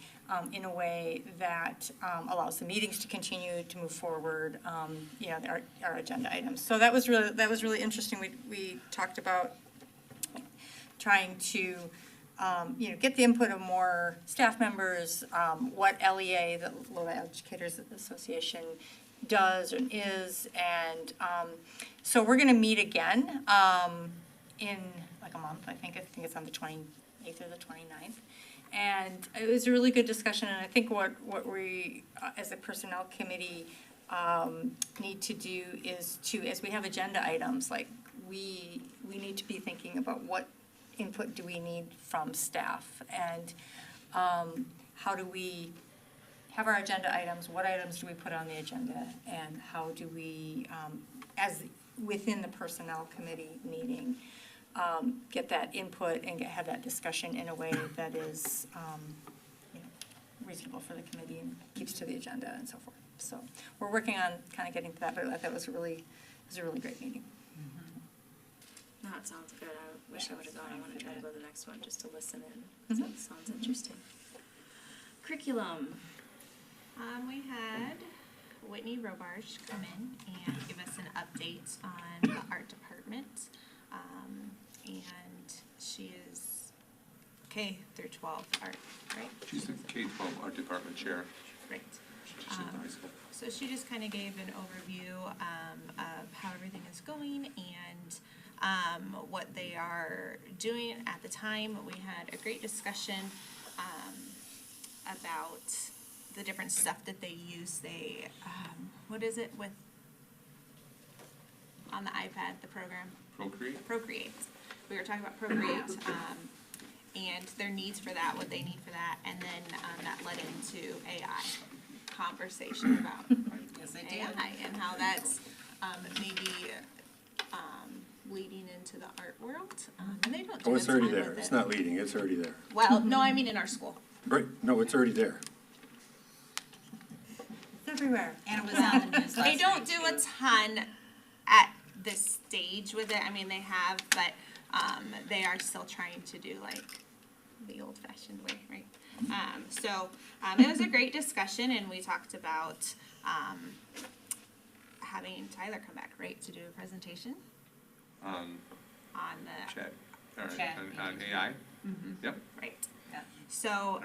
in a way that allows the meetings to continue to move forward, our agenda items. So that was really interesting. We talked about trying to, get the input of more staff members, what LEA, the Lodi Educators Association, does and is, and so we're going to meet again in like a month. I think it's on the 28th or the 29th. And it was a really good discussion, and I think what we, as a personnel committee, need to do is to, as we have agenda items, like we need to be thinking about what input do we need from staff, and how do we have our agenda items, what items do we put on the agenda, and how do we, as within the personnel committee meeting, get that input and have that discussion in a way that is reasonable for the committee and keeps to the agenda and so forth. So we're working on kind of getting to that, but I thought it was a really great meeting. No, it sounds good. I wish I would have gone. I want to try to go to the next one just to listen in. That sounds interesting. Curriculum. We had Whitney Robarge come in and give us an update on the art department. And she is K through 12 art, right? She's the K-12 art department chair. Great. She's in high school. So she just kind of gave an overview of how everything is going and what they are doing at the time. We had a great discussion about the different stuff that they use. They, what is it with, on the iPad, the program? Procreate. We were talking about Procreate and their needs for that, what they need for that, and then that led into AI conversation about AI and how that's maybe leading into the art world. And they don't do Oh, it's a already ton there. with It's it. not leading, it's already there. Well, no, I mean in our school. Right, no, it's already there. It's everywhere. And it was on the news last They don't night, do too. a ton at this stage with it. I mean, they have, but they are still trying to do like the old-fashioned way, right? So it was a great discussion, and we talked about having Tyler come back, right, to do a presentation On on the chat, or Chat. on AI. Yep. right. Yeah. So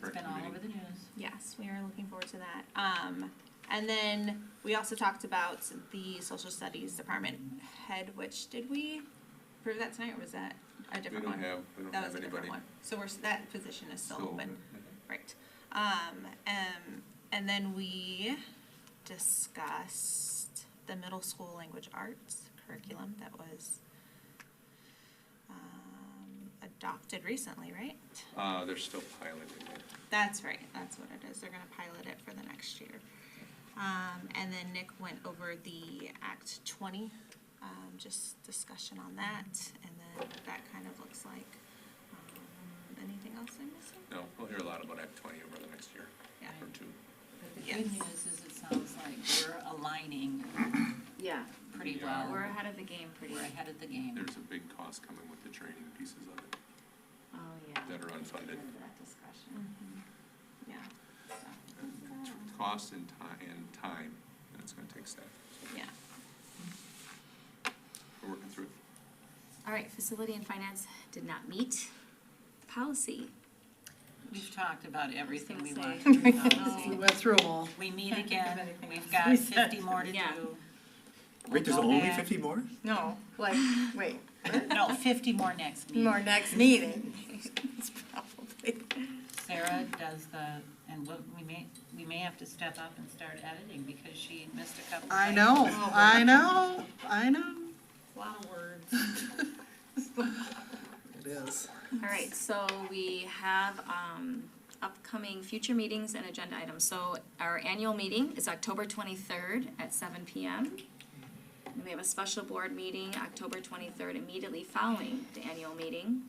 It's been all over the news. yes, we are looking forward to that. And then we also talked about the social studies department head, which did we approve that tonight, or was that a different one? We don't That have was a different anybody. one. So that position is still open, Mhm. right? And then we discussed the middle school language arts curriculum that was adopted recently, right? They're still piloting it. That's right, that's what it is, they're gonna pilot it for the next year. And then Nick went over the Act 20, just discussion on that, and then what that kind of looks like. Anything else I'm missing? No, we'll hear a lot about Act 20 over the next year Yeah. or two. But the Yes. good news is it sounds like we're aligning Yeah. pretty We well. are. We're ahead of the game pretty. We're ahead of the game. There's a big cost coming with the training pieces of it Oh, yeah. that are unfunded. That discussion. Yeah. Cost and time, that's gonna take staff. Yeah. We're working through it. All right, facility and finance did not meet. policy. We've talked about everything we gonna want say. to do in policy. We went through them all. We meet Can't think of again, anything we've else. got We said- 50 more to Yeah. do. Wait, there's We'll go only back. 50 more? No, like, wait, No, 50 more next meeting. more next meeting. It's probably. Sarah does we may have to step up and start editing because she missed a couple. I typos. know, I know, I know. A lot of words. It is. All right, so we have upcoming future meetings and agenda items. So our annual meeting is October 23rd at 7 p.m. And we have a special board meeting October 23rd immediately following the annual meeting.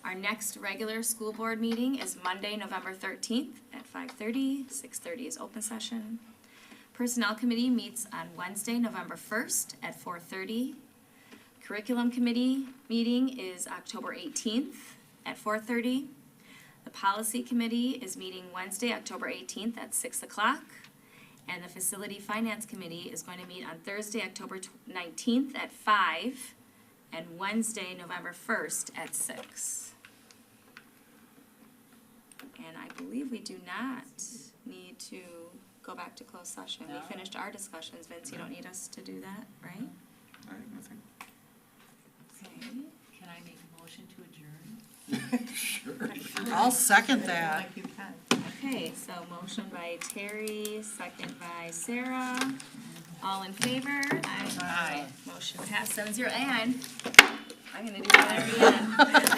Our next regular school board meeting is Monday, November 13th at 5:30. 6:30 is open session. Personnel Committee meets on Wednesday, November 1st at 4:30. Curriculum Committee meeting is October 18th at 4:30. The Policy Committee is meeting Wednesday, October 18th at 6 o'clock. And the Facility Finance Committee is going to meet on Thursday, October 19th at 5, and Wednesday, November 1st at 6. And I believe we do not need to go back to closed session. No. We finished our discussions. Vince, you don't need us to do that, right? I have nothing. Okay, can I make a motion to adjourn? Sure. I'll second that. Like you can. Okay, so motion by Terry, second by Sarah. All in favor? Aye. Motion passed 7-0, and I'm gonna do that at the end.